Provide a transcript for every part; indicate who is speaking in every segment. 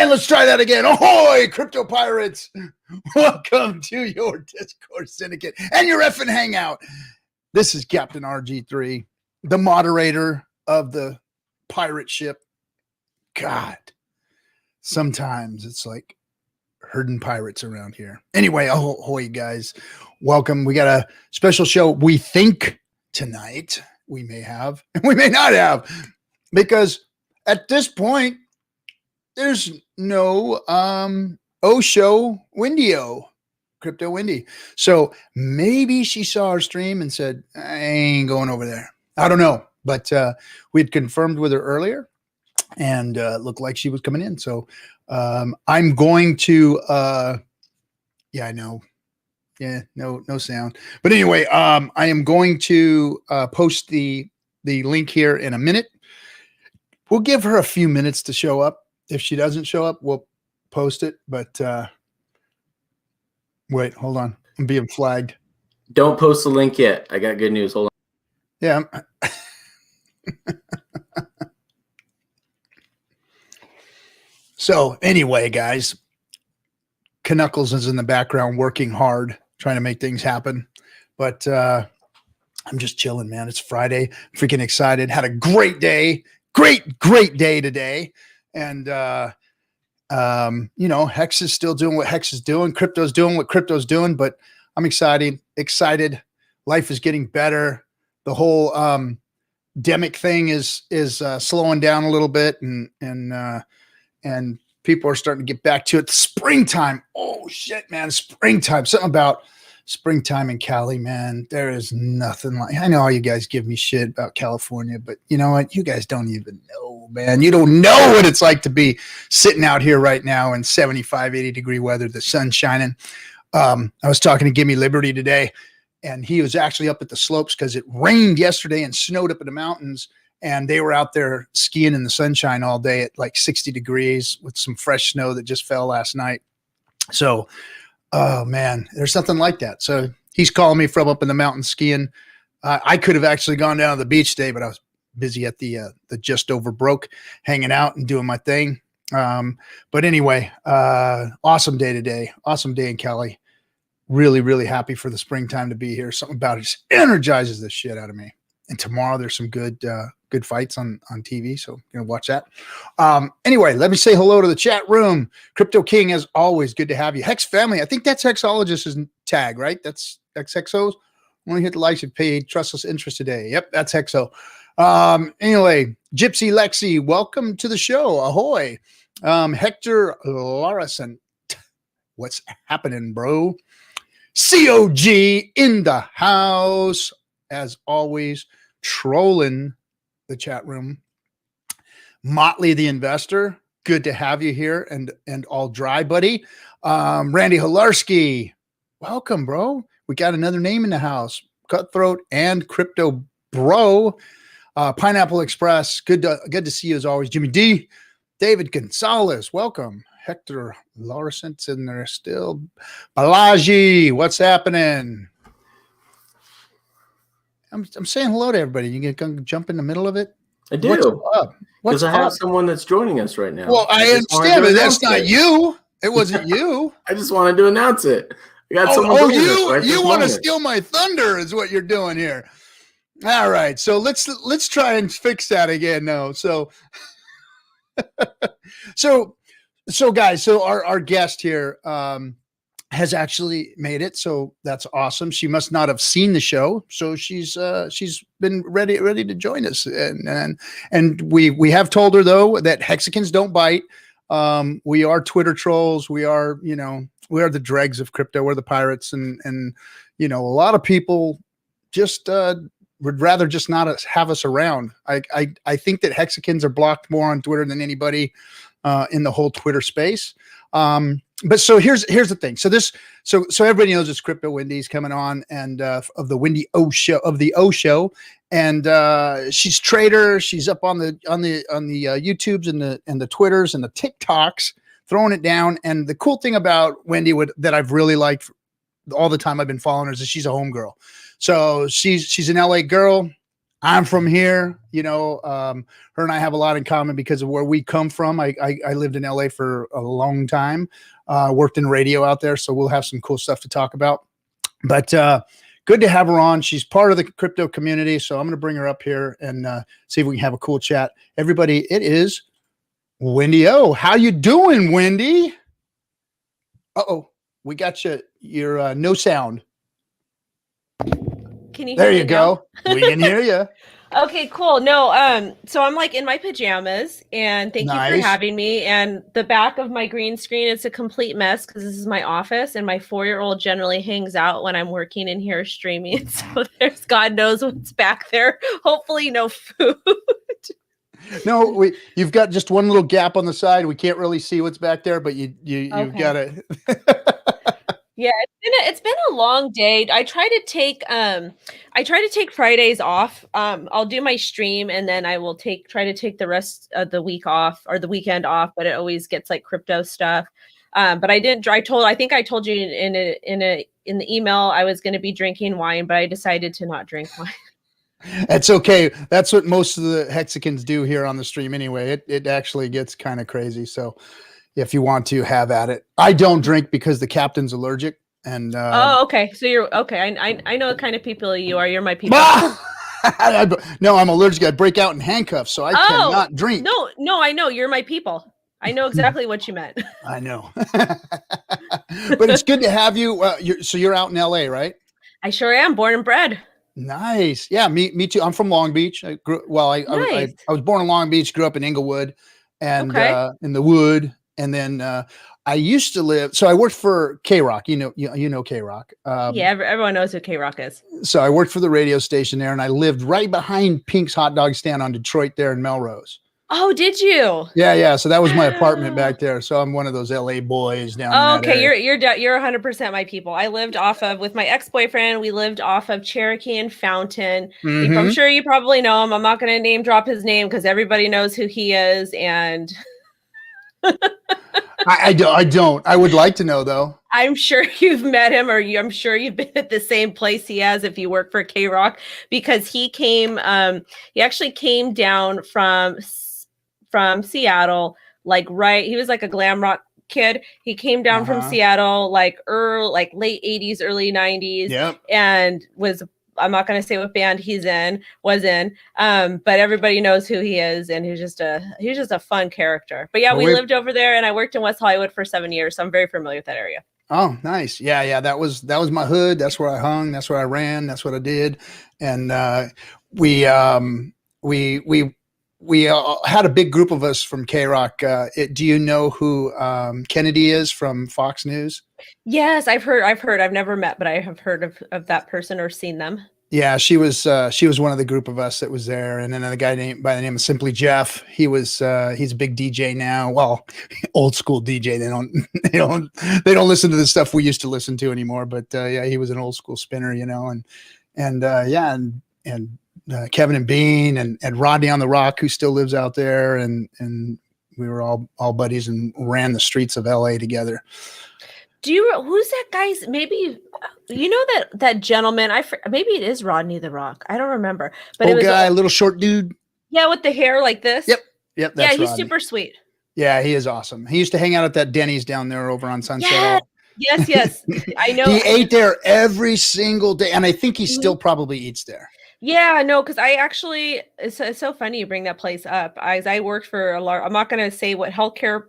Speaker 1: And let's try that again. Ahoy, crypto pirates. Welcome to your Discourse Syndicate and your FN Hangout. This is Captain RG3, the moderator of the pirate ship. God, sometimes it's like herding pirates around here. Anyway, ahoy, guys. Welcome. We got a special show we think tonight. We may have, and we may not have, because at this point, there's no show Wendy-o, Crypto Wendy. So maybe she saw our stream and said, I ain't going over there. I don't know. But we'd confirmed with her earlier and looked like she was coming in. So I'm going to yeah, I know. Yeah, no sound. But anyway, I am going to post the link here in a minute. We'll give her a few minutes to show up. If she doesn't show up, we'll post it. But wait, hold on. I'm being flagged.
Speaker 2: Don't post the link yet. I got good news. Hold on.
Speaker 1: Yeah. So anyway, guys, Knuckles is in the background working hard, trying to make things happen. But I'm just chilling, man. It's Friday. Freaking excited. Had a great day. Great day today. And, you know, Hex is still doing what Hex is doing. Crypto's doing what crypto's doing, but I'm excited. Life is getting better. The whole, demic thing is slowing down a little bit and people are starting to get back to it. Springtime. Oh shit, man. Springtime. Something about springtime in Cali, man. There is nothing like, I know all you guys give me shit about California, but you know what? You guys don't even know, man. You don't know what it's like to be sitting out here right now in 75, 80 degree weather, the sun shining. I was talking to Gimme Liberty today, and he was actually up at the slopes because it rained yesterday and snowed up in the mountains, and they were out there skiing in the sunshine all day at like 60 degrees with some fresh snow that just fell last night. So, oh man, there's something like that. So he's calling me from up in the mountains skiing. I could have actually gone down to the beach today, but I was busy at the Just Over Broke, hanging out and doing my thing. But anyway, awesome day today. Awesome day in Cali. Really happy for the springtime to be here. Something about it just energizes the shit out of me. And tomorrow there's some good fights on TV. So you know, watch that. Anyway, let me say hello to the chat room. Crypto King, as always, good to have you. Hex Family, I think that's Hexologist's tag, right? That's XXO's. Want to hit the likes if paid trustless interest today. Yep, that's Hexo. Anyway, Gypsy Lexi, welcome to the show. Ahoy. Hector Larison, what's happening, bro? COG in the house, as always, trolling the chat room. Motley the Investor, good to have you here, and all dry, buddy. Randy Hilarski, welcome, bro. We got another name in the house. Cutthroat and Crypto Bro. Pineapple Express, good to see you as always. Jimmy D. David Gonzalez, welcome. Hector Larson's in there still. Balaji, what's happening? I'm saying hello to everybody. You can jump in the middle of it.
Speaker 2: I do.
Speaker 1: What's up?
Speaker 2: Because I have someone that's joining us right now.
Speaker 1: Well, I understand, but that's not you. It wasn't you.
Speaker 2: I just wanted to announce it. I got someone
Speaker 1: you want to steal my thunder is what you're doing here. All right. So let's try and fix that again. No. So so guys, so our guest here has actually made it. So that's awesome. She must not have seen the show. So she's been ready to join us. And we have told her though that Hexicans don't bite. We are Twitter trolls. We are the dregs of crypto. We're the pirates. And you know, a lot of people just would rather just not have us around. I think that Hexicans are blocked more on Twitter than anybody in the whole Twitter space. But so here's the thing. So everybody knows it's Crypto Wendy's coming on, and of the Wendy O show, and she's trader. She's up on the YouTubes and the Twitters and the TikToks, throwing it down. And the cool thing about Wendy that I've really liked all the time I've been following her is that she's a homegirl. So she's an LA girl. I'm from here. You know, her and I have a lot in common because of where we come from. I lived in LA for a long time, worked in radio out there. So we'll have some cool stuff to talk about. But good to have her on. She's part of the crypto community. So I'm going to bring her up here and see if we can have a cool chat. Everybody, it is Wendy O. How you doing, Wendy? Uh-oh, we got you. You're no sound.
Speaker 3: Can you hear
Speaker 1: There
Speaker 3: me
Speaker 1: you
Speaker 3: now?
Speaker 1: go. We can hear you.
Speaker 3: Okay, cool. No, so I'm like in my pajamas, and thank you for
Speaker 1: Nice.
Speaker 3: having me. And the back of my green screen is a complete mess because this is my office, and my 4-year-old generally hangs out when I'm working in here streaming. So there's God knows what's back there. Hopefully, no food.
Speaker 1: No, you've got just one little gap on the side. We can't really see what's back there, but you've
Speaker 3: Okay.
Speaker 1: got it.
Speaker 3: Yeah, it's been a long day. I try to take Fridays off. I'll do my stream, and then I will try to take the rest of the week off or the weekend off, but it always gets like crypto stuff. But I didn't I think I told you in the email I was going to be drinking wine, but I decided to not drink wine.
Speaker 1: That's okay. That's what most of the Hexicans do here on the stream anyway. It actually gets kind of crazy. So if you want to, have at it. I don't drink because the captain's allergic. And
Speaker 3: oh, okay. So you're okay. I know the kind of people you are. You're my people.
Speaker 1: No, I'm allergic. I break out in handcuffs, so I cannot drink.
Speaker 3: No, I know. You're my people. I know exactly what you meant.
Speaker 1: I know. But it's good to have you. So you're out in LA, right?
Speaker 3: I sure am. Born and bred.
Speaker 1: Nice. Yeah, me too. I'm from Long Beach. I was born in Long Beach, grew up in Inglewood and in the wood. And then I used to live, so I worked for K-Rock. You know K-Rock.
Speaker 3: Yeah, everyone knows who K-Rock is.
Speaker 1: So I worked for the radio station there, and I lived right behind Pink's hot dog stand on Detroit there in Melrose.
Speaker 3: Oh, did you?
Speaker 1: Yeah. So that was my apartment back there. So I'm one of those LA boys down.
Speaker 3: Oh, okay, you're 100% my people. I lived off of with my ex-boyfriend. We lived off of Cherokee and Fountain.
Speaker 1: Mm-hmm.
Speaker 3: I'm sure you probably know him. I'm not going to name drop his name because everybody knows who he is. And
Speaker 1: I don't. I would like to know though.
Speaker 3: I'm sure you've met him, or I'm sure you've been at the same place he has if you work for K-Rock, because he actually came down from Seattle, he was like a glam rock kid. He came down from Seattle like late 80s, early 90s.
Speaker 1: Yep.
Speaker 3: And I'm not going to say what band was in, but everybody knows who he is, and he's just a fun character. But yeah, we lived over there, and I worked in West Hollywood for 7 years, so I'm very familiar with that area.
Speaker 1: Oh, nice. Yeah. That was my hood. That's where I hung. That's where I ran. That's what I did. And we had a big group of us from K-Rock. Do you know who Kennedy is from Fox News?
Speaker 3: Yes, I've heard. I've never met, but I have heard of that person or seen them. Yeah,
Speaker 1: she was one of the group of us that was there. And then a guy by the name of Simply Jeff. He's a big DJ now. Well, old school DJ. They don't listen to the stuff we used to listen to anymore. But yeah, he was an old school spinner, and Kevin and Bean and Rodney on the Rock, who still lives out there, and we were all buddies and ran the streets of LA together.
Speaker 3: Who's that guy's? Maybe you know that gentleman. Maybe it is Rodney the Rock. I don't remember. But
Speaker 1: old guy, little short dude.
Speaker 3: Yeah, with the hair like this.
Speaker 1: Yep. That's
Speaker 3: he's
Speaker 1: Rodney.
Speaker 3: Super sweet.
Speaker 1: Yeah, he is awesome. He used to hang out at that Denny's down there over on Sunset.
Speaker 3: Yes. I know.
Speaker 1: He ate there every single day, and I think he still probably eats there.
Speaker 3: Yeah, no, because I actually, it's so funny you bring that place up. I worked for I'm not going to say what healthcare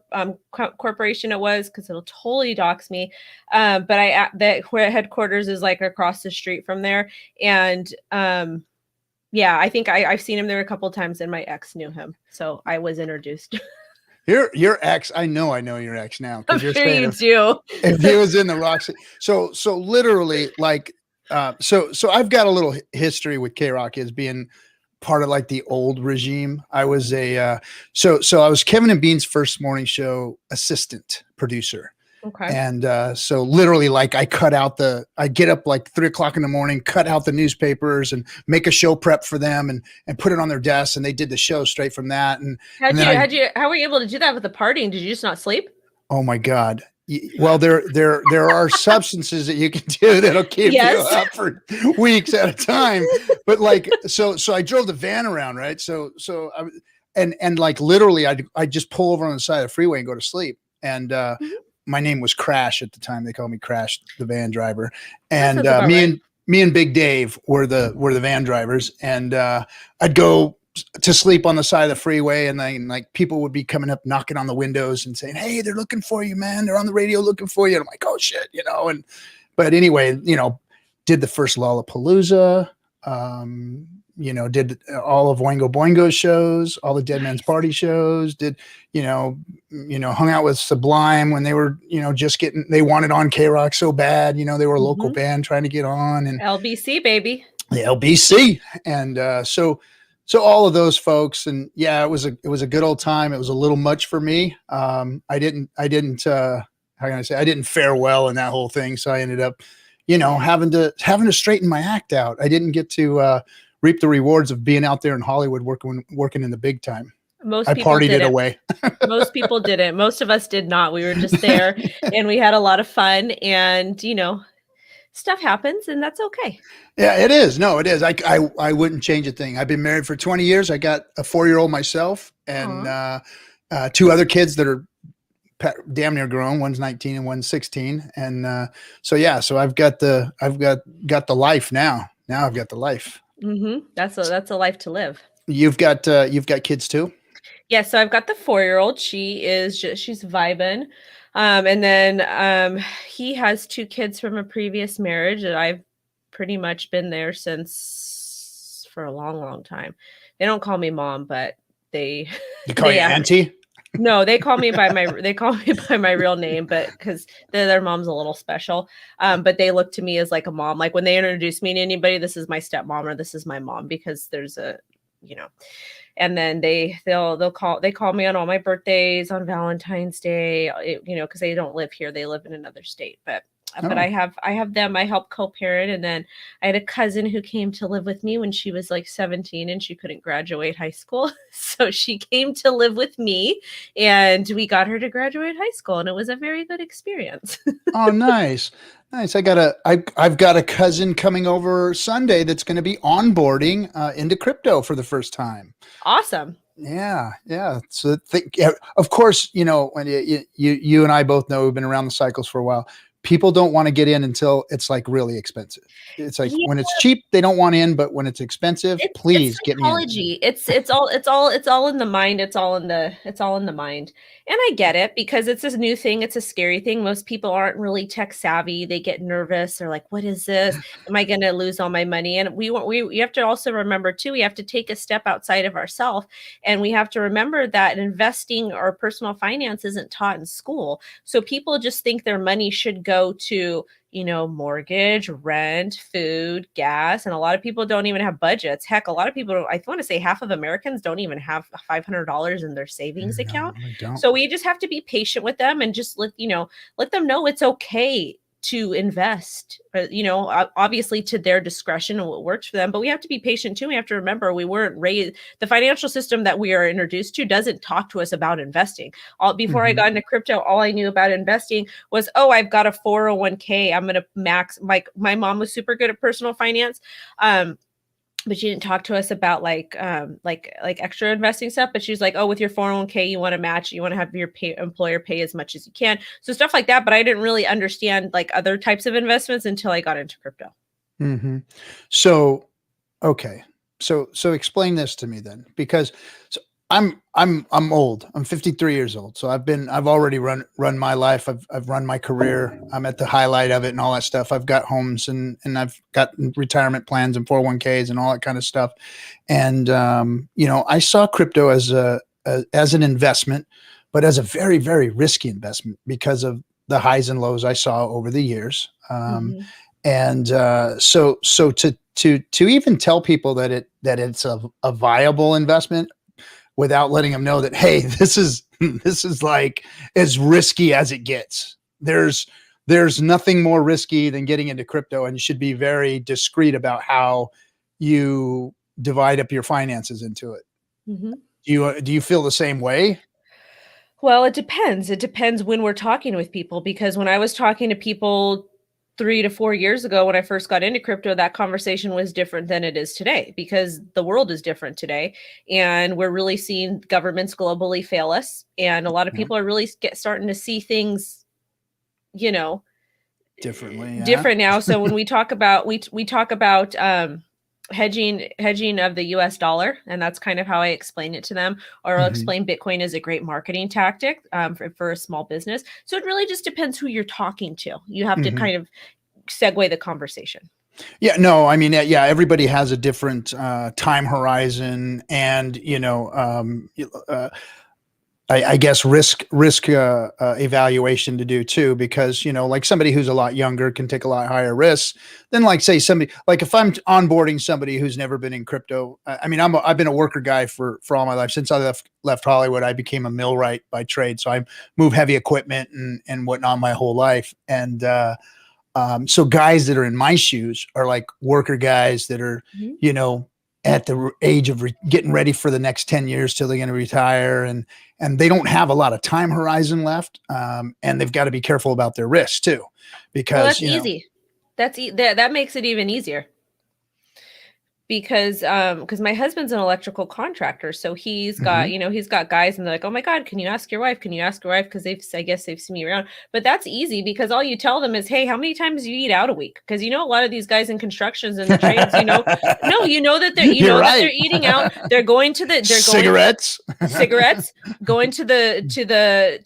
Speaker 3: corporation it was because it'll totally dox me. But the headquarters is like across the street from there. And yeah, I think I've seen him there a couple of times, and my ex knew him. So I was introduced.
Speaker 1: Your ex, I know your ex now.
Speaker 3: I'm sure you do.
Speaker 1: If he was in the Rock. So literally like, so I've got a little history with K-Rock as being part of like the old regime. I was so I was Kevin and Bean's first morning show assistant producer.
Speaker 3: Okay.
Speaker 1: And so literally like I get up like 3 o'clock in the morning, cut out the newspapers and make a show prep for them and put it on their desk. And they did the show straight from that. And
Speaker 3: how were you able to do that with the partying? Did you just not sleep?
Speaker 1: Oh my God. Well, there are substances that you can do that'll keep you up for weeks at a time. But like, so I drove the van around, right? So and like literally, I just pull over on the side of the freeway and go to sleep. And my name was Crash at the time. They called me Crash, the van driver. And me and Big Dave were the van drivers. And I'd go to sleep on the side of the freeway, and then like people would be coming up, knocking on the windows and saying, "Hey, they're looking for you, man. They're on the radio looking for you." And I'm like, "Oh shit," you know. And but anyway, you know, did the first Lollapalooza, you know, did all of Oingo Boingo's shows, all the Dead Man's Party shows, did, you know, hung out with Sublime when they were, you know, they wanted on K-Rock so bad, you know, they were a local band trying to get on, and
Speaker 3: LBC baby,
Speaker 1: the LBC. And so all of those folks, and yeah, it was a good old time. It was a little much for me. I didn't how can I say, I didn't fare well in that whole thing. So I ended up, you know, having to straighten my act out. I didn't get to reap the rewards of being out there in Hollywood working in the big time.
Speaker 3: I
Speaker 1: partied it away.
Speaker 3: Most people didn't. Most of us did not. We were just there and we had a lot of fun, and, you know, stuff happens, and that's okay.
Speaker 1: Yeah, it is. No, it is. I wouldn't change a thing. I've been married for 20 years. I got a 4-year-old myself, and 2 other kids that are damn near grown. One's 19 and one's 16. And so I've got the life now. Now I've got the life.
Speaker 3: That's a life to live.
Speaker 1: You've got kids too?
Speaker 3: Yeah. So I've got the 4-year-old. She's vibing. And then he has 2 kids from a previous marriage that I've pretty much been there since for a long, long time. They don't call me mom, but they
Speaker 1: call you auntie.
Speaker 3: No, they call me by my real name, but because their mom's a little special. But they look to me as like a mom. Like when they introduce me to anybody, this is my stepmom or this is my mom, because there's a, you know. And then they call me on all my birthdays, on Valentine's Day, you know, because they don't live here, they live in another state. But I have them. I help co-parent, and then I had a cousin who came to live with me when she was like 17 and she couldn't graduate high school, so she came to live with me, and we got her to graduate high school, and it was a very good experience.
Speaker 1: Oh, nice. I've got a cousin coming over Sunday that's going to be onboarding into crypto for the first time.
Speaker 3: Awesome.
Speaker 1: Yeah. So of course, you know, when you and I both know we've been around the cycles for a while. People don't want to get in until it's like really expensive. It's like when it's cheap, they don't want in, but when it's expensive, please get me in.
Speaker 3: It's all in the mind. It's all in the mind. And I get it, because it's this new thing. It's a scary thing. Most people aren't really tech savvy. They get nervous. They're like, what is this? Am I going to lose all my money? And we have to also remember too, we have to take a step outside of ourselves, and we have to remember that investing or personal finance isn't taught in school. So people just think their money should go to, you know, mortgage, rent, food, gas. And a lot of people don't even have budgets. Heck, a lot of people, I want to say half of Americans don't even have $500 in their savings account. So we just have to be patient with them and just let them know it's okay to invest, you know, obviously to their discretion and what works for them. But we have to be patient too. We have to remember we weren't raised, the financial system that we are introduced to doesn't talk to us about investing. Before I got into crypto, all I knew about investing was, oh, I've got a 401k. I'm going to max, like my mom was super good at personal finance. But she didn't talk to us about like extra investing stuff. But she's like, oh, with your 401k, you want to match, you want to have your employer pay as much as you can. So stuff like that. But I didn't really understand like other types of investments until I got into crypto.
Speaker 1: So, okay. So explain this to me then, because I'm old. I'm 53 years old. So I've already run my life. I've run my career. I'm at the highlight of it and all that stuff. I've got homes and I've got retirement plans and 401ks and all that kind of stuff. And, you know, I saw crypto as an investment, but as a very, very risky investment because of the highs and lows I saw over the years. And so to even tell people that it's a viable investment, without letting them know that, hey, this is like as risky as it gets. There's nothing more risky than getting into crypto, and you should be very discreet about how you divide up your finances into it. Do you feel the same way?
Speaker 3: Well, it depends. It depends when we're talking with people, because when I was talking to people 3 to 4 years ago when I first got into crypto, that conversation was different than it is today, because the world is different today and we're really seeing governments globally fail us, and a lot of
Speaker 1: Yeah.
Speaker 3: people are really starting to see things, you know,
Speaker 1: Differently. Yeah.
Speaker 3: different now. So when we talk about we talk about hedging of the US dollar, and that's kind of how I explain it to them, or I'll
Speaker 1: Mhm.
Speaker 3: explain Bitcoin as a great marketing tactic for a small business. So it really just depends who you're talking to. You have to
Speaker 1: Mhm.
Speaker 3: kind of segue the conversation.
Speaker 1: Yeah, no, I mean, yeah, everybody has a different time horizon, and I guess risk evaluation to do too, because like somebody who's a lot younger can take a lot higher risks than, like, say, somebody like if I'm onboarding somebody who's never been in crypto. I mean, I've been a worker guy for all my life. Since I left Hollywood, I became a millwright by trade, so I move heavy equipment and whatnot my whole life. And so guys that are in my shoes are like worker guys that are,
Speaker 3: Mhm.
Speaker 1: at the age of getting ready for the next 10 years till they're going to retire. And they don't have a lot of time horizon left. And they've got to be careful about their risks too, because,
Speaker 3: Well, that's easy. That makes it even easier, because my husband's an electrical contractor, so he's got
Speaker 1: Mhm.
Speaker 3: he's got guys, and they're like, oh my god, can you ask your wife, because I guess they've seen me around. But that's easy, because all you tell them is, hey, how many times do you eat out a week? Because a lot of these guys in constructions and the trades, no, that they're
Speaker 1: You're
Speaker 3: that they're
Speaker 1: right.
Speaker 3: eating out. They're going to
Speaker 1: Cigarettes.
Speaker 3: cigarettes, going to the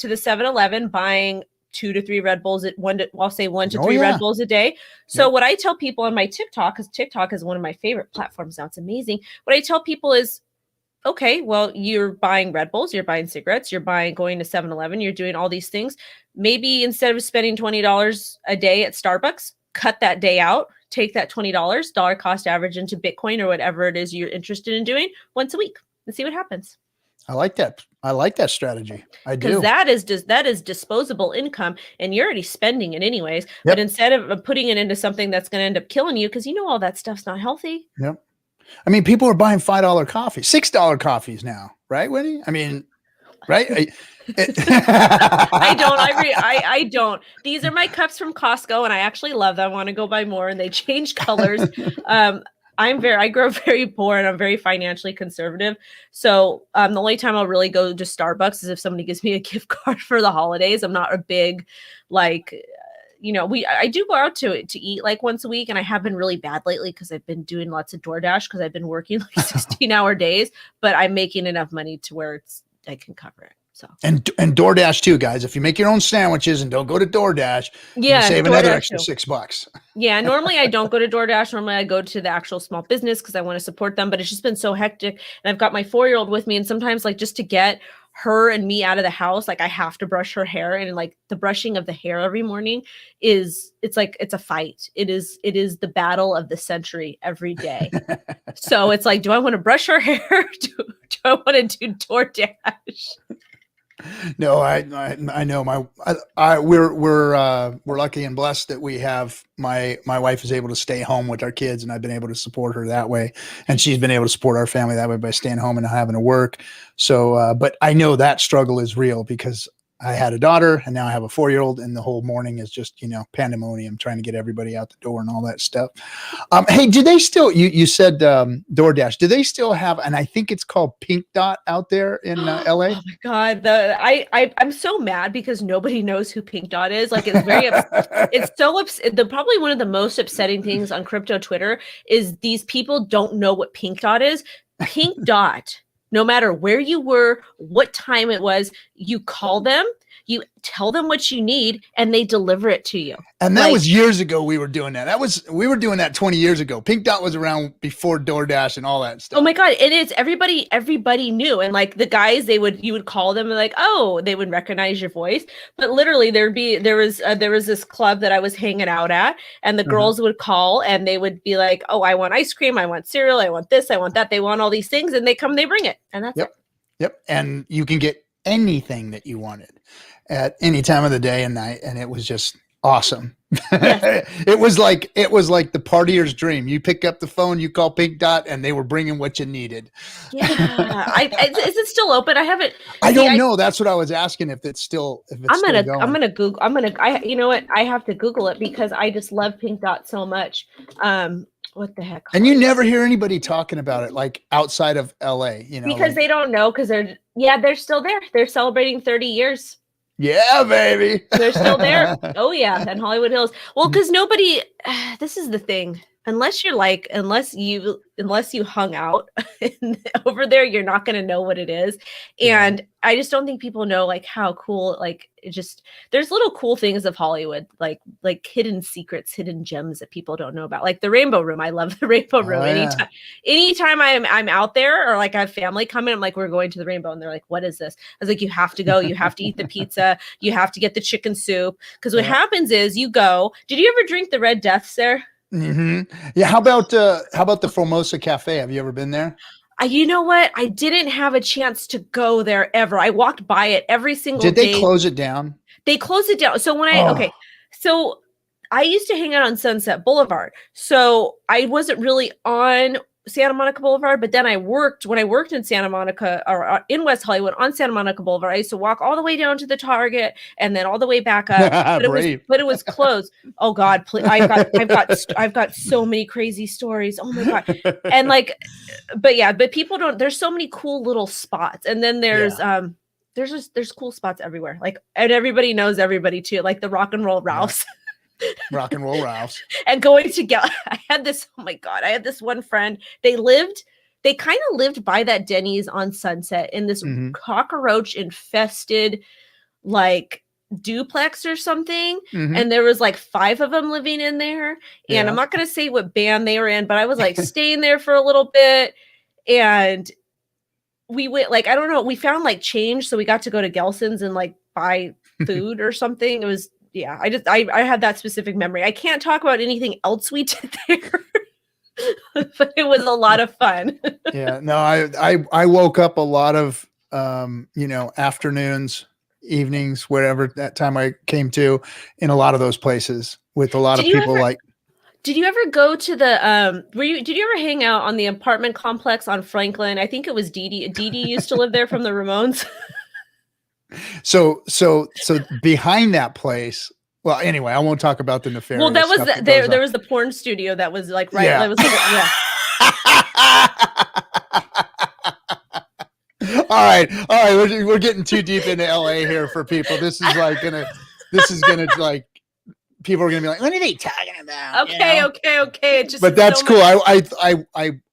Speaker 3: 7-Eleven, buying 2 to 3 Red Bulls at I'll say 1 to 3 Red
Speaker 1: Yeah.
Speaker 3: Bulls a day. So
Speaker 1: Yep.
Speaker 3: what I tell people on my TikTok, because TikTok is one of my favorite platforms now, it's amazing. What I tell people is, okay, well, you're buying Red Bulls, you're buying cigarettes, you're going to 7-Eleven, you're doing all these things. Maybe instead of spending $20 a day at Starbucks, cut that day out, take that $20 dollar cost average into Bitcoin or whatever it is you're interested in doing once a week, and see what happens.
Speaker 1: I like that. I like that strategy. I
Speaker 3: Because
Speaker 1: do.
Speaker 3: that is disposable income, and you're already spending it anyways.
Speaker 1: Yep.
Speaker 3: But instead of putting it into something that's going to end up killing you, because all that stuff's not healthy.
Speaker 1: Yep. I mean, people are buying $5 coffee, $6 coffees now, right, Winnie? I mean, right?
Speaker 3: I don't. I don't. These are my cups from Costco, and I actually love them. I want to go buy more, and they change colors. I grow very poor, and I'm very financially conservative. So the only time I'll really go to Starbucks is if somebody gives me a gift card for the holidays. I'm not a big, like, I do go out to eat like once a week, and I have been really bad lately because I've been doing lots of DoorDash because I've been working like 16-hour days, but I'm making enough money to where I can cover it. So
Speaker 1: and DoorDash too, guys. If you make your own sandwiches and don't go to DoorDash, you can save another extra $6.
Speaker 3: Yeah, normally I don't go to DoorDash. Normally I go to the actual small business because I want to support them. But it's just been so hectic, and I've got my 4-year-old with me, and sometimes, like, just to get her and me out of the house, like, I have to brush her hair, and like the brushing of the hair every morning it's a fight. It is the battle of the century every day. So it's like, do I want to brush her hair? do I want to do DoorDash?
Speaker 1: No, I know we're lucky and blessed that we have my wife is able to stay home with our kids, and I've been able to support her that way, and she's been able to support our family that way by staying home and not having to work. So, but I know that struggle is real because I had a daughter and now I have a 4-year-old, and the whole morning is just, pandemonium trying to get everybody out the door and all that stuff. Hey, do they still, you said DoorDash, do they still have, and I think it's called Pink Dot out there in LA?
Speaker 3: Oh my God. I'm so mad because nobody knows who Pink Dot is. Like, it's very, it's so probably one of the most upsetting things on crypto Twitter is these people don't know what Pink Dot is. Pink Dot, no matter where you were, what time it was, you call them, you tell them what you need, and they deliver it to you.
Speaker 1: And that was years ago. We were doing that. We were doing that 20 years ago. Pink Dot was around before DoorDash and all that stuff.
Speaker 3: Oh my God. It is. Everybody knew. And like the guys, you would call them and like, oh, they would recognize your voice. But literally there was this club that I was hanging out at, and the girls would call and they would be like, oh, I want ice cream. I want cereal. I want this. I want that. They want all these things, and they come, they bring it. And that's it.
Speaker 1: Yep. And you can get anything that you wanted at any time of the day and night. And it was just awesome.
Speaker 3: Yes.
Speaker 1: It was like the partier's dream. You pick up the phone, you call Pink Dot, and they were bringing what you needed.
Speaker 3: Yeah. Is it still open? I haven't.
Speaker 1: I don't know. That's what I was asking. If it's still going.
Speaker 3: I'm gonna Google. You know what? I have to Google it because I just love Pink Dot so much. What the heck?
Speaker 1: And you never hear anybody talking about it, like outside of LA,
Speaker 3: because they don't know, because they're still there. They're celebrating 30 years.
Speaker 1: Yeah, baby.
Speaker 3: They're still there. Oh yeah, and Hollywood Hills. Well, because nobody. This is the thing. Unless you hung out over there, you're not going to know what it is. And I just don't think people know like how cool, like there's little cool things of Hollywood, like hidden secrets, hidden gems that people don't know about. Like the Rainbow Room. I love the Rainbow Room. Anytime I'm out there, or like I have family coming, I'm like, we're going to the Rainbow. And they're like, what is this? I was like, you have to go. You have to eat the pizza. You have to get the chicken soup. Because what happens is you go. Did you ever drink the Red Deaths there?
Speaker 1: Mm-hmm. Yeah. How about the Formosa Cafe? Have you ever been there?
Speaker 3: You know what? I didn't have a chance to go there ever. I walked by it every single day.
Speaker 1: Did they close it down?
Speaker 3: They closed it down. So so I used to hang out on Sunset Boulevard. So I wasn't really on Santa Monica Boulevard, but then when I worked in Santa Monica or in West Hollywood on Santa Monica Boulevard, I used to walk all the way down to the Target and then all the way back up. But it was closed. Oh God, please, I've got so many crazy stories. Oh my God. And but people don't, there's so many cool little spots. And then there's cool spots everywhere. And everybody knows everybody too, like the Rock and Roll Ralphs.
Speaker 1: Rock and Roll Ralphs.
Speaker 3: And going to I had this one friend. They kind of lived by that Denny's on Sunset in this cockroach infested like duplex or something. And there was like 5 of them living in there. And I'm not going to say what band they were in, but I was like staying there for a little bit. And we went I don't know, we found like change. So we got to go to Gelson's and like buy food or something. It was, I had that specific memory. I can't talk about anything else we did there, but it was a lot of fun.
Speaker 1: Yeah, no, I woke up a lot of, afternoons, evenings, wherever that time I came to, in a lot of those places with a lot of people.
Speaker 3: Did you ever go to the, did you ever hang out on the apartment complex on Franklin? I think it was Dee Dee. Dee Dee used to live there from the Ramones. So
Speaker 1: behind that place. Well, anyway, I won't talk about the nefarious.
Speaker 3: Well, that was there was the porn studio that was like right.
Speaker 1: Yeah.
Speaker 3: That was
Speaker 1: All right. We're getting too deep into LA here for people. This is gonna people are gonna be like, what are they talking about?
Speaker 3: Okay.
Speaker 1: But that's cool.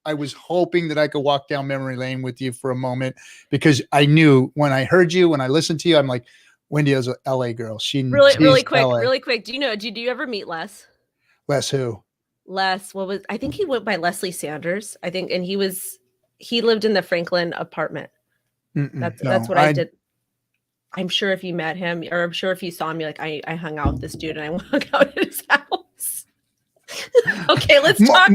Speaker 1: I was hoping that I could walk down memory lane with you for a moment, because I knew when I heard you, when I listened to you, I'm like, Wendy is an LA girl.
Speaker 3: Really quick. Did you ever meet Les?
Speaker 1: Les who?
Speaker 3: Les, I think he went by Leslie Sanders. I think, and he lived in the Franklin apartment. That's what I did. I'm sure if you met him, or I'm sure if you saw me, like I hung out with this dude and I hung out at his house. Okay, let's talk.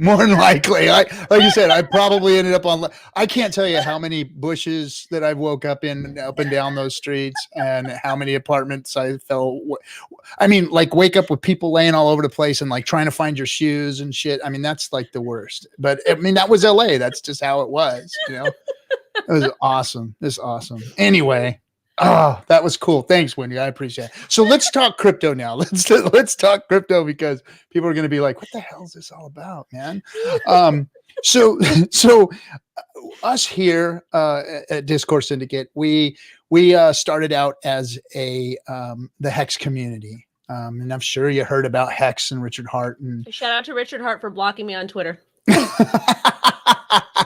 Speaker 1: More than likely, like you said, I probably ended up on. I can't tell you how many bushes that I woke up in, up and down those streets, and how many apartments I fell. I mean, like wake up with people laying all over the place and like trying to find your shoes and shit. I mean, that's like the worst. But I mean, that was LA. That's just how it was. It was awesome. It's awesome. Anyway. Oh, that was cool. Thanks, Wendy. I appreciate it. So let's talk crypto now. Let's talk crypto, because people are going to be like, what the hell is this all about, man? So us here at Discourse Syndicate, we started out as the Hex community. And I'm sure you heard about Hex and Richard Hart. And
Speaker 3: shout out to Richard Hart for blocking me on Twitter.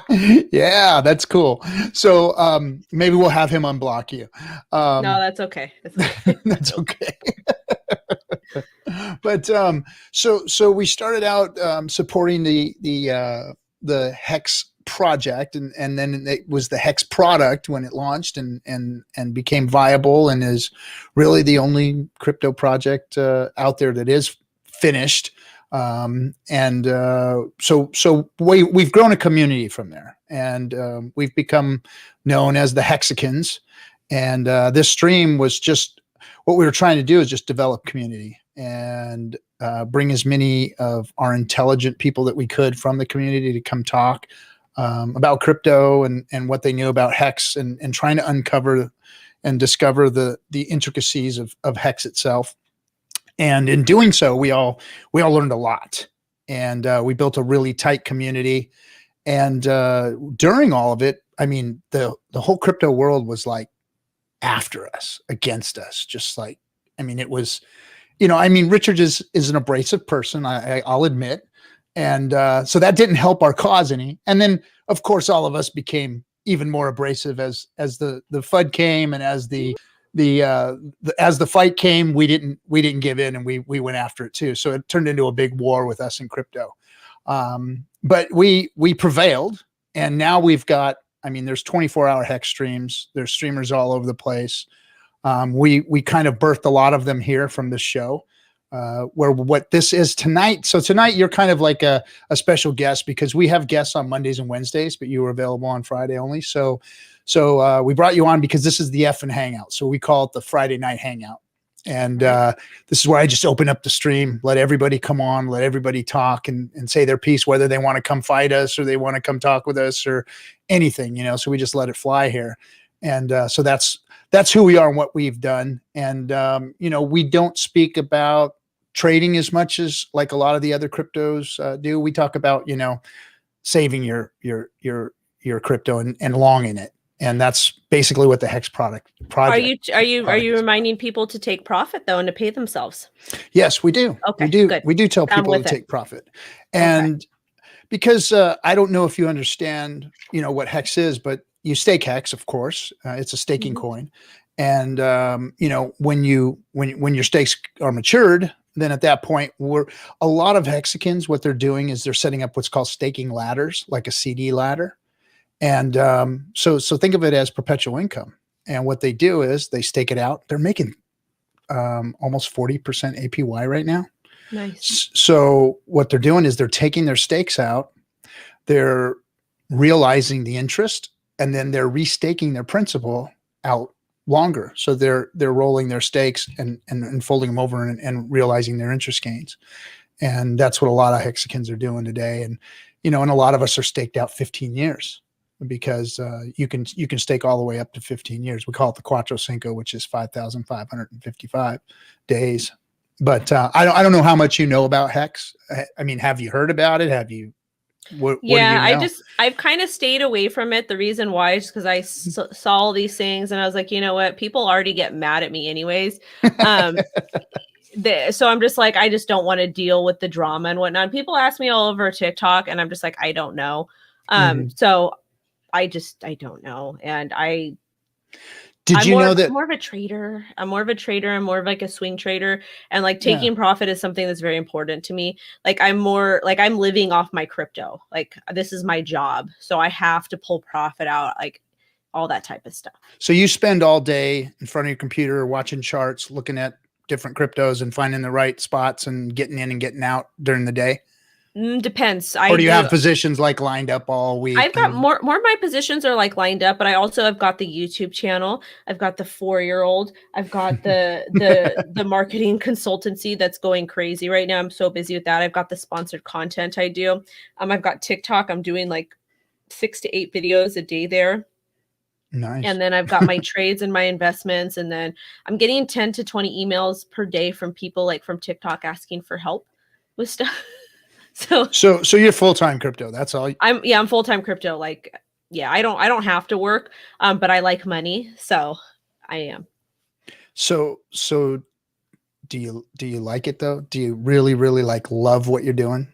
Speaker 1: Yeah, that's cool. So maybe we'll have him unblock you.
Speaker 3: No, that's okay.
Speaker 1: That's okay. But so we started out supporting the Hex project, and then it was the Hex product when it launched and became viable, and is really the only crypto project out there that is finished. So we've grown a community from there, and we've become known as the Hexicans. And this stream was just what we were trying to do, is just develop community. and bring as many of our intelligent people that we could from the community to come talk about crypto and what they knew about Hex, and trying to uncover and discover the intricacies of Hex itself. And in doing so, we all learned a lot, and we built a really tight community. And during all of it, I mean, the whole crypto world was like after us, against us, just like, I mean, it was, I mean, Richard is an abrasive person, I'll admit. And so that didn't help our cause any. And then, of course, all of us became even more abrasive as the FUD came, and as the fight came, we didn't give in, and we went after it too. So it turned into a big war with us in crypto. But we prevailed, and now we've got, I mean, there's 24-hour Hex streams. There's streamers all over the place. We kind of birthed a lot of them here from this show, where what this is tonight. So tonight you're kind of like a special guest, because we have guests on Mondays and Wednesdays, but you were available on Friday only. So we brought you on because this is the FN Hangout. So we call it the Friday night hangout. And this is where I just open up the stream, let everybody come on, let everybody talk and say their piece, whether they want to come fight us or they want to come talk with us or anything, so we just let it fly here. And so that's who we are and what we've done. And, we don't speak about trading as much as like a lot of the other cryptos do. We talk about, saving your crypto and longing it. And that's basically what the Hex project. Are
Speaker 3: you reminding people to take profit though, and to pay themselves?
Speaker 1: Yes, we do.
Speaker 3: Okay,
Speaker 1: we do.
Speaker 3: Good.
Speaker 1: We do tell people to take profit, and because I don't know if you understand, what Hex is, but you stake Hex, of course. It's a staking coin, and when your stakes are matured, then at that point, a lot of Hexicans, what they're doing is they're setting up what's called staking ladders, like a CD ladder. And so think of it as perpetual income. And what they do is they stake it out. They're making almost 40% APY right now.
Speaker 3: Nice.
Speaker 1: So what they're doing is they're taking their stakes out, they're realizing the interest, and then they're restaking their principal out longer. So they're rolling their stakes and folding them over and realizing their interest gains. And that's what a lot of Hexicans are doing today. And, and a lot of us are staked out 15 years. Because you can stake all the way up to 15 years. We call it the Cuatro Cinco, which is 5,555 days. But I don't know how much you know about Hex. I mean, have you heard about it? Have you? What do you know?
Speaker 3: I've kind of stayed away from it. The reason why is because I saw all these things and I was like, you know what? People already get mad at me anyways. So I'm just like, I just don't want to deal with the drama and whatnot. People ask me all over TikTok, and I'm just like, I don't know. So I don't know. And I'm more of a trader. I'm more of a trader. I'm more of like a swing trader. And like taking profit is something that's very important to me. Like I'm living off my crypto. Like this is my job. So I have to pull profit out, like all that type of stuff.
Speaker 1: So you spend all day in front of your computer watching charts, looking at different cryptos and finding the right spots and getting in and getting out during the day?
Speaker 3: Depends.
Speaker 1: Or do you have positions like lined up all week?
Speaker 3: I've got more of my positions are like lined up, but I also have got the YouTube channel. I've got the 4-year-old. I've got the marketing consultancy that's going crazy right now. I'm so busy with that. I've got the sponsored content I do. I've got TikTok. I'm doing like 6 to 8 videos a day there.
Speaker 1: Nice.
Speaker 3: And then I've got my trades and my investments, and then I'm getting 10 to 20 emails per day from people like from TikTok asking for help with stuff. So
Speaker 1: you're full-time crypto. That's all.
Speaker 3: I'm full-time crypto. Like, I don't have to work, but I like money, so I am.
Speaker 1: So do you like it though? Do you really, really love what you're doing?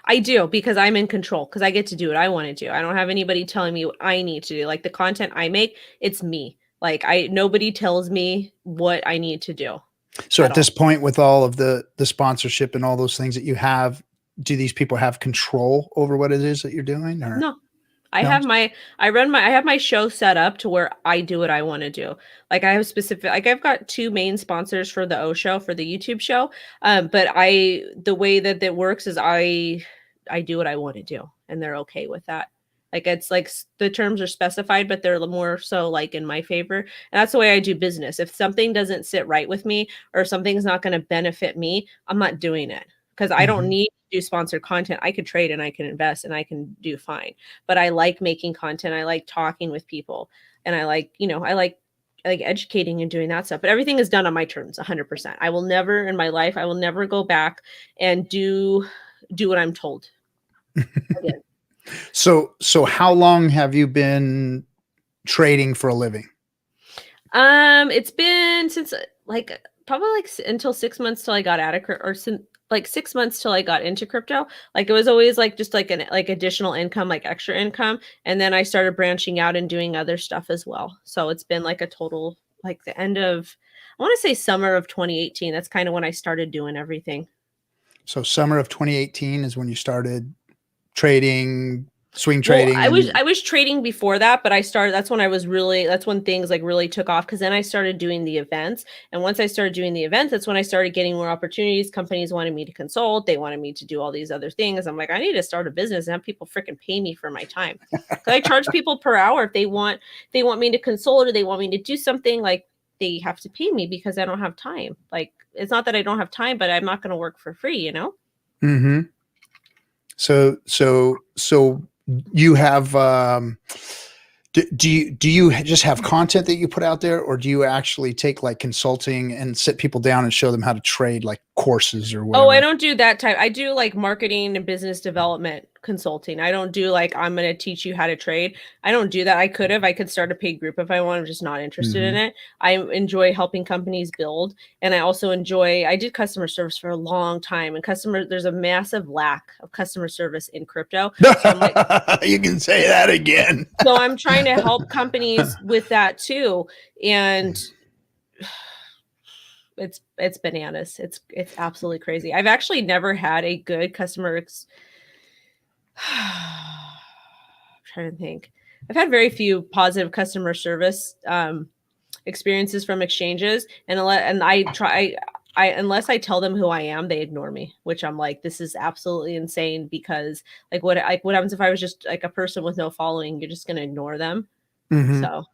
Speaker 3: I do, because I'm in control, because I get to do what I want to do. I don't have anybody telling me what I need to do. Like the content I make, it's me. Like nobody tells me what I need to do.
Speaker 1: So at this point, with all of the sponsorship and all those things that you have, do these people have control over what it is that you're doing? Or
Speaker 3: no? I have my show set up to where I do what I want to do. Like I have I've got 2 main sponsors for the O show, for the YouTube show. But the way that works is I do what I want to do, and they're okay with that. Like it's like the terms are specified, but they're more so like in my favor. And that's the way I do business. If something doesn't sit right with me or something's not going to benefit me, I'm not doing it, because I don't need to do sponsored content. I could trade and I can invest and I can do fine. But I like making content. I like talking with people, and I like, I like educating and doing that stuff. But everything is done on my terms, 100%. I will never in my life, I will never go back and do what I'm told. Again.
Speaker 1: So how long have you been trading for a living?
Speaker 3: It's been since probably until 6 months till I got out of crypto, or since 6 months till I got into crypto. Like it was always just an additional income, like extra income. And then I started branching out and doing other stuff as well. So it's been like a total, like the end of, I want to say summer of 2018. That's kind of when I started doing everything.
Speaker 1: So summer of 2018 is when you started trading, swing trading.
Speaker 3: Well, I was trading before that, but that's when things like really took off, because then I started doing the events. And once I started doing the events, that's when I started getting more opportunities. Companies wanted me to consult. They wanted me to do all these other things. I'm like, I need to start a business and have people freaking pay me for my time. I charge people per hour. If they want me to consult or they want me to do something, like they have to pay me because I don't have time. Like, it's not that I don't have time, but I'm not going to work for free,
Speaker 1: Mm-hmm. So you have, do you just have content that you put out there, or do you actually take like consulting and sit people down and show them how to trade, like courses or whatever?
Speaker 3: Oh, I don't do that type. I do like marketing and business development consulting. I don't do like, I'm going to teach you how to trade. I don't do that. I could start a paid group if I want. I'm just not interested in it. I enjoy helping companies build. And I also I did customer service for a long time, and there's a massive lack of customer service in crypto. So I'm like,
Speaker 1: you can say that again.
Speaker 3: So I'm trying to help companies with that too. And it's bananas. It's absolutely crazy. I've actually never had a good customer I'm trying to think. I've had very few positive customer service experiences from exchanges, and unless I tell them who I am, they ignore me, which I'm like, this is absolutely insane, because what happens if I was just like a person with no following? You're just going to ignore them. So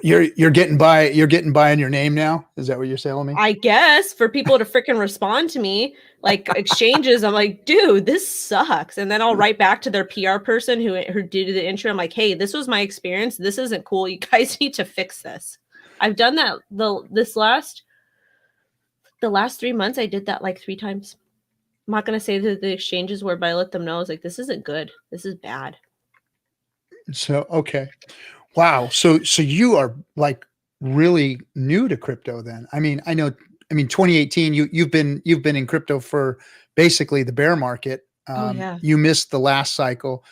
Speaker 1: you're getting by in your name now. Is that what you're telling me?
Speaker 3: I guess, for people to freaking respond to me, like exchanges, I'm like, dude, this sucks. And then I'll write back to their PR person who did the intro. I'm like, hey, this was my experience. This isn't cool. You guys need to fix this. I've done that the last 3 months. I did that like 3 times. I'm not going to say that the exchanges were, but I let them know. I was like, this isn't good. This is bad.
Speaker 1: So, okay. Wow. So you are like really new to crypto then. I mean, 2018, you've been in crypto for basically the bear market.
Speaker 3: Yeah.
Speaker 1: You missed the last cycle.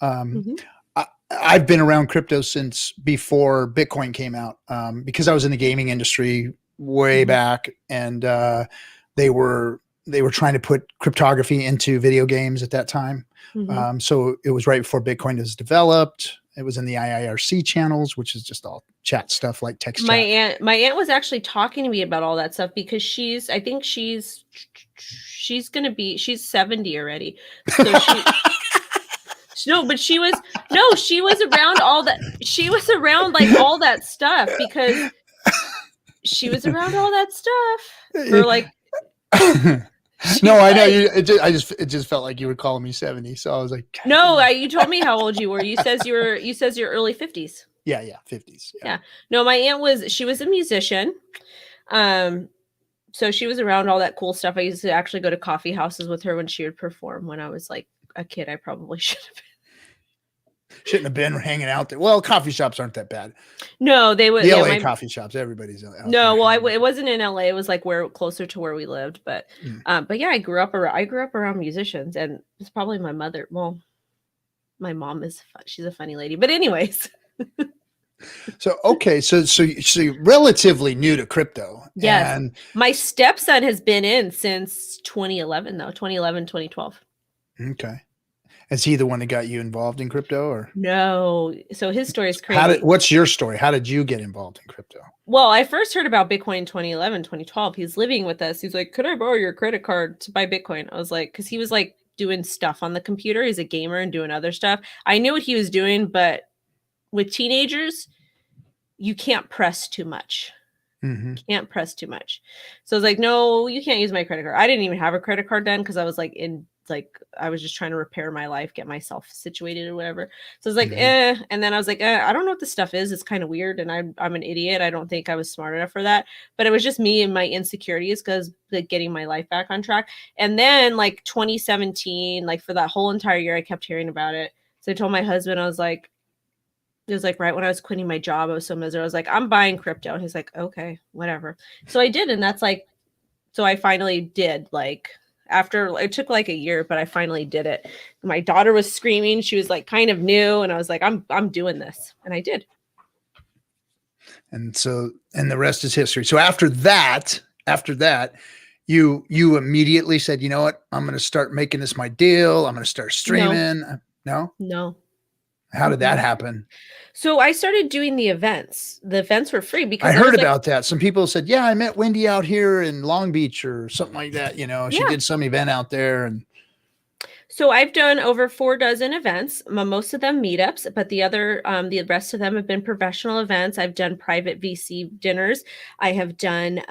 Speaker 1: I've been around crypto since before Bitcoin came out, because I was in the gaming industry way back, and they were trying to put cryptography into video games at that time. So it was right before Bitcoin was developed. It was in the IIRC channels, which is just all chat stuff like text chat.
Speaker 3: My aunt was actually talking to me about all that stuff, because she's 70 already. So she was around all that. She was around like all that stuff, because she was around all that stuff for like.
Speaker 1: No, I know you. It just felt like you were calling me 70, so I was like,
Speaker 3: no, you told me how old you were. You says you're early 50s.
Speaker 1: Yeah, 50s.
Speaker 3: Yeah. No, my aunt was a musician. So she was around all that cool stuff. I used to actually go to coffee houses with her when she would perform. When I was like a kid, I probably
Speaker 1: shouldn't have been hanging out there. Well, coffee shops aren't that bad.
Speaker 3: No, they would.
Speaker 1: The LA coffee shops, everybody's out
Speaker 3: no.
Speaker 1: there.
Speaker 3: Well, it wasn't in LA. It was like closer to where we lived. But yeah, I grew up around musicians, and it's probably my mother. Well, my mom she's a funny lady. But anyways.
Speaker 1: So okay, so you're relatively new to crypto.
Speaker 3: Yes.
Speaker 1: And
Speaker 3: my stepson has been in since 2011, though. 2011, 2012.
Speaker 1: Okay. Is he the one that got you involved in crypto, or?
Speaker 3: No. So his story is crazy.
Speaker 1: What's your story? How did you get involved in crypto?
Speaker 3: Well, I first heard about Bitcoin in 2011, 2012. He's living with us. He's like, could I borrow your credit card to buy Bitcoin? I was like, because he was like doing stuff on the computer. He's a gamer and doing other stuff. I knew what he was doing, but with teenagers, you can't press too much. Can't press too much. So I was like, no, you can't use my credit card. I didn't even have a credit card then because I was like I was just trying to repair my life, get myself situated or whatever. So I was like, and then I was like, I don't know what this stuff is. It's kind of weird. And I'm an idiot. I don't think I was smart enough for that. But it was just me and my insecurities because like getting my life back on track. And then like 2017, like for that whole entire year, I kept hearing about it. So I told my husband, I was like, it was like right when I was quitting my job, I was so miserable. I was like, I'm buying crypto. And he's like, okay, whatever. So I did. And that's like, so I finally did, like, after it took like a year, but I finally did it. My daughter was screaming. She was like kind of new. And I was like, I'm doing this. And I did.
Speaker 1: And so, and the rest is history. So after that, you immediately said, you know what, I'm going to start making this my deal. I'm going to start streaming. No. How did that happen?
Speaker 3: So I started doing the events. The events were free because
Speaker 1: I heard about that. Some people said, yeah, I met Wendy out here in Long Beach or something like that. You know, she did some event out there. And
Speaker 3: so I've done over 4 dozen events, most of them meetups, but the rest of them have been professional events. I've done private VC dinners. I have done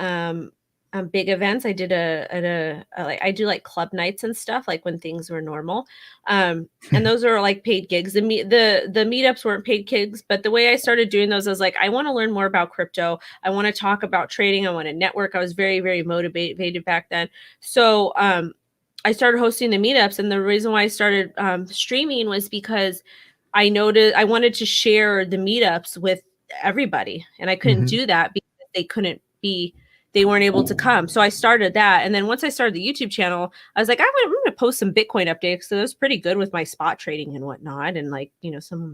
Speaker 3: big events. I did I do like club nights and stuff, like when things were normal. And those are like paid gigs. The meetups weren't paid gigs, but the way I started doing those, I was like, I want to learn more about crypto. I want to talk about trading. I want to network. I was very, very motivated back then. So, I started hosting the meetups, and the reason why I started streaming was because I noticed I wanted to share the meetups with everybody, and I couldn't do that because they weren't able to come. So I started that. And then once I started the YouTube channel, I was like, I'm going to post some Bitcoin updates. So it was pretty good with my spot trading and whatnot. And like, you know, some of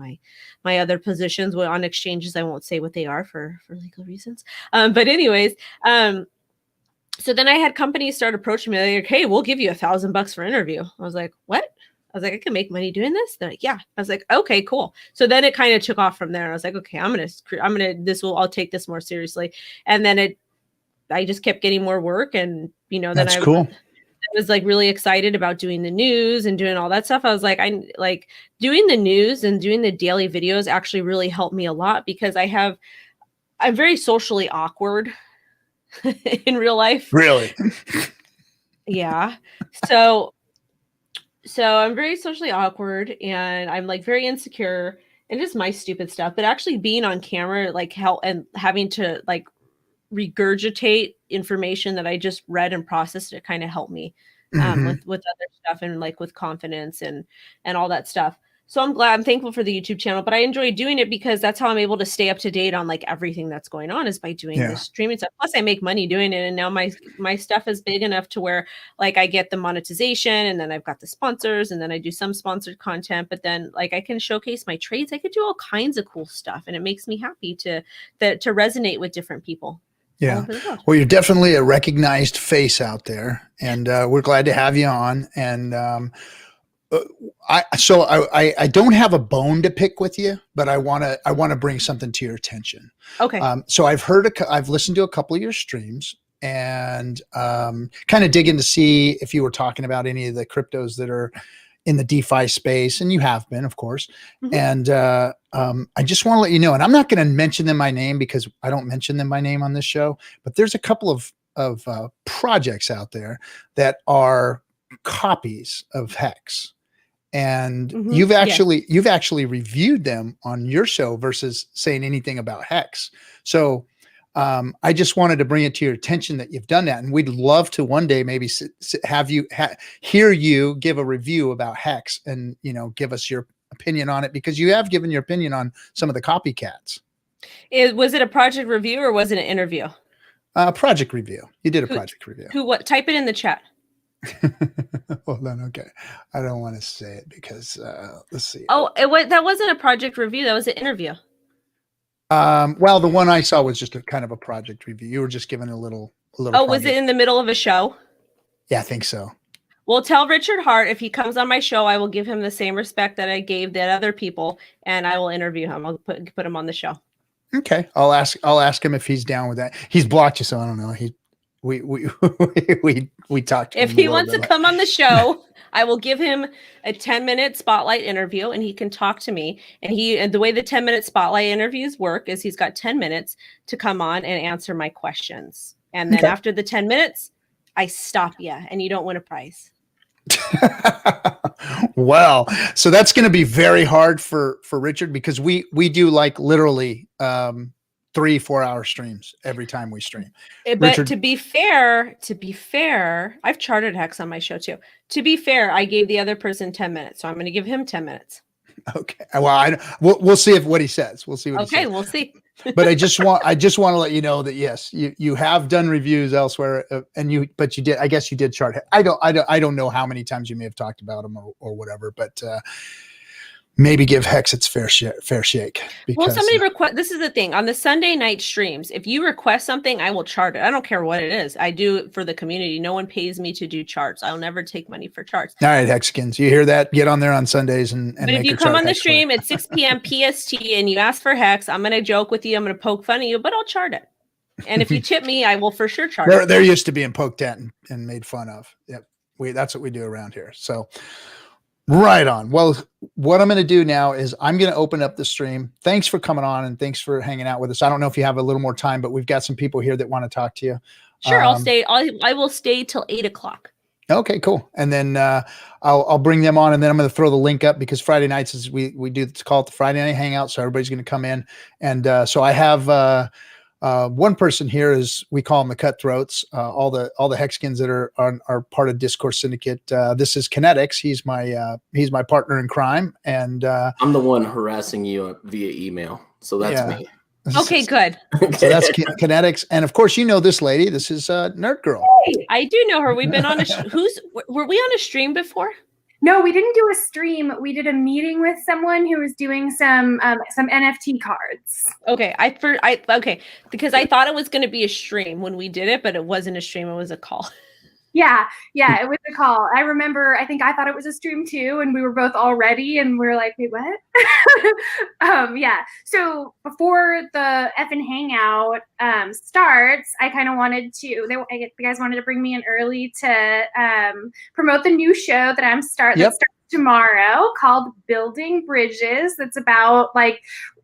Speaker 3: my other positions were on exchanges. I won't say what they are for legal reasons. But anyways, so then I had companies start approaching me like, hey, we'll give you $1,000 for interview. I was like, what? I was like, I can make money doing this. They're like, yeah. I was like, okay, cool. So then it kind of took off from there. I was like, okay, I'll take this more seriously. And then I just kept getting more work, and you know, then I was like really excited about doing the news and doing all that stuff. I was like, I like doing the news and doing the daily videos actually really helped me a lot because I'm very socially awkward in real life.
Speaker 1: Really?
Speaker 3: Yeah. So I'm very socially awkward, and I'm like very insecure and just my stupid stuff. But actually being on camera, like having to like regurgitate information that I just read and processed, it kind of helped me with other stuff and like with confidence and all that stuff. So I'm thankful for the YouTube channel, but I enjoy doing it because that's how I'm able to stay up to date on like everything that's going on is by doing this streaming stuff. Plus I make money doing it. And now my stuff is big enough to where like I get the monetization, and then I've got the sponsors, and then I do some sponsored content, but then like I can showcase my trades. I could do all kinds of cool stuff, and it makes me happy to resonate with different people.
Speaker 1: Yeah. Well, you're definitely a recognized face out there, and we're glad to have you on. And I don't have a bone to pick with you, but I want to bring something to your attention.
Speaker 3: Okay.
Speaker 1: So I've listened to a couple of your streams and kind of digging to see if you were talking about any of the cryptos that are in the DeFi space, and you have been, of course. And I just want to let you know, and I'm not going to mention them by name because I don't mention them by name on this show, but there's a couple of projects out there that are copies of Hex. And you've actually reviewed them on your show versus saying anything about Hex. So I just wanted to bring it to your attention that you've done that. And we'd love to one day maybe hear you give a review about Hex and, you know, give us your opinion on it, because you have given your opinion on some of the copycats.
Speaker 3: Was it a project review or was it an interview?
Speaker 1: Project review. You did a project review.
Speaker 3: What? Type it in the chat.
Speaker 1: Hold on. Okay. I don't want to say it because let's see.
Speaker 3: Oh, that wasn't a project review. That was an interview.
Speaker 1: Well, the one I saw was just a kind of a project review. You were just giving a little.
Speaker 3: Oh, was it in the middle of a show?
Speaker 1: Yeah, I think so.
Speaker 3: Well, tell Richard Hart if he comes on my show, I will give him the same respect that I gave the other people, and I will interview him. I'll put him on the show.
Speaker 1: Okay, I'll ask him if he's down with that. He's blocked you, so I don't know. we talked to
Speaker 3: If
Speaker 1: him a
Speaker 3: he
Speaker 1: little
Speaker 3: wants to
Speaker 1: bit.
Speaker 3: come on the show, I will give him a 10-minute spotlight interview and he can talk to me. And the way the 10-minute spotlight interviews work is he's got 10 minutes to come on and answer my questions. And then after the 10 minutes, I stop you and you don't win a prize.
Speaker 1: Well, so that's going to be very hard for Richard, because we do like literally 3-4 hour streams every time we stream.
Speaker 3: But
Speaker 1: Richard,
Speaker 3: to be fair, I've charted Hex on my show too. To be fair, I gave the other person 10 minutes, so I'm going to give him 10 minutes.
Speaker 1: okay. Well, we'll see what he says. We'll see what he says.
Speaker 3: Okay, we'll see.
Speaker 1: But I just want to let you know that yes, you have done reviews elsewhere, but you did. I guess you did chart. I don't know how many times you may have talked about him or whatever, but maybe give Hex its fair shake. Because,
Speaker 3: well, somebody request. This is the thing on the Sunday night streams. If you request something, I will chart it. I don't care what it is. I do it for the community. No one pays me to do charts. I'll never take money for charts.
Speaker 1: All right, Hexicans, you hear that? Get on there on Sundays and
Speaker 3: but if you come on the stream at 6 p.m. PST and you ask for Hex, I'm going to joke with you. I'm going to poke fun at you, but I'll chart it. And if you tip me, I will for sure chart it.
Speaker 1: They're used to being poked at and made fun of. Yep, that's what we do around here. So. Right on. Well, what I'm going to do now is I'm going to open up the stream. Thanks for coming on and thanks for hanging out with us. I don't know if you have a little more time, but we've got some people here that want to talk to you.
Speaker 3: Sure, I'll stay. I will stay till 8 o'clock.
Speaker 1: Okay, cool. And then I'll bring them on, and then I'm going to throw the link up because Friday nights is we do call it the Friday Night Hangout, so everybody's going to come in. And so I have one person here is we call them the Cutthroats. All the Hexicans that are part of Discourse Syndicate. This is Kinetics. He's my partner in crime, and
Speaker 2: I'm the one harassing you via email. So that's me.
Speaker 3: Okay, good.
Speaker 1: So that's Kinetics, and of course you know this lady. This is Nerd Girl.
Speaker 3: I do know her. We've been on were we on a stream before?
Speaker 4: No, we didn't do a stream. We did a meeting with someone who was doing some NFT cards.
Speaker 3: Okay, because I thought it was going to be a stream when we did it, but it wasn't a stream. It was a call.
Speaker 4: Yeah, it was a call. I remember. I think I thought it was a stream too, and we were both all ready, and we were like, "Wait, what?" Yeah. So before the FN Hangout starts, I kind of wanted to. You guys wanted to bring me in early to promote the new show that that starts tomorrow called Building Bridges. That's about like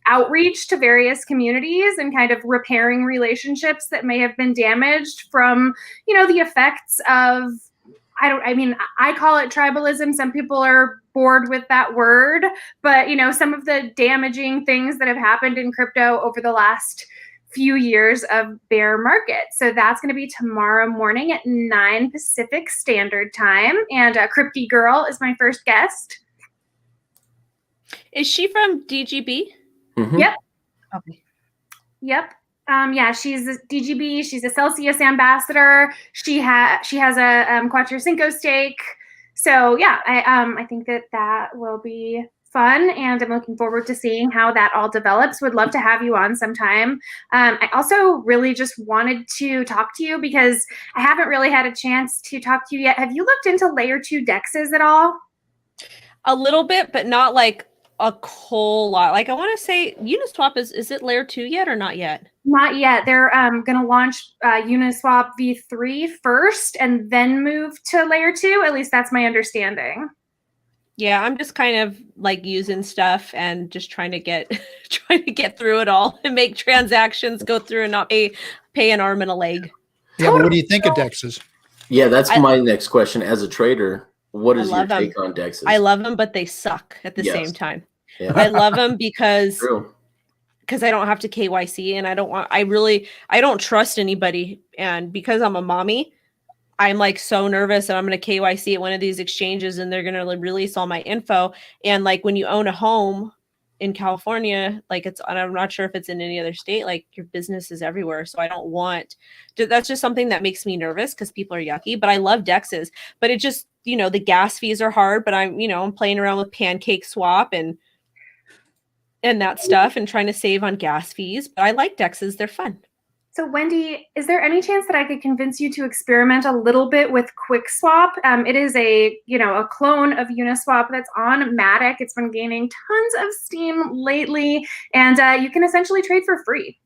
Speaker 4: outreach to various communities and kind of repairing relationships that may have been damaged from, the effects of, I call it tribalism. Some people are bored with that word, but some of the damaging things that have happened in crypto over the last few years of bear market. So that's going to be tomorrow morning at 9 Pacific Standard Time. And Crypty Girl is my first guest.
Speaker 3: Is she from DGB?
Speaker 2: Mm-hmm.
Speaker 4: Yep.
Speaker 3: Okay.
Speaker 4: Yep. Yeah, she's a DGB. She's a Celsius ambassador. She has a Quattro Cinco stake. So yeah, I think that will be fun, and I'm looking forward to seeing how that all develops. Would love to have you on sometime. I also really just wanted to talk to you because I haven't really had a chance to talk to you yet. Have you looked into layer 2 dexes at all?
Speaker 3: A little bit, but not like a whole lot. Like I want to say Uniswap is it layer 2 yet or not yet?
Speaker 4: Not yet. They're going to launch Uniswap v3 first and then move to layer 2. At least that's my understanding.
Speaker 3: Yeah, I'm just kind of like using stuff and just trying to get through it all and make transactions go through and not pay an arm and a leg.
Speaker 1: Yeah, but what do you think of DEXs?
Speaker 2: Yeah, that's my next question. As a trader, what is your take on DEXs?
Speaker 3: I love them, but they suck at the same time.
Speaker 2: Yeah.
Speaker 3: I love them because I don't have to KYC, and I don't trust anybody. And because I'm a mommy, I'm like so nervous that I'm going to KYC at one of these exchanges and they're going to release all my info. And like when you own a home in California, like and I'm not sure if it's in any other state, like your business is everywhere. So I don't want that's just something that makes me nervous because people are yucky, but I love DEXs, but it just, the gas fees are hard, but I'm playing around with Pancake Swap and that stuff and trying to save on gas fees, but I like DEXs. They're fun.
Speaker 4: So Wendy, is there any chance that I could convince you to experiment a little bit with QuickSwap? It is a clone of Uniswap that's on Matic. It's been gaining tons of steam lately, and you can essentially trade for free.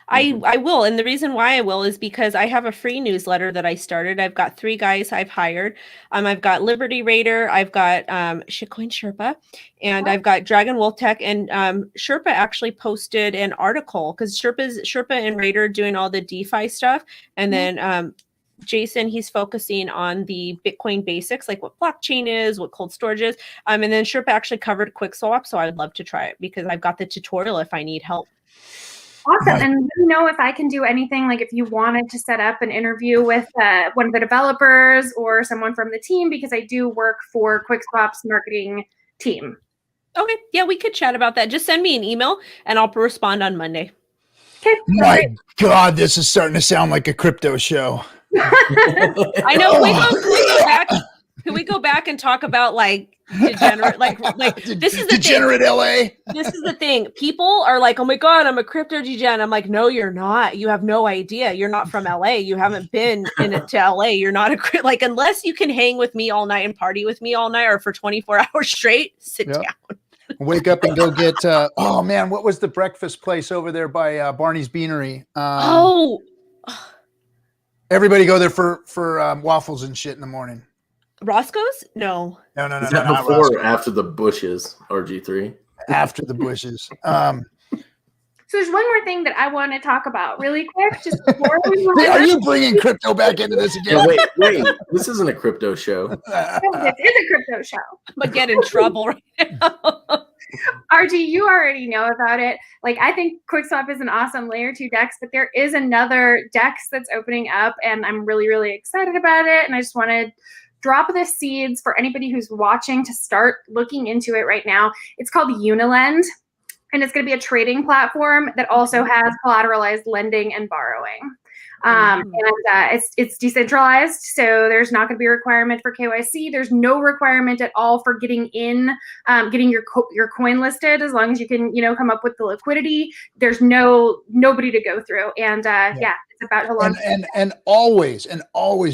Speaker 3: I will. And the reason why I will is because I have a free newsletter that I started. I've got 3 guys I've hired. I've got Liberty Raider, I've got Shitcoin Sherpa, and I've got Dragon Wolf Tech. And Sherpa actually posted an article because Sherpa and Raider doing all the DeFi stuff. And then Jason, he's focusing on the Bitcoin basics, like what blockchain is, what cold storage is. And then Sherpa actually covered QuickSwap. So I'd love to try it because I've got the tutorial if I need help.
Speaker 4: Awesome. And let me know if I can do anything, like if you wanted to set up an interview with one of the developers or someone from the team, because I do work for QuickSwap's marketing team.
Speaker 3: Okay. Yeah, we could chat about that. Just send me an email and I'll respond on Monday.
Speaker 4: Okay.
Speaker 1: My God, this is starting to sound like a crypto show.
Speaker 3: I know. Can we go back and talk about like degenerate, like this is the
Speaker 1: degenerate
Speaker 3: thing.
Speaker 1: LA.
Speaker 3: This is the thing. People are like, oh my God, I'm a crypto degen. I'm like, no, you're not. You have no idea. You're not from LA. You haven't been to LA. You're not like, unless you can hang with me all night and party with me all night or for 24 hours straight, sit down.
Speaker 1: Wake up and go get, oh man, what was the breakfast place over there by Barney's Beanery? Everybody go there for waffles and shit in the morning.
Speaker 3: Roscoe's? No.
Speaker 1: No.
Speaker 2: Is that before or after the bushes, RG3?
Speaker 1: After the bushes.
Speaker 4: So there's one more thing that I want to talk about really quick. Just before we
Speaker 1: Are you bringing crypto back into this again?
Speaker 2: Yeah, wait. This isn't a crypto show.
Speaker 4: It is a crypto show.
Speaker 3: I'm going to get in trouble right now.
Speaker 4: RG, you already know about it. Like, I think QuickSwap is an awesome layer 2 DEX, but there is another DEX that's opening up, and I'm really, really excited about it. And I just want to drop the seeds for anybody who's watching to start looking into it right now. It's called Unilend, and it's going to be a trading platform that also has collateralized lending and borrowing. It's decentralized, so there's not going to be a requirement for KYC. There's no requirement at all for getting your coin listed, as long as you can, come up with the liquidity. There's nobody to go through, and it's about to launch.
Speaker 1: And always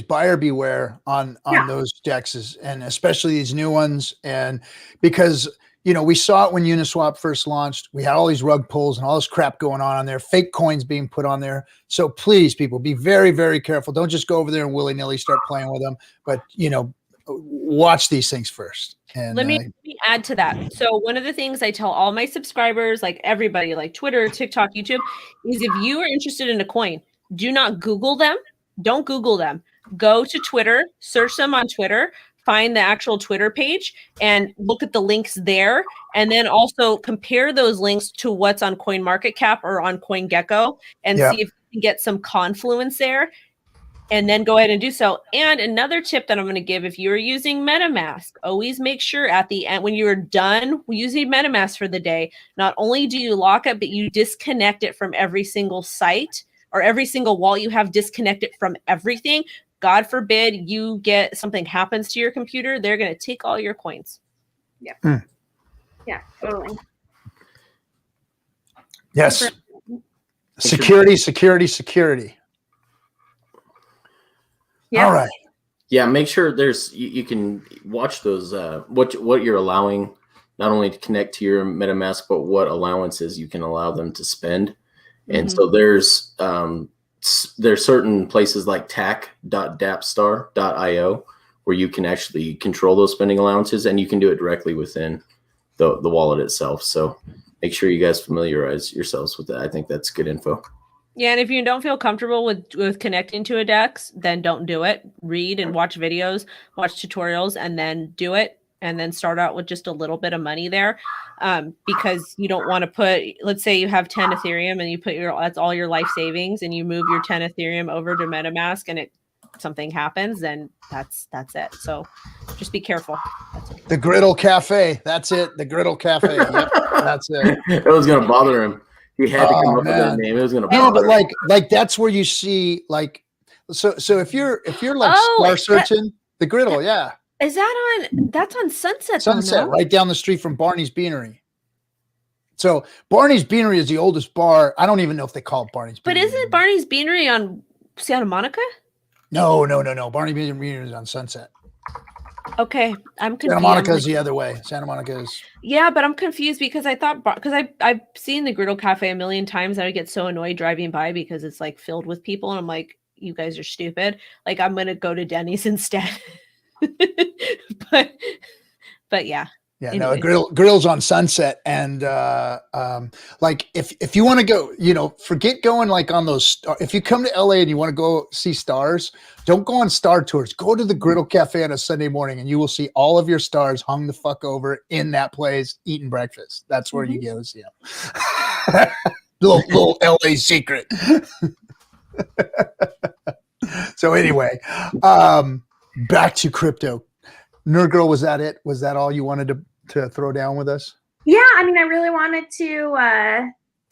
Speaker 1: buyer beware on those DEXs, and especially these new ones, and because we saw it when Uniswap first launched. We had all these rug pulls and all this crap going on there, fake coins being put on there. So please, people, be very, very careful. Don't just go over there and willy-nilly start playing with them, but, watch these things first. And
Speaker 3: let me add to that. So one of the things I tell all my subscribers, like everybody, like Twitter, TikTok, YouTube, is if you are interested in a coin, do not Google them. Don't Google them. Go to Twitter, search them on Twitter, find the actual Twitter page and look at the links there. And then also compare those links to what's on CoinMarketCap or on CoinGecko and see if you can get some confluence there. And then go ahead and do so. And another tip that I'm going to give, if you're using MetaMask, always make sure at the end, when you're done using MetaMask for the day, not only do you lock it, but you disconnect it from every single site or every single wallet you have disconnected from everything. God forbid you get something happens to your computer, they're going to take all your coins.
Speaker 4: Yeah. Yeah, totally.
Speaker 1: Yes. Security.
Speaker 4: Yeah.
Speaker 1: All right.
Speaker 2: Yeah, make sure you can watch those what you're allowing not only to connect to your MetaMask, but what allowances you can allow them to spend. And so there's certain places like tac.dapstar.io where you can actually control those spending allowances, and you can do it directly within the wallet itself. So make sure you guys familiarize yourselves with that. I think that's good info.
Speaker 3: Yeah, and if you don't feel comfortable with connecting to a DEX, then don't do it. Read and watch videos, watch tutorials, and then do it. And then start out with just a little bit of money there, because you don't want to put, let's say you have 10 Ethereum and you put that's all your life savings, and you move your 10 Ethereum over to MetaMask and something happens, then that's it. So just be careful. That's it.
Speaker 1: The Griddle Cafe. That's it. The Griddle Cafe. Yep, that's it.
Speaker 2: It was going to bother him. He had to come up with that name. It was going to bother
Speaker 1: him. Like that's where you see so if you're like star searching, the Griddle, yeah.
Speaker 3: Is that's on Sunset?
Speaker 1: Sunset, right down the street from Barney's Beanery. So Barney's Beanery is the oldest bar. I don't even know if they call it Barney's Beanery.
Speaker 3: But isn't Barney's Beanery on Santa Monica?
Speaker 1: No. Barney's Beanery is on Sunset.
Speaker 3: Okay, I'm confused.
Speaker 1: Santa Monica's the other way. Santa Monica is.
Speaker 3: Yeah, but I'm confused because I thought because I've seen the Griddle Cafe a million times and I get so annoyed driving by because it's like filled with people and I'm like, you guys are stupid. Like I'm gonna go to Denny's instead. but yeah.
Speaker 1: Yeah,
Speaker 3: anyways.
Speaker 1: no, grills on Sunset, and like if you want to go, forget going like on those. If you come to LA and you want to go see stars, don't go on star tours. Go to the Griddle Cafe on a Sunday morning, and you will see all of your stars hung the fuck over in that place, eating breakfast. That's where you go see them. little LA secret. So anyway, back to crypto. Nerd Girl, was that it? Was that all you wanted to throw down with us?
Speaker 4: Yeah, I mean, I really wanted to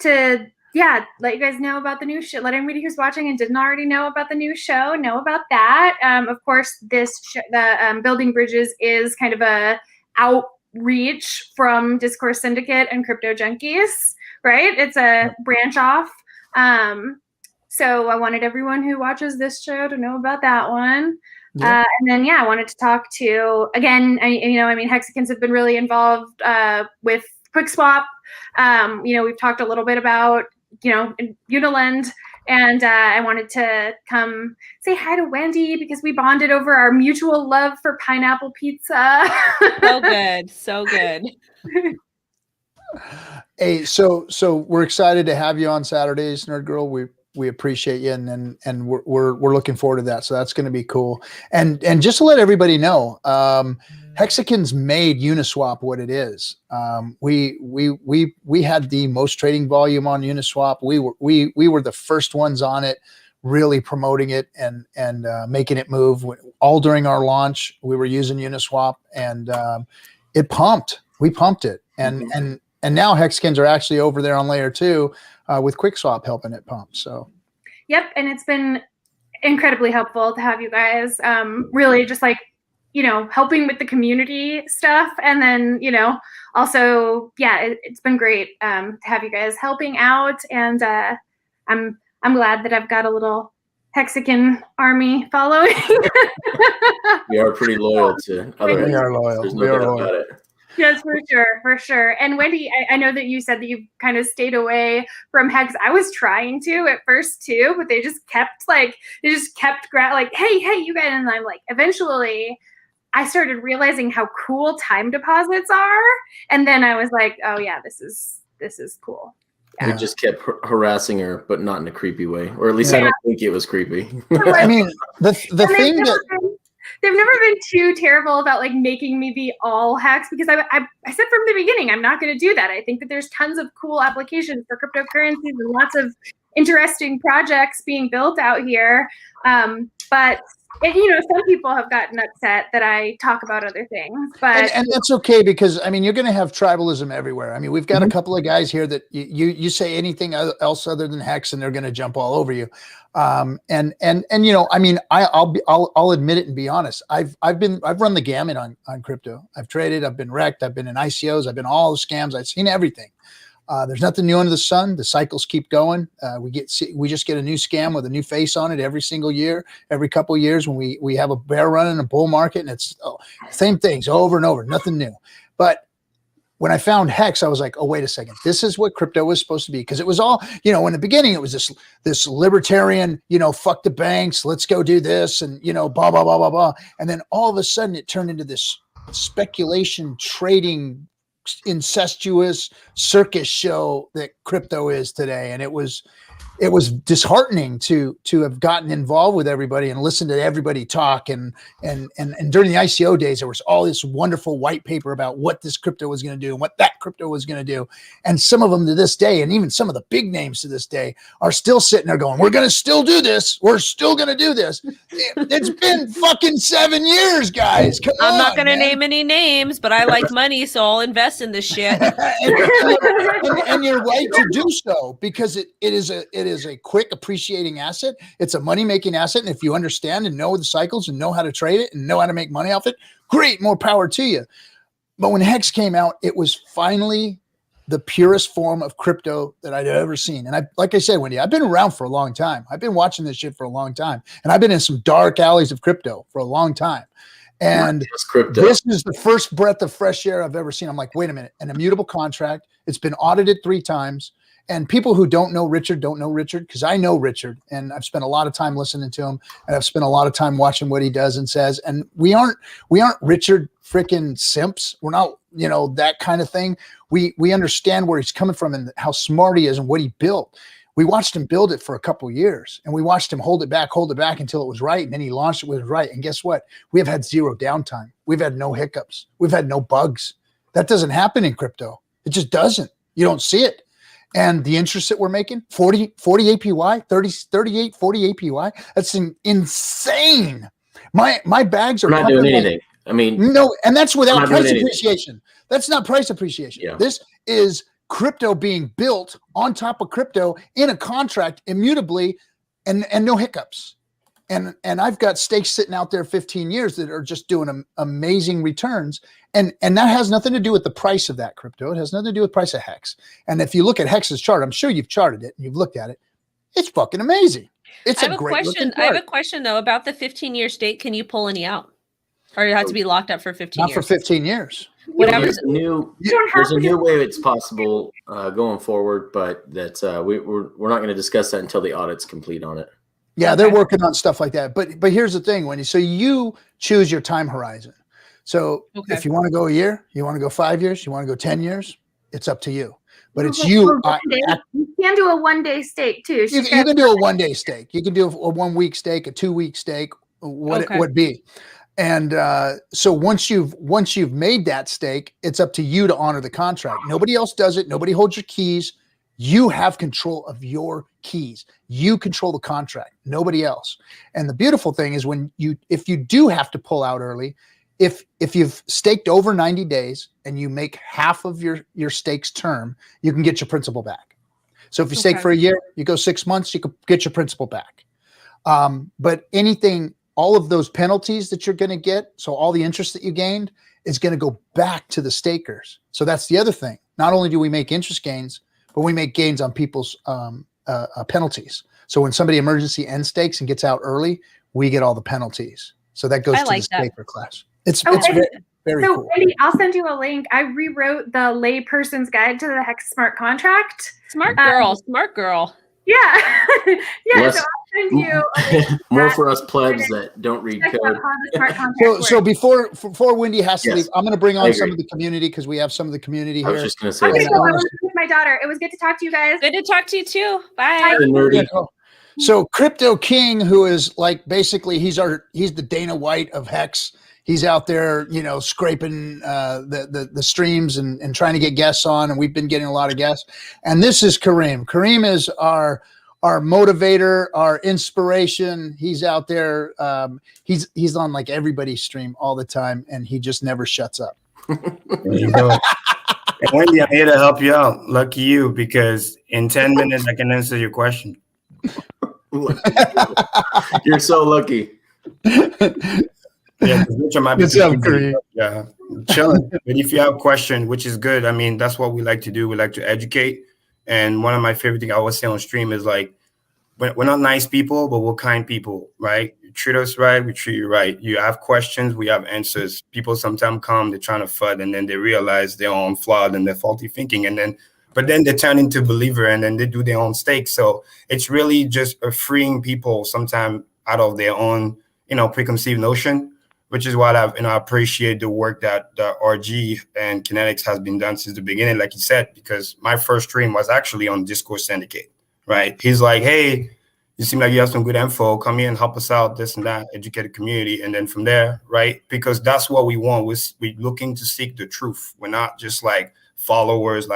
Speaker 4: let you guys know about the new show. Let anybody who's watching and didn't already know about the new show know about that. Of course, the Building Bridges is kind of a outreach from Discourse Syndicate and Crypto Junkies, right? It's a branch off. So I wanted everyone who watches this show to know about that one. Yeah. And then, I wanted to talk to, again, Hexicans have been really involved with QuickSwap. We've talked a little bit about, Unilend, and I wanted to come say hi to Wendy because we bonded over our mutual love for pineapple pizza.
Speaker 3: So good. So good.
Speaker 1: Hey, so we're excited to have you on Saturdays, Nerd Girl. We appreciate you, and we're looking forward to that. So that's going to be cool. And just to let everybody know, Hexicans made Uniswap what it is. We had the most trading volume on Uniswap. We were the first ones on it, really promoting it and making it move. All during our launch, we were using Uniswap, and it pumped. We pumped it, and now Hexicans are actually over there on layer 2. With QuickSwap helping it pump. So,
Speaker 4: yep, and it's been incredibly helpful to have you guys really just like, helping with the community stuff. And then, also, it's been great to have you guys helping out. And I'm glad that I've got a little Hexican army following.
Speaker 2: We are pretty loyal to other.
Speaker 1: We are loyal.
Speaker 2: There's no doubt about it.
Speaker 4: Yes, for sure. And Wendy, I know that you said that you kind of stayed away from Hex. I was trying to at first too, but they just kept like, hey, you guys. And I'm like, eventually I started realizing how cool time deposits are. And then I was like, oh yeah, this is cool.
Speaker 2: Yeah. We just kept harassing her, but not in a creepy way, or at least I don't think it was creepy.
Speaker 1: I mean, the thing that.
Speaker 4: They've never been too terrible about like making me be all Hex, because I said from the beginning, I'm not going to do that. I think that there's tons of cool applications for cryptocurrencies and lots of interesting projects being built out here. But some people have gotten upset that I talk about other things, but
Speaker 1: and that's okay, because you're going to have tribalism everywhere. We've got a couple of guys here that you say anything else other than Hex, and they're going to jump all over you. I'll admit it and be honest. I've run the gamut on crypto. I've traded. I've been wrecked. I've been in ICOs. I've been all the scams. I've seen everything. There's nothing new under the sun. The cycles keep going. We just get a new scam with a new face on it every single year, every couple of years when we have a bear run in a bull market, and it's same things over and over, nothing new. But when I found Hex, I was like, oh, wait a second. This is what crypto was supposed to be. Because it was all, in the beginning, it was this libertarian, fuck the banks, let's go do this, and, blah, blah, blah, blah, blah. And then all of a sudden it turned into this speculation trading incestuous circus show that crypto is today. And it was disheartening to have gotten involved with everybody and listen to everybody talk. And during the ICO days, there was all this wonderful white paper about what this crypto was going to do and what that crypto was going to do. And some of them to this day, and even some of the big names to this day, are still sitting there going, we're going to still do this. We're still going to do this. It's been fucking 7 years, guys. Come on,
Speaker 3: I'm not going to name any names, but I like money, so I'll invest in this shit.
Speaker 1: and you're right to do so, because it is a quick appreciating asset. It's a money-making asset. And if you understand and know the cycles and know how to trade it and know how to make money off it, great, more power to you. But when Hex came out, it was finally the purest form of crypto that I'd ever seen. And like I said, Wendy, I've been around for a long time. I've been watching this shit for a long time. And I've been in some dark alleys of crypto for a long time. And
Speaker 2: crypto.
Speaker 1: this is the first breath of fresh air I've ever seen. I'm like, wait a minute, an immutable contract. It's been audited 3 times. And people who don't know Richard because I know Richard, and I've spent a lot of time listening to him, and I've spent a lot of time watching what he does and says. And we aren't Richard freaking simps. We're not, that kind of thing. We understand where he's coming from and how smart he is and what he built. We watched him build it for a couple of years, and we watched him hold it back until it was right. And then he launched it when it was right. And guess what? We have had 0 downtime. We've had no hiccups. We've had no bugs. That doesn't happen in crypto. It just doesn't. You don't see it. And the interest that we're making, 40 APY, 38, 40 APY. That's insane. My bags are
Speaker 2: not doing anything. I mean,
Speaker 1: no, and that's without price appreciation. That's not price appreciation.
Speaker 2: Yeah.
Speaker 1: This is crypto being built on top of crypto in a contract immutably and no hiccups. And I've got stakes sitting out there 15 years that are just doing amazing returns. And that has nothing to do with the price of that crypto. It has nothing to do with price of Hex. And if you look at Hex's chart, I'm sure you've charted it and you've looked at it. It's fucking amazing. It's a great looking chart.
Speaker 3: I have a question though about the 15-year stake. Can you pull any out? Or it has to be locked up for 15 years?
Speaker 1: Not for 15 years.
Speaker 2: There's a new way it's possible going forward, but that's we're not going to discuss that until the audit's complete on it.
Speaker 1: Yeah, they're working on stuff like that. But here's the thing, Wendy. So you choose your time horizon. So if you want to go a year, you want to go 5 years, you want to go 10 years, it's up to you. But it's you.
Speaker 4: You can do a 1-day stake too.
Speaker 1: You can do a 1-day stake. You can do a 1-week stake, a 2-week stake, what it would be. And so once you've made that stake, it's up to you to honor the contract. Nobody else does it. Nobody holds your keys. You have control of your keys. You control the contract, nobody else. And the beautiful thing is if you do have to pull out early, if you've staked over 90 days and you make half of your stake's term, you can get your principal back. So if you stake for a year, you go 6 months, you can get your principal back. But all of those penalties that you're going to get, so all the interest that you gained is going to go back to the stakers. So that's the other thing. Not only do we make interest gains, but we make gains on people's penalties. So when somebody emergency end stakes and gets out early, we get all the penalties. So that goes to the staker class. It's very cool.
Speaker 4: Wendy, I'll send you a link. I rewrote the layperson's guide to the Hex smart contract.
Speaker 3: Smart girl.
Speaker 4: Yeah. Yeah. So I'll send you
Speaker 2: more for us plebs that don't read code.
Speaker 1: So before Wendy has to leave, I'm going to bring on some of the community because we have some of the community here.
Speaker 2: I was just going to say
Speaker 4: that. I was with my daughter. It was good to talk to you guys.
Speaker 3: Good to talk to you too. Bye.
Speaker 1: So Crypto King, who is like basically he's the Dana White of Hex. He's out there, scraping the streams and trying to get guests on, and we've been getting a lot of guests. And this is Kareem. Kareem is our motivator, our inspiration. He's out there. He's on like everybody's stream all the time, and he just never shuts up.
Speaker 5: There you go. And Wendy, I'm here to help you out. Lucky you, because in 10 minutes I can answer your question.
Speaker 2: You're so lucky.
Speaker 5: Yeah, chilling. But if you have a question, which is good, I mean, that's what we like to do. We like to educate. And one of my favorite things I always say on stream is like, we're not nice people, but we're kind people, right? You treat us right, we treat you right. You have questions, we have answers. People sometimes come, they're trying to FUD, and then they realize their own flawed and their faulty thinking. But then they turn into believer, and then they do their own stake. So it's really just freeing people sometimes out of their own, preconceived notion, which is why I appreciate the work that the RG and Kinetics has been done since the beginning, like you said, because my first stream was actually on Discourse Syndicate, right? He's like, hey, you seem like you have some good info. Come here and help us out, this and that, educate the community. And then from there, right? Because that's what we want. We're looking to seek the truth. We're not just like followers,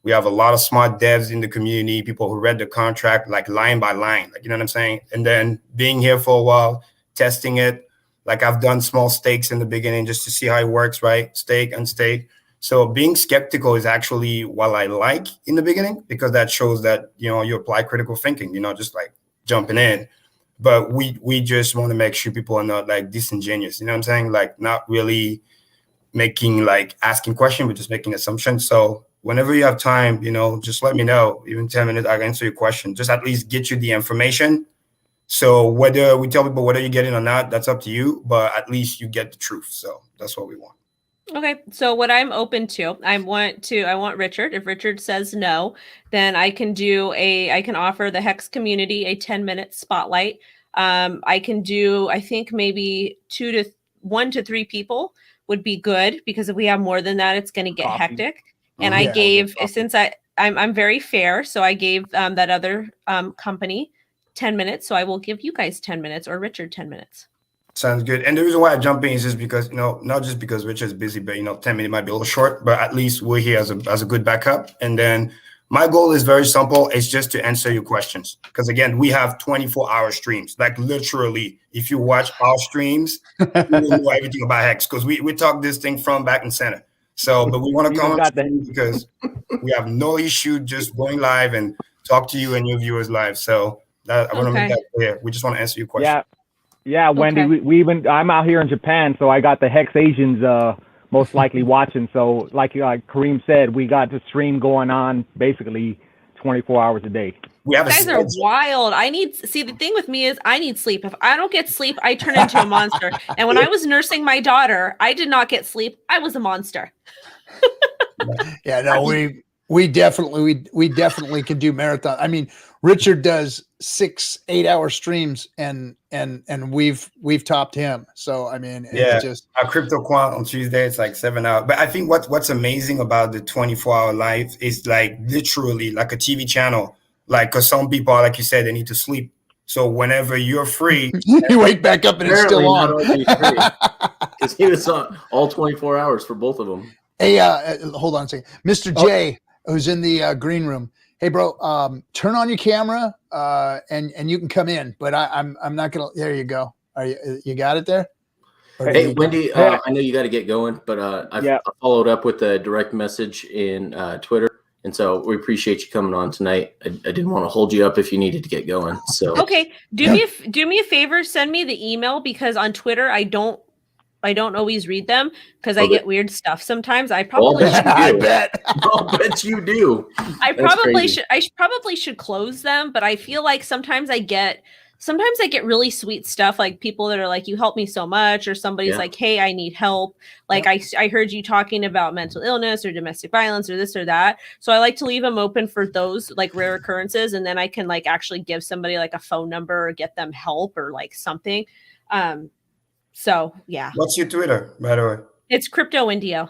Speaker 5: we have a lot of smart devs in the community, people who read the contract like line by line, like, you know what I'm saying? And then being here for a while, testing it. Like I've done small stakes in the beginning just to see how it works, right? Stake, unstake. So being skeptical is actually what I like in the beginning, because that shows that, you apply critical thinking, just like jumping in. But we just want to make sure people are not like disingenuous, you know what I'm saying? Like not really making like asking questions, but just making assumptions. So whenever you have time, just let me know. Even 10 minutes, I can answer your question. Just at least get you the information So whether we tell people whether you get in or not, that's up to you. But at least you get the truth. So that's what we want.
Speaker 3: Okay, so what I'm open to, I want Richard. If Richard says no, then I can offer the Hex community a 10-minute spotlight. I can do, I think maybe 1 to 3 people would be good, because if we have more than that, it's going to get hectic. And I gave, since I'm very fair, so I gave that other company 10 minutes. So I will give you guys 10 minutes, or Richard 10 minutes.
Speaker 5: Sounds good. And the reason why I jump in is just because, not just because Richard's busy, but 10 minutes might be a little short, but at least we're here as a good backup. And then my goal is very simple. It's just to answer your questions. Because again, we have 24-hour streams. Like literally, if you watch our streams, you will know everything about Hex, because we talk this thing from back and center. So, but we want to come on because we have no issue just going live and talk to you and your viewers live. So I want to make that clear. We just want to answer your question.
Speaker 6: Yeah, Wendy, we even, I'm out here in Japan, so I got the Hex Asians most likely watching. So like Kareem said, we got the stream going on basically 24 hours a day.
Speaker 3: You guys are wild. The thing with me is I need sleep. If I don't get sleep, I turn into a monster. And when I was nursing my daughter, I did not get sleep. I was a monster.
Speaker 1: Yeah, no, we definitely can do marathon. I mean, Richard does 6-8 hour streams and we've topped him. So I mean, it's just
Speaker 5: our crypto quant on Tuesday, it's like 7 hours. But I think what's amazing about the 24-hour live is like literally like a TV channel. Like, because some people, like you said, they need to sleep. So whenever you're free,
Speaker 1: you wake back up and it's still on.
Speaker 2: Because he was on all 24 hours for both of them.
Speaker 1: Hey, hold on a second. Mr. J, who's in the green room. Hey, bro, turn on your camera and you can come in. But I'm not gonna. There you go. You got it there?
Speaker 2: Hey, Wendy, I know you got to get going, but I followed up with a direct message in Twitter. And so we appreciate you coming on tonight. I didn't want to hold you up if you needed to get going. So
Speaker 3: okay, do me a favor, send me the email, because on Twitter I don't always read them because I get weird stuff sometimes. I probably should.
Speaker 1: I bet.
Speaker 2: I'll bet you do.
Speaker 3: I probably should close them, but I feel like sometimes I get really sweet stuff, like people that are like, you helped me so much, or somebody's like, hey, I need help. Like I heard you talking about mental illness or domestic violence or this or that. So I like to leave them open for those like rare occurrences. And then I can like actually give somebody like a phone number or get them help or like something. So yeah.
Speaker 5: What's your Twitter, by the way?
Speaker 3: It's Crypto Indio.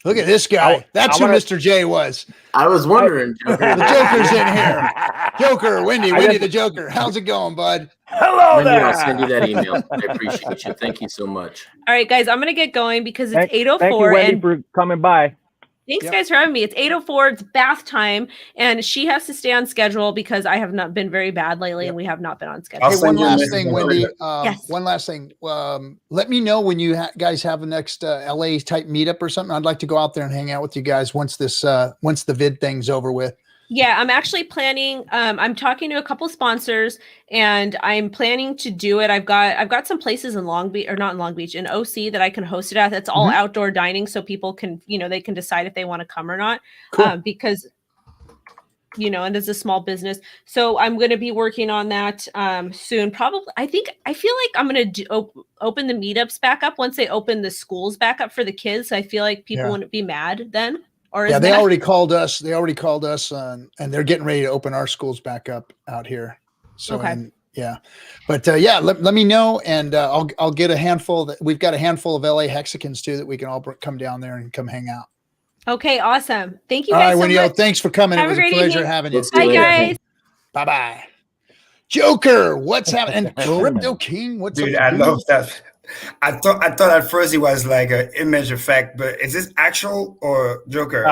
Speaker 1: Look at this guy. That's who Mr. J was.
Speaker 2: I was wondering.
Speaker 1: The Joker's in here. Joker, Wendy the Joker. How's it going, bud?
Speaker 6: Hello
Speaker 2: Wendy,
Speaker 6: there.
Speaker 2: I'll send you that email. I appreciate you. Thank you so much.
Speaker 3: All right, guys, I'm going to get going because it's 8:04.
Speaker 6: Thank you, Wendy, for coming by.
Speaker 3: Thanks, guys, for having me. It's 8:04. It's bath time, and she has to stay on schedule because I have not been very bad lately, and we have not been on schedule.
Speaker 1: Hey, one last thing, Wendy.
Speaker 3: Yes.
Speaker 1: One last thing. Let me know when you guys have a next LA type meetup or something. I'd like to go out there and hang out with you guys once the vid thing's over with.
Speaker 3: Yeah, I'm actually planning. I'm talking to a couple sponsors, and I'm planning to do it. I've got some places in Long Beach, or not in Long Beach, in OC that I can host it at. That's all outdoor dining, so people can, they can decide if they want to come or not. Cool. Because, and it's a small business, so I'm going to be working on that soon. Probably, I feel like I'm going to open the meetups back up once they open the schools back up for the kids. I feel like people wouldn't be mad then.
Speaker 1: They already called us. And they're getting ready to open our schools back up out here. So, but let me know, and I'll get a handful. We've got a handful of LA Hexicans too that we can all come down there and come hang out.
Speaker 3: Okay, awesome. Thank you
Speaker 1: guys.
Speaker 3: All right,
Speaker 1: Wendy, thanks for coming.
Speaker 3: Have
Speaker 1: it was a pleasure having you.
Speaker 3: Bye, guys.
Speaker 1: Bye. Joker, what's happening? Crypto King, what's up?
Speaker 5: Dude, I love that. I thought at first it was like an image effect, but is this actual or Joker?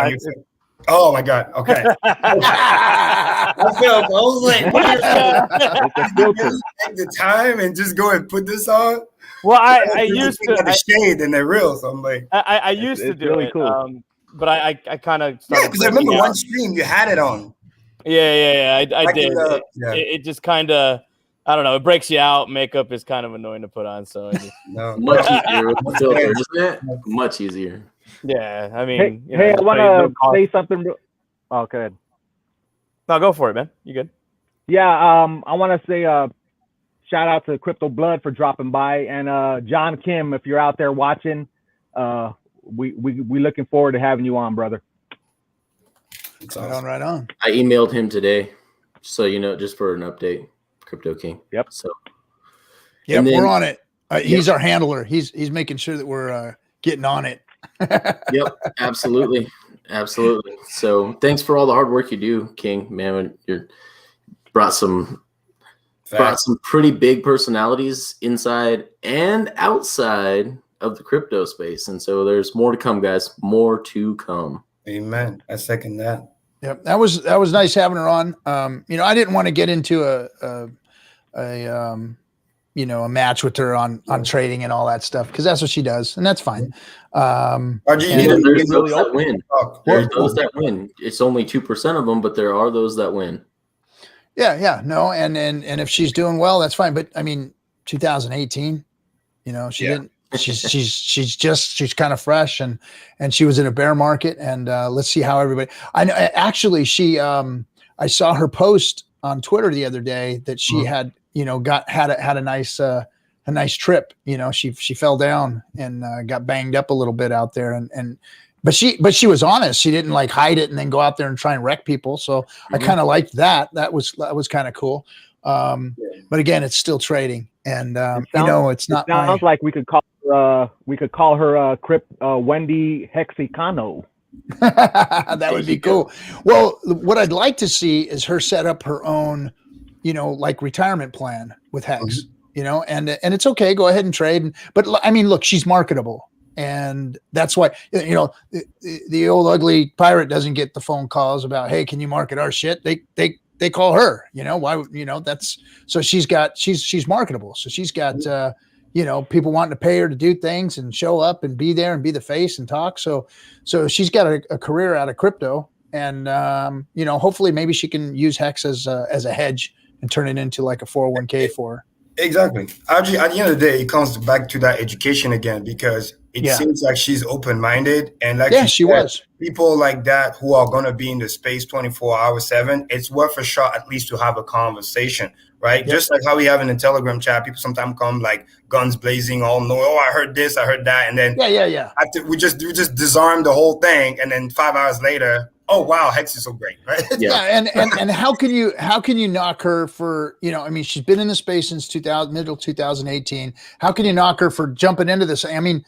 Speaker 5: Oh my God! Okay. I was like, take the time and just go and put this on.
Speaker 6: Well, I used to
Speaker 5: the shade and they're real, so I'm like,
Speaker 6: I used to do
Speaker 5: really
Speaker 6: it,
Speaker 5: cool.
Speaker 6: but I kind of
Speaker 5: because I remember one stream you had it on.
Speaker 6: Yeah, I did. It just kind of. I don't know. It breaks you out. Makeup is kind of annoying to put on, so I just
Speaker 2: much easier with the filter, isn't it? Much easier.
Speaker 6: Yeah, I mean,
Speaker 2: hey,
Speaker 6: I want to say something. Oh, go ahead. No, go for it, man. You good? Yeah, I want to say shout out to Crypto Blood for dropping by, and John Kim, if you're out there watching, we looking forward to having you on, brother.
Speaker 5: It's
Speaker 1: Right
Speaker 5: awesome.
Speaker 1: on, right on.
Speaker 2: I emailed him today, so just for an update, Crypto King.
Speaker 6: Yep.
Speaker 2: So.
Speaker 1: Yep,
Speaker 2: And then-
Speaker 1: we're on it. He's our handler. He's making sure that we're getting on it.
Speaker 2: Yep, absolutely. So thanks for all the hard work you do, King. Man, you brought some pretty big personalities inside and outside of the crypto space. And so there's more to come, guys. More to come.
Speaker 5: Amen. I second that.
Speaker 1: Yep, that was nice having her on. I didn't want to get into a match with her on trading and all that stuff because that's what she does, and that's fine.
Speaker 2: There's those that win. There's those that win. It's only 2% of them, but there are those that win.
Speaker 1: Yeah, no, and if she's doing well, that's fine. But I mean, 2018, she didn't. She's kind of fresh, and she was in a bear market, and let's see how everybody. I know actually I saw her post on Twitter the other day that she had had a nice trip. She fell down and got banged up a little bit out there, but she was honest. She didn't like hide it and then go out there and try and wreck people. So I kind of liked that. That was kind of cool. But again, it's still trading, and it's not.
Speaker 6: It sounds like we could call her Wendy Hexicano.
Speaker 1: That would be cool. Well, what I'd like to see is her set up her own, like retirement plan with Hex, and it's okay. Go ahead and trade. But I mean, look, she's marketable. And that's why, the old ugly pirate doesn't get the phone calls about, hey, can you market our shit? They call her, why, that's, so she's marketable. So she's got, people wanting to pay her to do things and show up and be there and be the face and talk. So she's got a career out of crypto, and, hopefully maybe she can use Hex as a hedge and turn it into like a 401k for her.
Speaker 5: Exactly. Actually, at the end of the day, it comes back to that education again, because it seems like she's open-minded, and like
Speaker 1: she was.
Speaker 5: People like that who are going to be in the space 24/7, it's worth a shot at least to have a conversation, right? Yep. Just like how we have in the Telegram chat, people sometimes come like guns blazing, all know, I heard this, I heard that, and then after we just disarm the whole thing, and then 5 hours later, oh wow, Hex is so great, right?
Speaker 1: And how can you knock her for, she's been in the space since middle 2018. How can you knock her for jumping into this? I mean,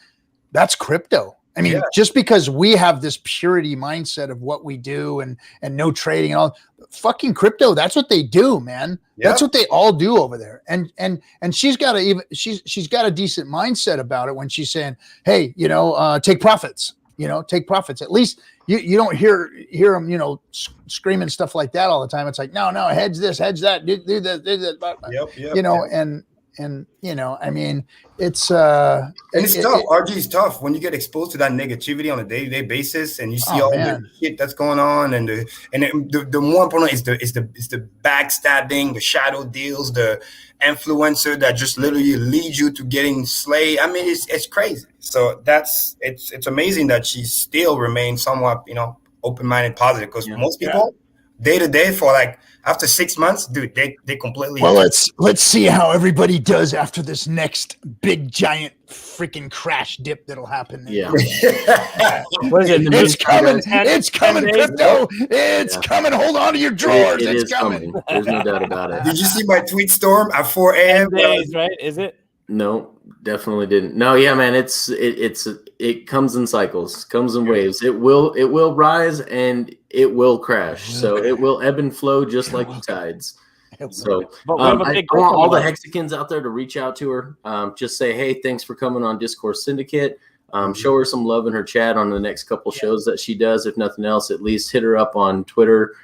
Speaker 1: that's crypto. I mean, just because we have this purity mindset of what we do and no trading and all, fucking crypto, that's what they do, man. Yeah. That's what they all do over there. And she's got she's got a decent mindset about it when she's saying, hey, take profits. Take profits. At least you don't hear them, screaming stuff like that all the time. It's like, no, hedge this, hedge that, do this, and I mean, it's
Speaker 5: and it's tough. RG is tough when you get exposed to that negativity on a day-to-day basis, and you see the shit that's going on, and the more important is the backstabbing, the shadow deals, the influencer that just literally leads you to getting slayed. I mean, it's crazy. So it's amazing that she still remains somewhat open-minded, positive, because most people day to day for like after 6 months, dude, they completely.
Speaker 1: Well, let's see how everybody does after this next big giant freaking crash dip that'll happen.
Speaker 2: Yeah.
Speaker 6: What is it?
Speaker 1: It's coming. It's coming, crypto. It's coming. Hold on to your drawers. It's coming.
Speaker 2: There's no doubt about it.
Speaker 5: Did you see my tweet storm at 4 a.m.?
Speaker 7: Days, right? Is it?
Speaker 2: No, definitely didn't. No, yeah, man. It comes in cycles, comes in waves. It will rise and it will crash. So it will ebb and flow just like the tides. So I want all the Hexicans out there to reach out to her. Just say, hey, thanks for coming on Discourse Syndicate. Show her some love in her chat on the next couple shows that she does. If nothing else, at least hit her up on Twitter,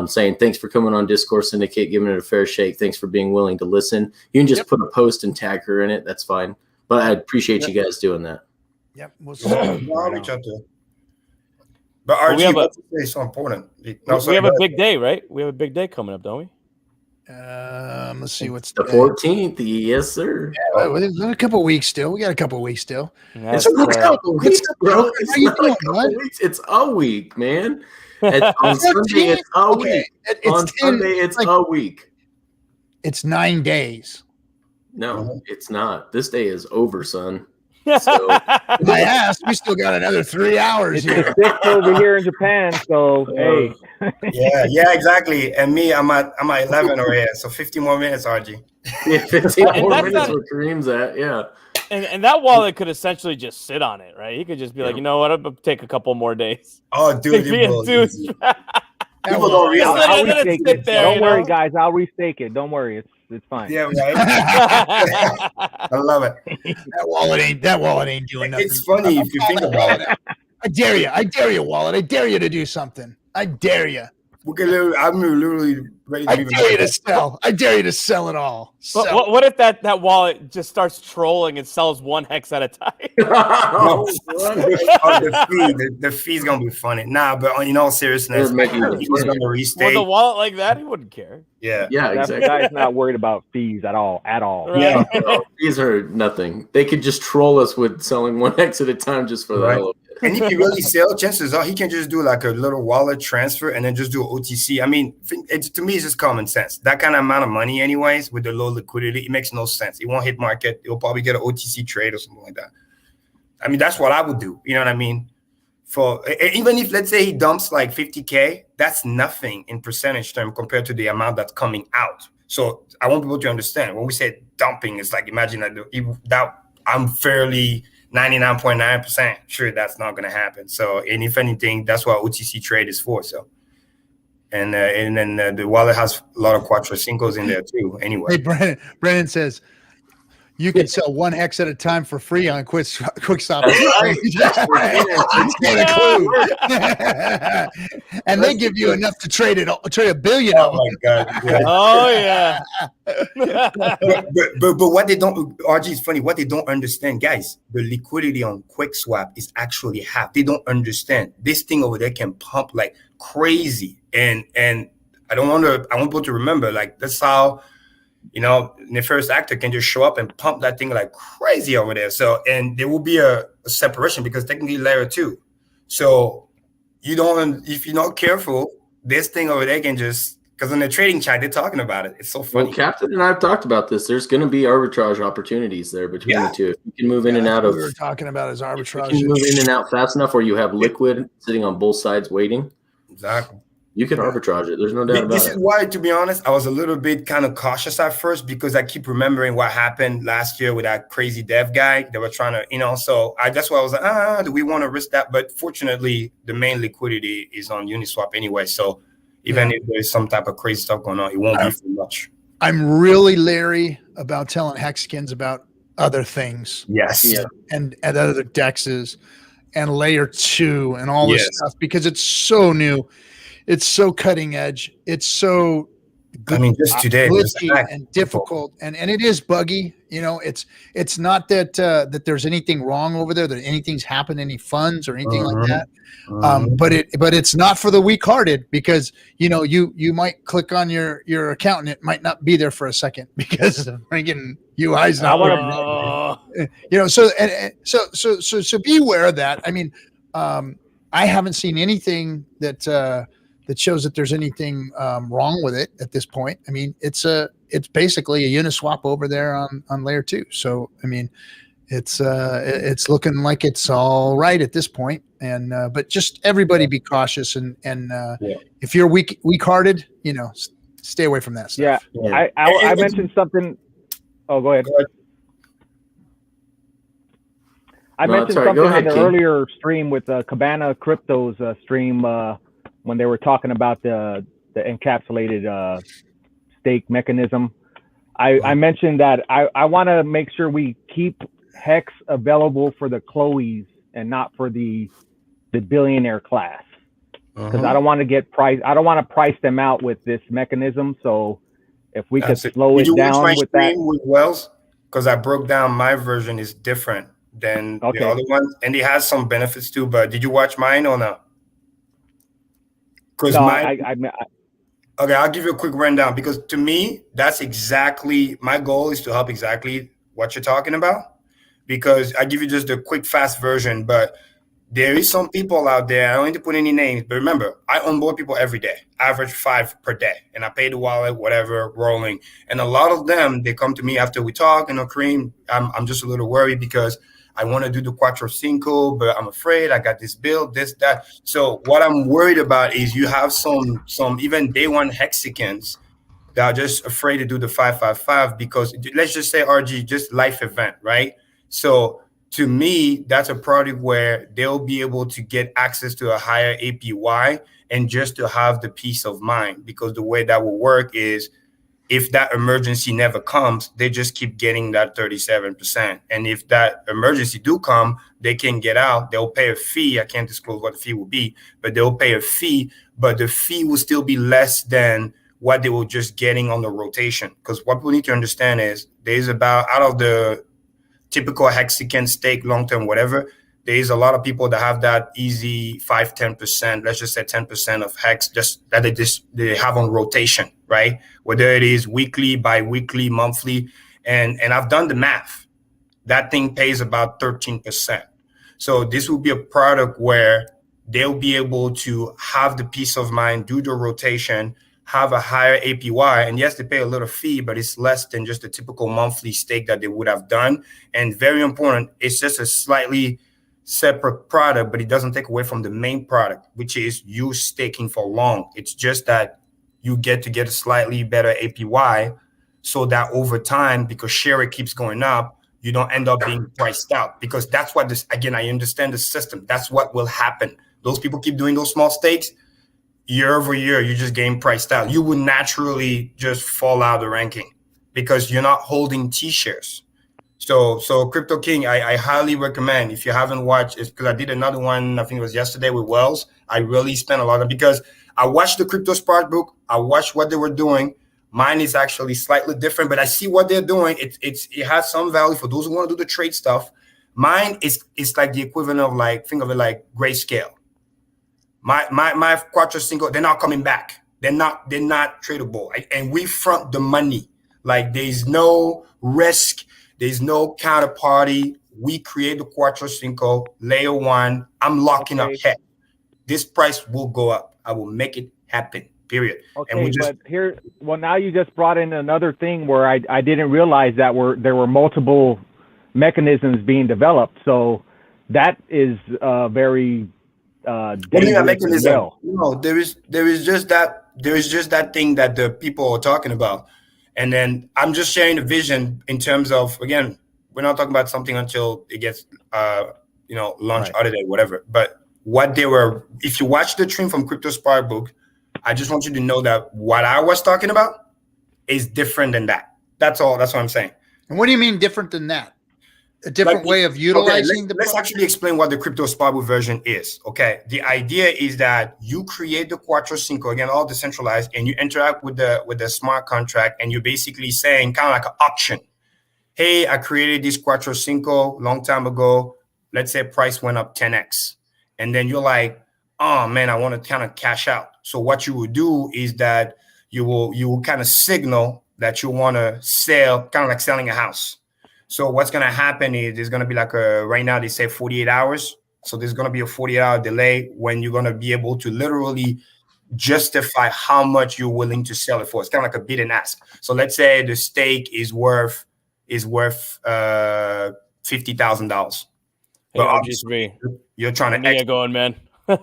Speaker 2: saying thanks for coming on Discourse Syndicate, giving it a fair shake. Thanks for being willing to listen. You can just put a post and tag her in it. That's fine. But I appreciate you guys doing that.
Speaker 1: Yep.
Speaker 5: I'll reach out to her. But RG, what's so important?
Speaker 7: We have a big day, right? We have a big day coming up, don't we?
Speaker 1: Let's see what's
Speaker 2: the 14th. Yes, sir.
Speaker 1: Yeah, there's a couple weeks still. We got a couple weeks still.
Speaker 2: It's a couple weeks, bro. It's a week, man. On Sunday, it's a week. On Sunday, it's a week.
Speaker 1: It's 9 days.
Speaker 2: No, it's not. This day is over, son.
Speaker 1: So, I asked. We still got another 3 hours
Speaker 6: it's
Speaker 1: here.
Speaker 6: the 6th over here in Japan, so hey.
Speaker 5: yeah, exactly. And me, I'm at 11 over here, so 50 more minutes, RG.
Speaker 2: Yeah, 15 more minutes where Kareem's at. Yeah.
Speaker 7: And that wallet could essentially just sit on it, right? He could just be like, you know what, I'll take a couple more days.
Speaker 5: Oh, dude,
Speaker 7: People
Speaker 5: don't realize.
Speaker 6: Don't worry, guys. I'll restake it. Don't worry. It's fine.
Speaker 5: Yeah, right. I love it.
Speaker 1: That wallet ain't doing nothing.
Speaker 5: It's funny if you think about it.
Speaker 1: I dare you, wallet. I dare you to do something. I dare you.
Speaker 5: I'm literally ready to
Speaker 1: I dare you to sell. I dare you to sell it all.
Speaker 7: What if that wallet just starts trolling and sells 1 hex at a time?
Speaker 5: The fee's gonna be funny. Nah, but in all seriousness, he's gonna restate.
Speaker 7: With a wallet like that, he wouldn't care.
Speaker 5: Yeah,
Speaker 2: exactly.
Speaker 6: That guy's not worried about fees at all.
Speaker 7: Right?
Speaker 5: Yeah,
Speaker 2: no, fees are nothing. They could just troll us with selling 1 hex at a time just for the hell of it.
Speaker 5: And if you really sell, chances are he can just do like a little wallet transfer and then just do OTC. I mean, to me, it's just common sense. That kind of amount of money, anyways, with the low liquidity, it makes no sense. It won't hit market. It'll probably get an OTC trade or something like that. I mean, that's what I would do. You know what I mean? For even if, let's say, he dumps like 50K, that's nothing in percentage term compared to the amount that's coming out. So I want people to understand when we say dumping, it's like imagine that I'm fairly 99.9% sure that's not going to happen. So, and if anything, that's what OTC trade is for. So, and then the wallet has a lot of Quattro Cinco's in there too. Anyway,
Speaker 1: hey, Brennan says you can sell 1 hex at a time for free on Quick Stop. And they give you enough to trade $1 billion.
Speaker 5: Oh my God! Yeah.
Speaker 7: Oh yeah.
Speaker 5: but what they don't, RG is funny. What they don't understand, guys, the liquidity on Quick Swap is actually half. They don't understand this thing over there can pump like crazy, and I want people to remember like that's how. The first actor can just show up and pump that thing like crazy over there. So, and there will be a separation because technically layer 2. So if you're not careful, this thing over there can just, because in the trading chat, they're talking about it. It's so funny.
Speaker 2: Well, Captain and I have talked about this. There's going to be arbitrage opportunities there between the two. If you can move in and out of.
Speaker 1: What we were talking about is arbitrage.
Speaker 2: If you can move in and out fast enough or you have liquid sitting on both sides waiting.
Speaker 5: Exactly.
Speaker 2: You can arbitrage it. There's no doubt about it. This is
Speaker 5: why, to be honest, I was a little bit kind of cautious at first because I keep remembering what happened last year with that crazy dev guy. They were trying to, so that's why I was like, do we want to risk that? But fortunately, the main liquidity is on Uniswap anyway. So even if there's some type of crazy stuff going on, it won't be for much.
Speaker 1: I'm really leery about telling Hexicans about other things.
Speaker 5: Yes.
Speaker 1: Yeah. And other dexes and layer 2 and all this stuff because it's so new. It's so cutting edge. It's so
Speaker 5: just today
Speaker 1: and difficult, and it is buggy. It's not that that there's anything wrong over there, that anything's happened, any funds or anything like that. But it's not for the weak-hearted because you might click on your account and it might not be there for a second because the freaking UI's not working. So be aware of that. I mean, I haven't seen anything that shows that there's anything wrong with it at this point. I mean, it's basically a Uniswap over there on layer 2. So I mean, it's looking like it's all right at this point. And but just everybody be cautious and if you're weak-hearted, stay away from that stuff.
Speaker 6: Yeah. I mentioned something. Oh, go ahead. I mentioned something on the earlier stream with Cabana Crypto's stream. When they were talking about the encapsulated stake mechanism, I mentioned that I want to make sure we keep Hex available for the Chloes and not for the billionaire class, because I don't want to get price. I don't want to price them out with this mechanism. So if we could slow it down with that.
Speaker 5: With Wells, because I broke down my version is different than the other ones, and it has some benefits too. But did you watch mine or not? Because okay, I'll give you a quick rundown because to me, that's exactly my goal is to help exactly what you're talking about. Because I give you just a quick, fast version, but there is some people out there, I don't need to put any names, but remember, I onboard people every day, average 5 per day, and I pay the wallet, whatever, rolling. And a lot of them, they come to me after we talk, Kareem, I'm just a little worried because I want to do the Quattro Cinco, but I'm afraid I got this build, this, that. So what I'm worried about is you have some even day one Hexicans that are just afraid to do the 555 because let's just say RG, just life event, right? So to me, that's a product where they'll be able to get access to a higher APY and just to have the peace of mind, because the way that will work is if that emergency never comes, they just keep getting that 37%. And if that emergency do come, they can get out. They'll pay a fee. I can't disclose what the fee will be, but they'll pay a fee, but the fee will still be less than what they were just getting on the rotation. Because what we need to understand is there's about, out of the typical Hexican stake, long-term, whatever, there is a lot of people that have that easy 5-10%, let's just say 10% of Hex just that they have on rotation, right? Whether it is weekly, bi-weekly, monthly, and I've done the math. That thing pays about 13%. So this will be a product where they'll be able to have the peace of mind, do the rotation, have a higher APY, and yes, they pay a little fee, but it's less than just the typical monthly stake that they would have done. And very important, it's just a slightly separate product, but it doesn't take away from the main product, which is you staking for long. It's just that you get to get a slightly better APY so that over time, because share rate keeps going up, you don't end up being priced out, because that's what this, again, I understand the system. That's what will happen. Those people keep doing those small stakes. Year over year, you just getting priced out. You would naturally just fall out of the ranking because you're not holding T-shares. So Crypto King, I highly recommend, if you haven't watched, it's because I did another one, I think it was yesterday with Wells. I really spent a lot of, because I watched the Crypto Spark book. I watched what they were doing. Mine is actually slightly different, but I see what they're doing. It has some value for those who want to do the trade stuff. Mine is like the equivalent of, like, think of it like Grayscale. My Quattro Cinco, they're not coming back. They're not tradable. And we front the money. Like, there's no risk. There's no counterparty. We create the Quattro Cinco, layer 1. I'm locking up head. This price will go up. I will make it happen, period.
Speaker 6: Okay, and but here, well, now you just brought in another thing where I didn't realize that there were multiple mechanisms being developed. So that is very
Speaker 5: what do you mean mechanism? Well. No, there is just that thing that the people are talking about. And then I'm just sharing the vision in terms of, again, we're not talking about something until it gets launched, audited, whatever. But what they were, if you watch the stream from Crypto Spark book, I just want you to know that what I was talking about is different than that. That's all. That's what I'm saying.
Speaker 1: And what do you mean different than that? A different way of utilizing
Speaker 5: let's actually explain what the Crypto Spark book version is. Okay. The idea is that you create the Quattro Cinco, again, all decentralized, and you interact with the smart contract, and you're basically saying, kind of like an auction. Hey, I created this Quattro Cinco long time ago. Let's say price went up 10x. And then you're like, oh man, I want to kind of cash out. So what you will do is that you will kind of signal that you want to sell, kind of like selling a house. So what's going to happen is there's going to be like right now they say 48 hours. So there's going to be a 48-hour delay when you're going to be able to literally justify how much you're willing to sell it for. It's kind of like a bid and ask. So let's say the stake is worth $50,000.
Speaker 7: Hey, RG3.
Speaker 5: You're trying to
Speaker 7: get going, man.
Speaker 5: Yeah.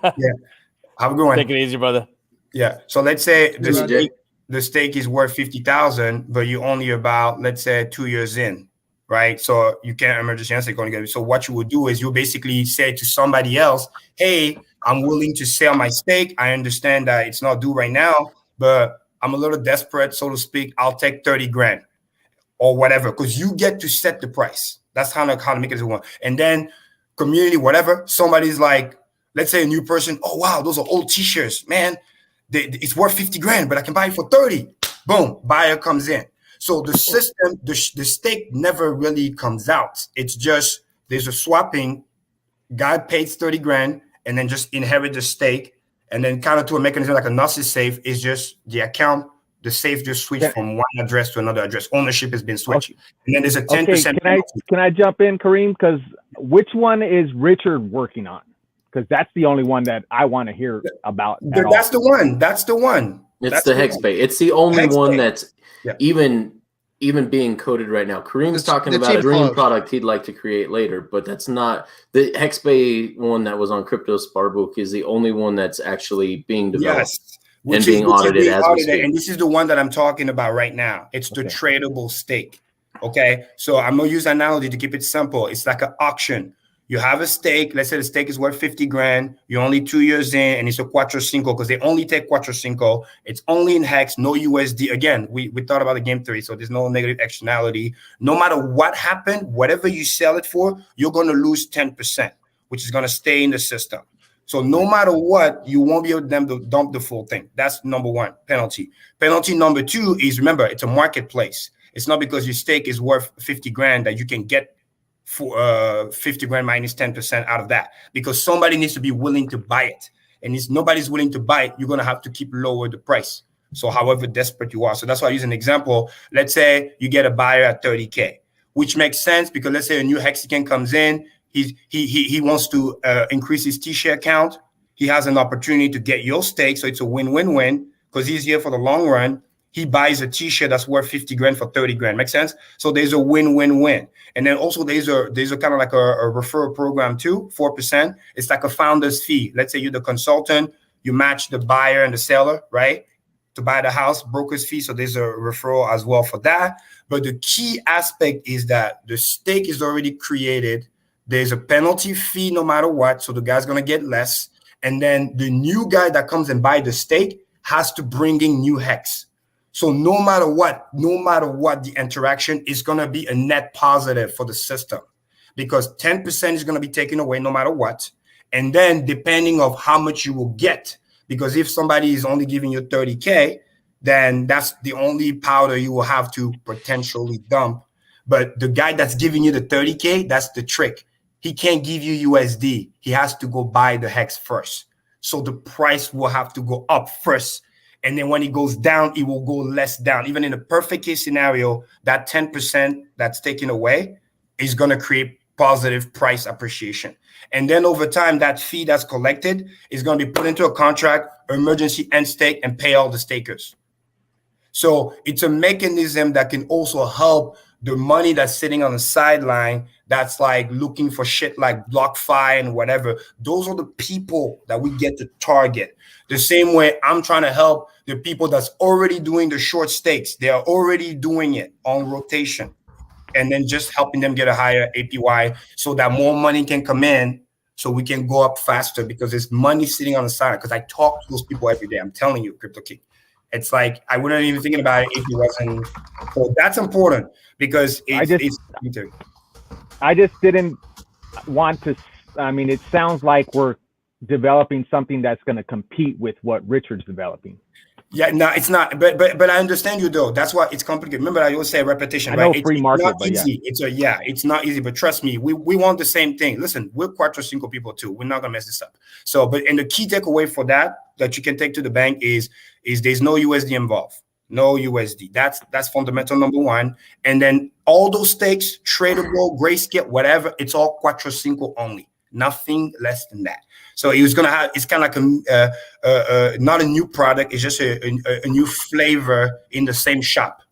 Speaker 5: Have a good one.
Speaker 7: Take it easy, brother.
Speaker 5: Yeah. So let's say the stake is worth 50,000, but you're only about, let's say, 2 years in, right? So you can't emergency answer going to get. So what you would do is you basically say to somebody else, hey, I'm willing to sell my stake. I understand that it's not due right now, but I'm a little desperate, so to speak. I'll take 30 grand or whatever, because you get to set the price. That's how to make it one. And then community, whatever, somebody's like, let's say a new person, oh, wow, those are old T-shirts, man. It's worth 50 grand, but I can buy it for 30. Boom, buyer comes in. So the system, the stake never really comes out. It's just there's a swapping. Guy pays 30 grand and then just inherit the stake. And then kind of to a mechanism like a Gnosis safe is just the account, the safe just switched from one address to another address. Ownership has been switched. Okay. And then there's a 10%.
Speaker 6: Can I jump in, Kareem? Because which one is Richard working on? Because that's the only one that I want to hear about.
Speaker 5: That's the one. That's the one.
Speaker 2: It's the HexPay. It's the only one that's
Speaker 5: Yeah.
Speaker 2: even being coded right now. Kareem's talking
Speaker 1: the
Speaker 2: about a
Speaker 1: team
Speaker 2: dream
Speaker 1: closed.
Speaker 2: product he'd like to create later, but that's not the HexPay one that was on Crypto Sparbook is the only one that's actually being developed.
Speaker 5: Yes.
Speaker 2: And being audited as we speak.
Speaker 5: And this is the one that I'm talking about right now. It's the tradable stake. Okay. So I'm going to use an analogy to keep it simple. It's like an auction. You have a stake. Let's say the stake is worth 50 grand. You're only 2 years in, and it's a Quattro Cinco because they only take Quattro Cinco. It's only in Hex, no USD. Again, we thought about the game theory, so there's no negative externality. No matter what happened, whatever you sell it for, you're going to lose 10%, which is going to stay in the system. So no matter what, you won't be able to dump the full thing. That's number one, penalty. Penalty number two is, remember, it's a marketplace. It's not because your stake is worth 50 grand that you can get for 50 grand minus 10% out of that, because somebody needs to be willing to buy it. And if nobody's willing to buy it, you're going to have to keep lower the price. So however desperate you are. So that's why I use an example. Let's say you get a buyer at 30K, which makes sense because let's say a new Hexican comes in. He wants to increase his T-share count. He has an opportunity to get your stake. So it's a win-win-win because he's here for the long run. He buys a T-shirt that's worth 50 grand for 30 grand. Make sense? So there's a win-win-win. And then also there's a kind of like a referral program too, 4%. It's like a founder's fee. Let's say you're the consultant, you match the buyer and the seller, right? To buy the house, broker's fee. So there's a referral as well for that. But the key aspect is that the stake is already created. There's a penalty fee no matter what. So the guy's going to get less. And then the new guy that comes and buy the stake has to bring in new hex. So no matter what the interaction is going to be a net positive for the system because 10% is going to be taken away no matter what. And then depending on how much you will get, because if somebody is only giving you 30K, then that's the only powder you will have to potentially dump. But the guy that's giving you the 30K, that's the trick. He can't give you USD. He has to go buy the hex first. So the price will have to go up first. And then when it goes down, it will go less down. Even in a perfect case scenario, that 10% that's taken away is going to create positive price appreciation. And then over time, that fee that's collected is going to be put into a contract, emergency end stake, and pay all the stakers. So it's a mechanism that can also help the money that's sitting on the sideline that's like looking for shit like BlockFi and whatever. Those are the people that we get to target. The same way I'm trying to help the people that's already doing the short stakes. They are already doing it on rotation. And then just helping them get a higher APY so that more money can come in so we can go up faster because there's money sitting on the side. Because I talk to those people every day. I'm telling you, Crypto King. It's like I wouldn't even thinking about it if it wasn't. So that's important because
Speaker 6: I just didn't want to. I mean, it sounds like we're developing something that's going to compete with what Richard's developing.
Speaker 5: Yeah, no, it's not. But I understand you though. That's why it's complicated. Remember, I always say repetition.
Speaker 6: I know
Speaker 5: right?
Speaker 6: free market,
Speaker 5: not
Speaker 6: but
Speaker 5: easy.
Speaker 6: yeah.
Speaker 5: It's not easy. But trust me, we want the same thing. Listen, we're Quattro Cinco people too. We're not gonna mess this up. So, and the key takeaway for that you can take to the bank is there's no USD involved. No USD. That's fundamental number one. And then all those stakes, tradable, grayscale, whatever, it's all Quattro Cinco only. Nothing less than that. So it's kind of like not a new product. It's just a new flavor in the same shop.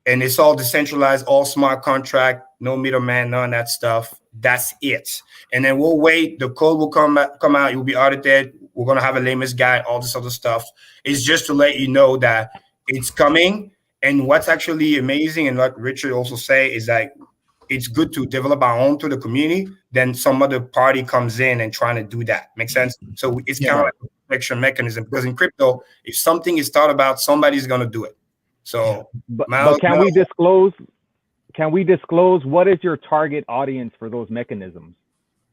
Speaker 5: And it's all decentralized, all smart contract, no middleman, none of that stuff. That's it. And then we'll wait. The code will come out. It will be audited. We're going to have a layman's guide, all this other stuff. It's just to let you know that it's coming. And what's actually amazing and what Richard also say is that it's good to develop our own to the community. Then some other party comes in and trying to do that. Make sense? So it's kind of like a protection mechanism because in crypto, if something is thought about, somebody's going to do it. So,
Speaker 6: but can we disclose? Can we disclose what is your target audience for those mechanisms?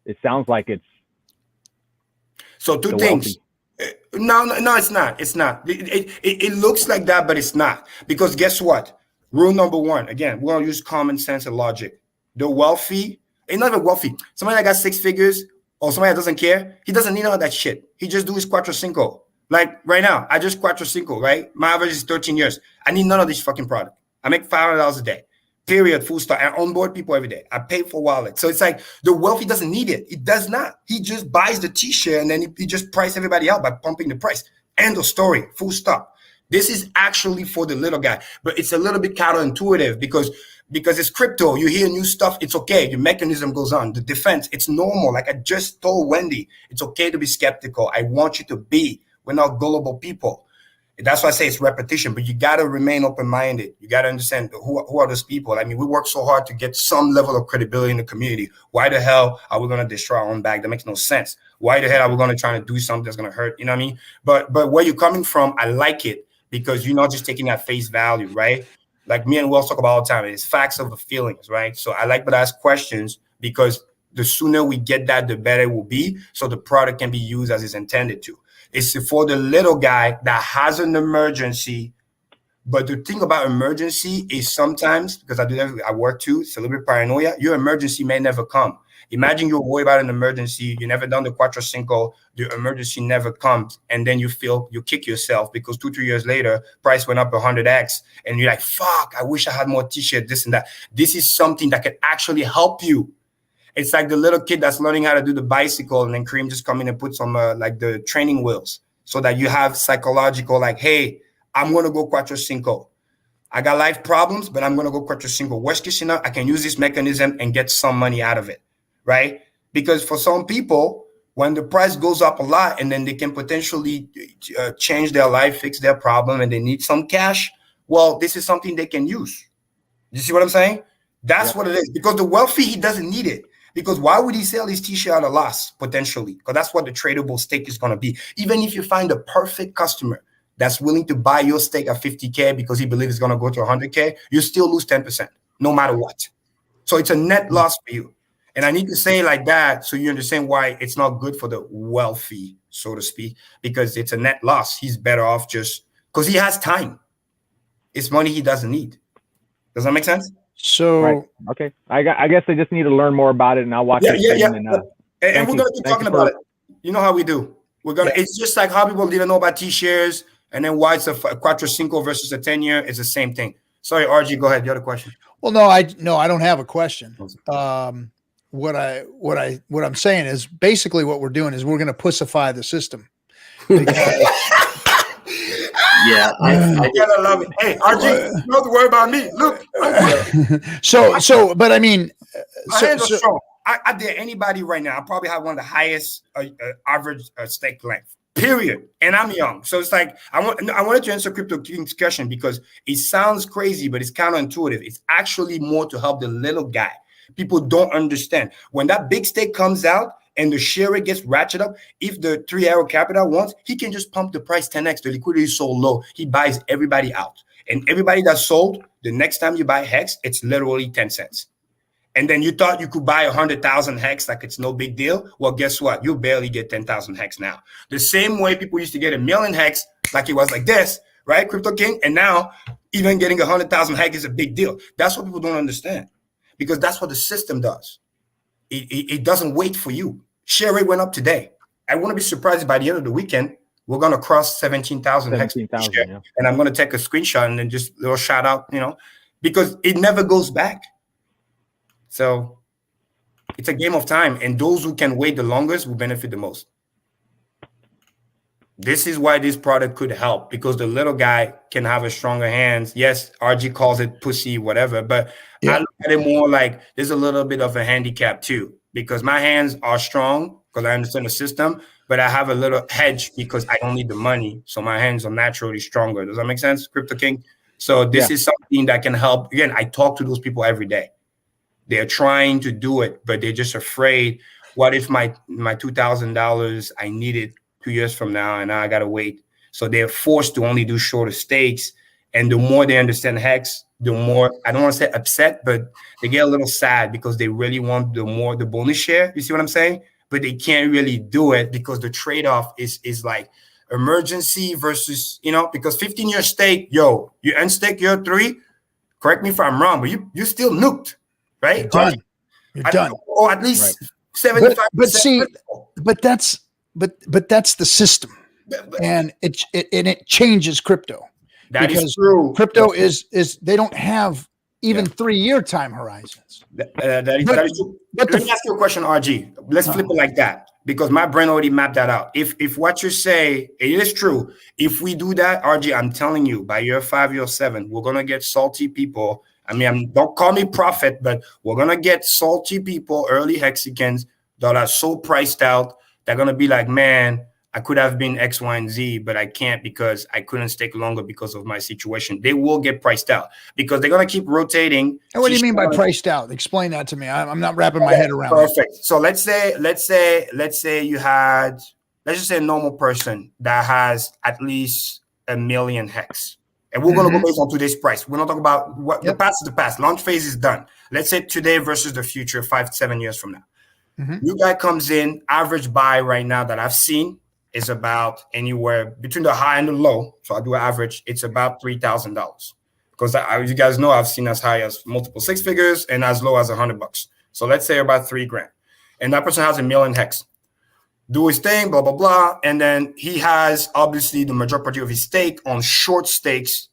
Speaker 6: It sounds like it's
Speaker 5: so two things. No, it's not. It's not. It looks like that, but it's not. Because guess what? Rule number one, again, we're going to use common sense and logic. The wealthy, it's not even wealthy. Somebody that got 6 figures or somebody that doesn't care, he doesn't need all that shit. He just do his Quattro Cinco. Like right now, I just Quattro Cinco, right? My average is 13 years. I need none of this fucking product. I make $500 a day. Period. Full stop. I onboard people every day. I pay for wallet. So it's like the wealthy doesn't need it. It does not. He just buys the t-shirt and then he just price everybody out by pumping the price. End of story. Full stop. This is actually for the little guy, but it's a little bit counterintuitive because it's crypto. You hear new stuff. It's okay. Your mechanism goes on. The defense, it's normal. Like I just told Wendy, it's okay to be skeptical. I want you to be. We're not gullible people. That's why I say it's repetition, but you got to remain open-minded. You got to understand who are those people. I mean, we work so hard to get some level of credibility in the community. Why the hell are we going to destroy our own bag? That makes no sense. Why the hell are we going to try to do something that's going to hurt? You know what I mean? But where you're coming from, I like it because you're not just taking at face value, right? Like me and Wells talk about all the time. It's facts over feelings, right? So I like to ask questions because the sooner we get that, the better it will be. So the product can be used as it's intended to. It's for the little guy that has an emergency. But the thing about emergency is sometimes, because I do that, I work too, it's a little bit paranoia, your emergency may never come. Imagine you're worried about an emergency, you never done the Quattro Cinco, the emergency never comes, and then you kick yourself because 2-3 years later, price went up 100x, and you're like, fuck, I wish I had more t-shirt, this and that. This is something that can actually help you. It's like the little kid that's learning how to do the bicycle, and then Kareem just come in and put some like the training wheels so that you have psychological, like, hey, I'm going to go Quattro Cinco. I got life problems, but I'm going to go Quattro Cinco. Worst case scenario, I can use this mechanism and get some money out of it, right? Because for some people, when the price goes up a lot and then they can potentially change their life, fix their problem, and they need some cash, well, this is something they can use. You see what I'm saying? That's what it is. Because the wealthy, he doesn't need it. Because why would he sell his t-shirt at a loss, potentially? Because that's what the tradable stake is going to be. Even if you find a perfect customer that's willing to buy your stake at 50K because he believes it's going to go to 100K, you still lose 10%, no matter what. So it's a net loss for you. And I need to say it like that so you understand why it's not good for the wealthy, so to speak, because it's a net loss. He's better off just because he has time. It's money he doesn't need. Does that make sense?
Speaker 1: So
Speaker 6: right. Okay, I guess I just need to learn more about it, and I'll watch it.
Speaker 5: Yeah. And we're gonna keep talking about it. You know how we do. We're gonna. It's just like how people didn't know about T-shares, and then why it's a Quattro Cinco versus a 10-year. It's the same thing. Sorry, RG, go ahead. You had a question.
Speaker 1: Well, no, I don't have a question. What I'm saying is basically what we're doing is we're going to pussify the system.
Speaker 2: Yeah, I
Speaker 5: gotta love it. Hey, RG, you don't have to worry about me. Look.
Speaker 1: But I mean,
Speaker 5: my hands are strong. I dare anybody right now. I probably have one of the highest average stake length. Period. And I'm young, so it's like I wanted to answer Crypto King's question because it sounds crazy, but it's counterintuitive. It's actually more to help the little guy. People don't understand when that big stake comes out. And the share rate gets ratcheted up. If the 3 Arrow Capital wants, he can just pump the price 10x. The liquidity is so low, he buys everybody out. And everybody that's sold, the next time you buy Hex, it's literally 10 cents. And then you thought you could buy 100,000 Hex like it's no big deal. Well, guess what? You barely get 10,000 Hex now. The same way people used to get 1 million Hex, like it was like this, right, Crypto King? And now even getting 100,000 Hex is a big deal. That's what people don't understand because that's what the system does. It doesn't wait for you. Share rate went up today. I want to be surprised by the end of the weekend, we're going to cross 17,000 Hex. Yeah. And I'm going to take a screenshot and then just a little shout out, because it never goes back. So it's a game of time. And those who can wait the longest will benefit the most. This is why this product could help because the little guy can have a stronger hands. Yes, RG calls it pussy, whatever, but I look at it more like there's a little bit of a handicap too because my hands are strong because I understand the system, but I have a little hedge because I don't need the money. So my hands are naturally stronger. Does that make sense, Crypto King? So this is something that can help. Again, I talk to those people every day. They're trying to do it, but they're just afraid. What if my $2,000 I need it 2 years from now, and now I gotta wait. So they're forced to only do shorter stakes. And the more they understand Hex, the more, I don't want to say upset, but they get a little sad because they really want the bonus share. You see what I'm saying? But they can't really do it because the trade-off is like emergency versus, because 15-year stake, you end stake year 3, correct me if I'm wrong, but you still nuked, right?
Speaker 1: You're done. You're done.
Speaker 5: Or at least 75%.
Speaker 1: But see, but that's the system, and it changes crypto.
Speaker 5: That is true.
Speaker 1: Crypto is they don't have even 3-year time horizons.
Speaker 5: That is true. Let me ask you a question, RG. Let's flip it like that, because my brain already mapped that out. If what you say, it is true, if we do that, RG, I'm telling you, by year 5, year 7, we're going to get salty people. I mean, don't call me prophet, but we're going to get salty people, early Hexicans, that are so priced out. They're going to be like, man, I could have been X, Y, and Z, but I can't because I couldn't stake longer because of my situation. They will get priced out because they're going to keep rotating.
Speaker 1: And what do you mean by priced out? Explain that to me. I'm not wrapping my head around it.
Speaker 5: Perfect. So let's say you had, let's just say a normal person that has at least 1 million hex. And we're going to go based on today's price. We're not talking about what the past is the past. Launch phase is done. Let's say today versus the future, 5 to 7 years from now. New guy comes in, average buy right now that I've seen is about anywhere between the high and the low. So I do an average. It's about $3,000 because as you guys know, I've seen as high as multiple 6 figures and as low as $100. So let's say about $3,000, and that person has 1 million hex. Do his thing, blah, blah, blah. And then he has obviously the majority of his stake on short stakes,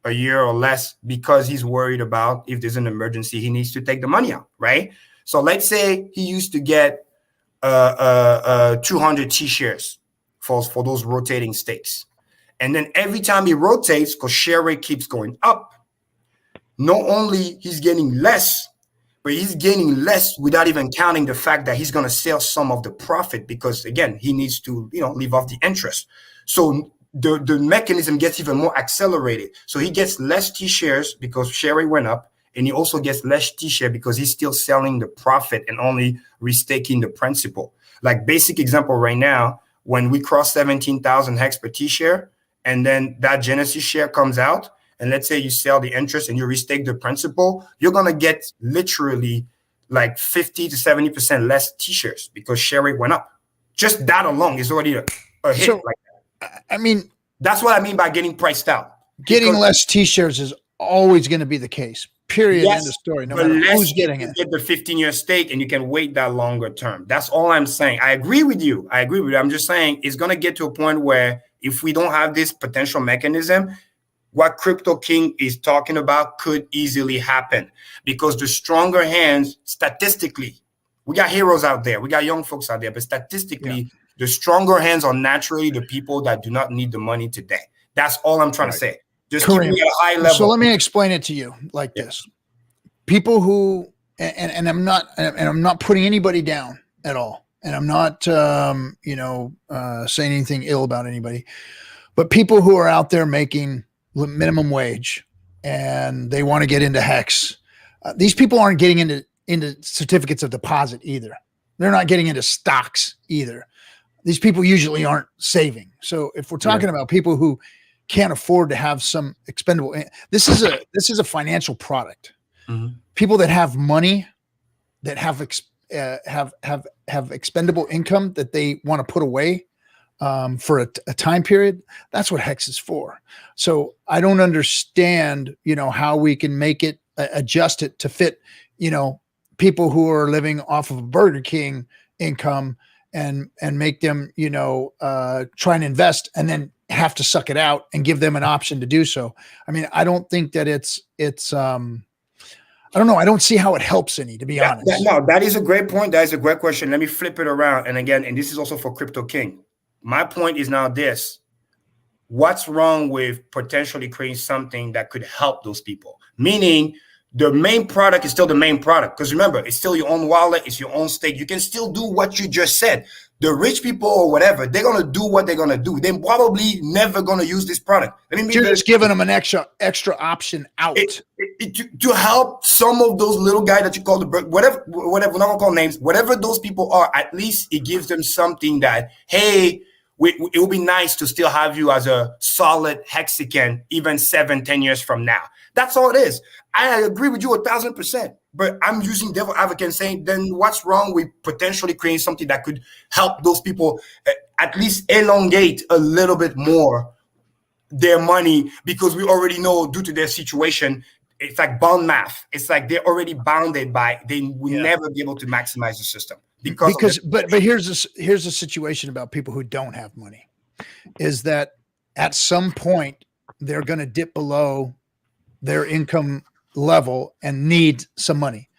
Speaker 5: a year or less, because he's worried about if there's an emergency, he needs to take the money out, right? So let's say he used to get 200 T-shares for those rotating stakes. And then every time he rotates, because share rate keeps going up, not only he's getting less, but he's gaining less without even counting the fact that he's going to sell some of the profit because, again, he needs to, leave off the interest. So the mechanism gets even more accelerated. So he gets less T-shares because share rate went up, and he also gets less T-share because he's still selling the profit and only restaking the principal. Like basic example right now, when we cross 17,000 hex per T-share, and then that Genesis share comes out, and let's say you sell the interest and you restake the principal, you're going to get literally like 50 to 70% less T-shares because share rate went up. Just that alone is already a hit.
Speaker 1: So, I mean,
Speaker 5: that's what I mean by getting priced out.
Speaker 1: Getting less T-shares is always going to be the case. Period. Yes, end of story. No matter who's getting it.
Speaker 5: Get the 15-year stake, and you can wait that longer term. That's all I'm saying. I agree with you. I'm just saying it's going to get to a point where if we don't have this potential mechanism, what Crypto King is talking about could easily happen because the stronger hands, statistically, we got heroes out there, we got young folks out there, but statistically, the stronger hands are naturally the people that do not need the money today. That's all I'm trying to say. Just keep me at a high level.
Speaker 1: So let me explain it to you like this. People who, and I'm not putting anybody down at all. And I'm not, saying anything ill about anybody, but people who are out there making minimum wage and they want to get into Hex, these people aren't getting into certificates of deposit either. They're not getting into stocks either. These people usually aren't saving. So if we're talking about people who can't afford to have some expendable, this is a financial product. People that have money, that have expendable income that they want to put away for a time period. That's what Hex is for. So I don't understand, how we can make it adjust it to fit, people who are living off of a Burger King income and make them, try and invest and then have to suck it out and give them an option to do so. I mean, I don't think that it's I don't know. I don't see how it helps any, to be honest.
Speaker 5: That is a great point. That is a great question. Let me flip it around. And again, and this is also for Crypto King. My point is now this. What's wrong with potentially creating something that could help those people? Meaning the main product is still the main product. Because remember, it's still your own wallet. It's your own stake. You can still do what you just said. The rich people or whatever, they're going to do what they're going to do. They're probably never going to use this product.
Speaker 1: You're just giving them an extra option out.
Speaker 5: To help some of those little guys that you call whatever, we're not going to call names, whatever those people are, at least it gives them something that, hey, it would be nice to still have you as a solid Hexican even 7-10 years from now. That's all it is. I agree with you 1,000%. But I'm using devil advocate saying, then what's wrong with potentially creating something that could help those people at least elongate a little bit more their money? Because we already know due to their situation, it's like bound math. It's like they're already bounded by, they will never be able to maximize the system.
Speaker 1: But here's a situation about people who don't have money is that at some point they're going to dip below their income level and need some money,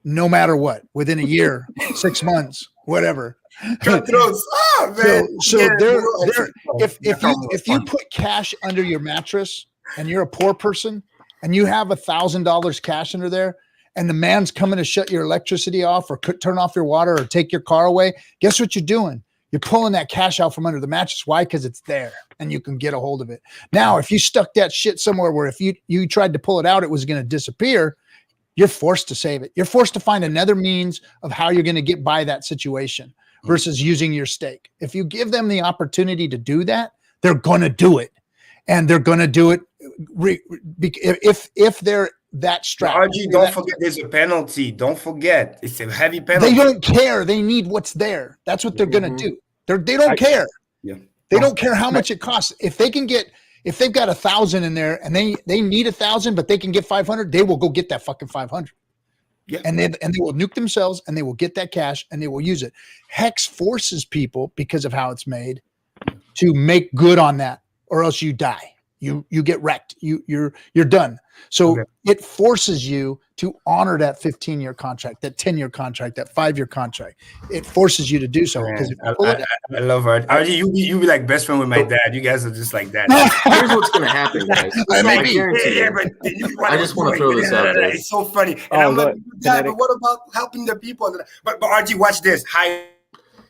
Speaker 1: no matter what, within a year, 6 months, whatever.
Speaker 5: Cutthroats. Oh, man.
Speaker 1: So
Speaker 5: Yeah,
Speaker 1: they're
Speaker 5: bro.
Speaker 1: if you put cash under your mattress and you're a poor person and you have $1,000 cash under there, and the man's coming to shut your electricity off or turn off your water or take your car away, guess what you're doing? You're pulling that cash out from under the mattress. Why? Because it's there and you can get a hold of it. Now, if you stuck that shit somewhere where if you tried to pull it out, it was going to disappear, you're forced to save it. You're forced to find another means of how you're going to get by that situation versus using your stake. If you give them the opportunity to do that, they're going to do it. And they're going to do it if they're that strapped.
Speaker 5: RG, don't forget there's a penalty. Don't forget. It's a heavy penalty.
Speaker 1: They don't care. They need what's there. That's what they're going to do. They don't care.
Speaker 5: Yeah.
Speaker 1: They don't care how much it costs. If they've got 1,000 in there and they need 1,000, but they can get 500, they will go get that fucking 500.
Speaker 5: Yeah.
Speaker 1: And they will nuke themselves and they will get that cash and they will use it. Hex forces people, because of how it's made, to make good on that, or else you die. You get wrecked. You're done. So it forces you to honor that 15-year contract, that 10-year contract, that 5-year contract. It forces you to do so. Because
Speaker 5: I love her. RG, you be like best friend with my dad. You guys are just like that.
Speaker 2: Here's what's gonna happen, guys. I guarantee you. I just want to throw this out there.
Speaker 5: It's so funny. And I'm like, Dad, but what about helping the people? But RG, watch this.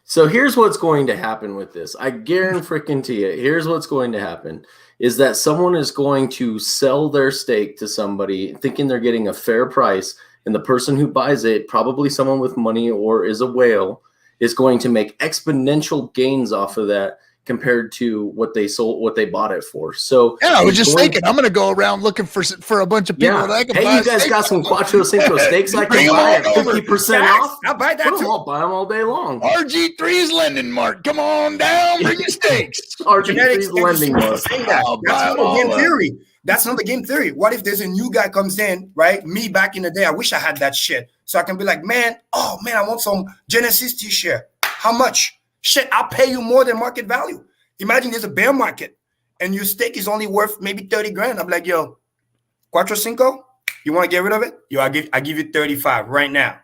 Speaker 2: So here's what's going to happen with this. I guarantee you. Here's what's going to happen. Is that someone is going to sell their stake to somebody thinking they're getting a fair price, and the person who buys it, probably someone with money or is a whale, is going to make exponential gains off of that compared to what they bought it for. So
Speaker 1: yeah, I was just thinking, I'm going to go around looking for a bunch of people that I can buy.
Speaker 2: Hey, you guys got some Quattro Cinco steaks I can buy at 50% off?
Speaker 5: I'll buy that too.
Speaker 2: I'll buy them all day long.
Speaker 1: RG3's lending mark. Come on down, bring your steaks.
Speaker 2: RG3's lending mark.
Speaker 5: That's not the game theory. That's not the game theory. What if there's a new guy comes in, right? Me back in the day, I wish I had that shit. So I can be like, man, I want some Genesis t-shirt. How much? Shit, I'll pay you more than market value. Imagine there's a bear market and your stake is only worth maybe 30 grand. I'm like, yo, Quattro Cinco, you want to get rid of it? Yo, I give you 35 right now.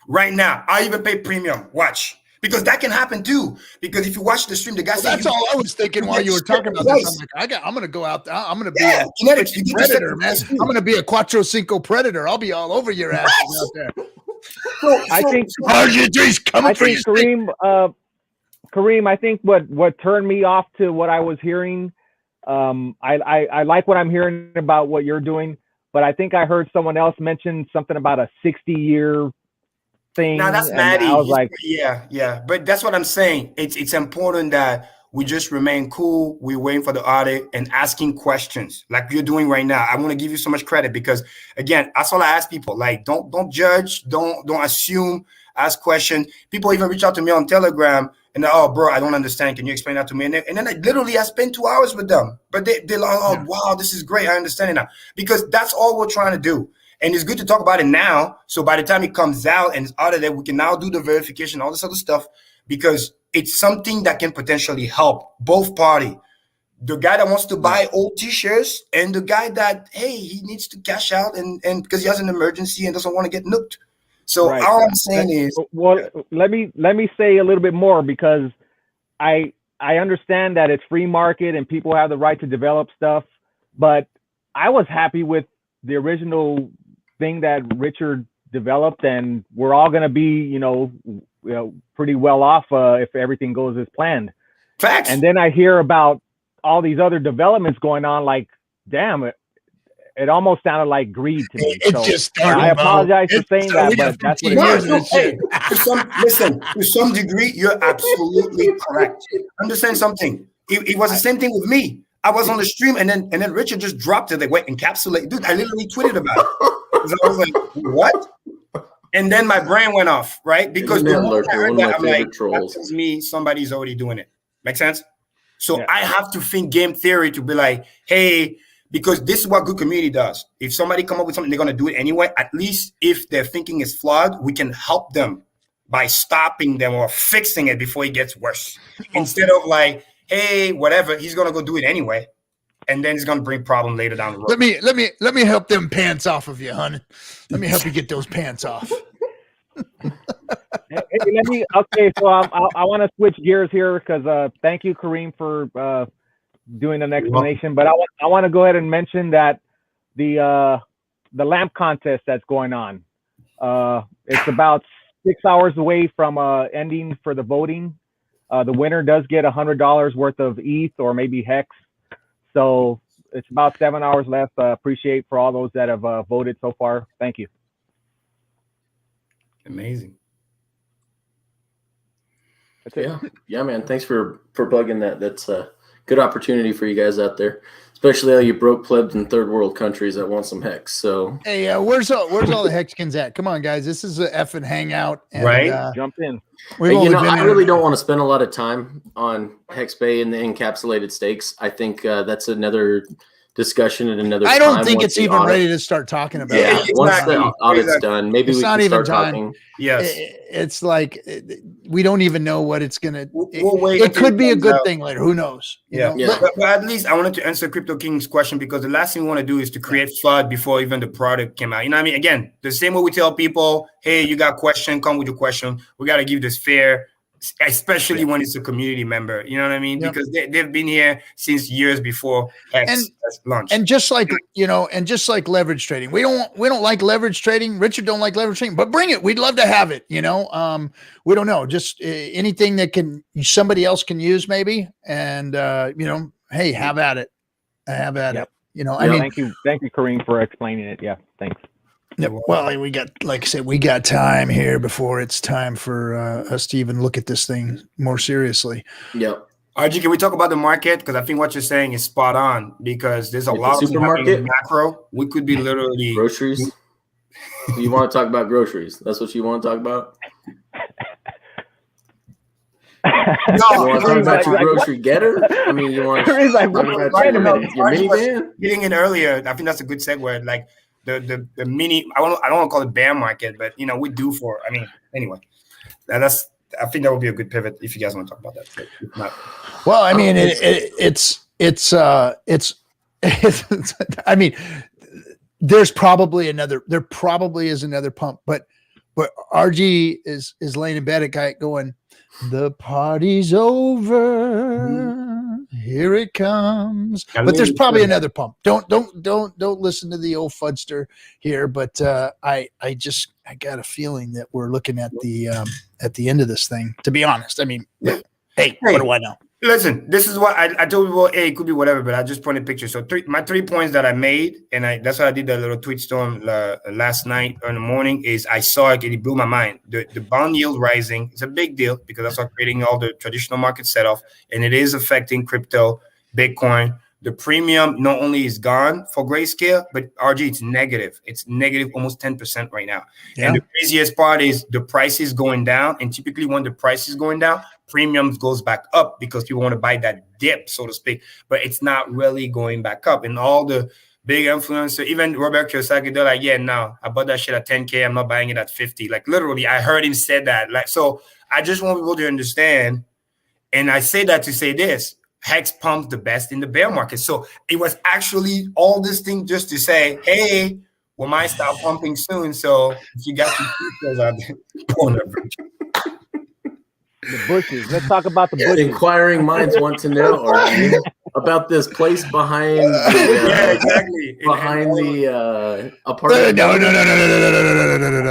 Speaker 5: Right now. I'll even pay premium. Watch. Because that can happen too. Because if you watch the stream, the guy said,
Speaker 1: that's all I was thinking while you were talking about this. I'm like, I'm going to go out there. I'm going to be a predator, man. I'm going to be a Quattro Cinco predator. I'll be all over your ass out there.
Speaker 6: I think
Speaker 1: RG3's coming for you.
Speaker 6: Kareem, I think what turned me off to what I was hearing, I like what I'm hearing about what you're doing, but I think I heard someone else mention something about a 60-year thing.
Speaker 5: Now that's Maddie.
Speaker 6: I was like,
Speaker 5: yeah. But that's what I'm saying. It's important that we just remain cool. We're waiting for the audit and asking questions like you're doing right now. I want to give you so much credit because, again, that's all I ask people. Like, don't judge, don't assume, ask questions. People even reach out to me on Telegram and oh, bro, I don't understand. Can you explain that to me? And then I spend 2 hours with them. But they're like, oh, wow, this is great. I understand it now. Because that's all we're trying to do. And it's good to talk about it now. So by the time it comes out and it's audited, we can now do the verification, all this other stuff, because it's something that can potentially help both parties. The guy that wants to buy old t-shirts and the guy that, hey, he needs to cash out and because he has an emergency and doesn't want to get nuked. So all I'm saying is,
Speaker 6: well, let me say a little bit more because I understand that it's free market and people have the right to develop stuff, but I was happy with the original thing that Richard developed, and we're all going to be, pretty well off if everything goes as planned.
Speaker 5: Facts.
Speaker 6: And then I hear about all these other developments going on. Like, damn it. It almost sounded like greed to me.
Speaker 1: It just started,
Speaker 6: I apologize for saying that, but that's what it is.
Speaker 5: To some degree, you're absolutely correct. Understand something. It was the same thing with me. I was on the stream, and then Richard just dropped it. Like, wait, encapsulate. Dude, I literally tweeted about it. So I was like, what? And then my brain went off, right? Because the moment I heard that, I'm like, that tells me somebody's already doing it. Make sense? So I have to think game theory to be like, hey, because this is what good community does. If somebody come up with something, they're going to do it anyway. At least if their thinking is flawed, we can help them by stopping them or fixing it before it gets worse. Instead of like, hey, whatever, he's going to go do it anyway. and then it's gonna bring problem later down the road.
Speaker 1: Let me help them pants off of you, hon. Let me help you get those pants off.
Speaker 6: Okay, so I want to switch gears here because thank you, Kareem, for doing an explanation. But I want to go ahead and mention that the lamp contest that's going on. It's about 6 hours away from ending for the voting. The winner does get $100 worth of ETH or maybe Hex. So it's about 7 hours left. Appreciate for all those that have voted so far. Thank you.
Speaker 5: Amazing.
Speaker 2: Yeah, man. Thanks for plugging that. That's a good opportunity for you guys out there, especially all you broke plebs in third world countries that want some Hex. So
Speaker 1: hey, where's all the Hexicans at? Come on, guys. This is an FN Hangout. And,
Speaker 5: right?
Speaker 6: Jump in.
Speaker 2: I really don't want to spend a lot of time on Hex Bay and the encapsulated stakes. I think that's another discussion at another time.
Speaker 1: I don't think it's even ready to start talking about.
Speaker 2: Yeah,
Speaker 1: it.
Speaker 2: once the audit's done, maybe we can start talking.
Speaker 5: Yes,
Speaker 1: it's like we don't even know what it's gonna.
Speaker 5: We'll wait.
Speaker 1: It could be a good thing later. Who knows?
Speaker 5: Yeah. But at least I wanted to answer Crypto King's question, because the last thing we want to do is to create FUD before even the product came out. You know what I mean? Again, the same way we tell people, hey, you got a question, come with your question. We got to give this fair, especially when it's a community member. You know what I mean?
Speaker 1: Yep.
Speaker 5: Because they've been here since years before X launched.
Speaker 1: And just like leverage trading, we don't like leverage trading. Richard don't like leverage trading, but bring it. We'd love to have it. We don't know, just anything that somebody else can use maybe, and hey, have at it. Have at it. I mean,
Speaker 6: thank you, Kareem, for explaining it. Yeah, thanks.
Speaker 1: Well, we got, like I said, we got time here before it's time for us to even look at this thing more seriously.
Speaker 2: Yep.
Speaker 5: RG, can we talk about the market? Because I think what you're saying is spot on, because there's a lot of supermarket macro. We could be literally
Speaker 2: groceries. You want to talk about groceries? That's what you want to talk about? You want to talk about your grocery getter? I mean, you want to talk about your minivan?
Speaker 5: Getting in earlier, I think that's a good segue. Like the mini, I don't want to call it bear market, but we do for. I mean, anyway, I think that would be a good pivot if you guys want to talk about that. But if not.
Speaker 1: Well, I mean, it's I mean, there probably is another pump, but RG is laying in bed at guy going, the party's over. Here it comes. But there's probably another pump. Don't listen to the old fudster here. But I got a feeling that we're looking at the end of this thing. To be honest, I mean, hey, what do I know?
Speaker 5: Listen, this is what I told people. Hey, it could be whatever, but I just pointed pictures. So my 3 points that I made, and that's why I did that little tweet storm last night in the morning. Is I saw it and it blew my mind. The bond yield rising is a big deal, because that's what creating all the traditional market set off, and it is affecting crypto, Bitcoin. The premium not only is gone for Grayscale, but RG, it's negative. It's negative almost 10% right now. Yeah. And the craziest part is the price is going down. And typically when the price is going down, premiums goes back up because people want to buy that dip, so to speak. But it's not really going back up. And all the big influencers, even Robert Kiyosaki, they're like, yeah, no, I bought that shit at 10K. I'm not buying it at 50. Like literally, I heard him say that. Like, so I just want people to understand. And I say that to say this. Hex pumped the best in the bear market. So it was actually all this thing just to say, hey, we might start pumping soon. So if you got your details out there,
Speaker 6: the bushes. Let's talk about the bushes.
Speaker 2: Inquiring minds want to know about this place behind the apartment.
Speaker 1: No.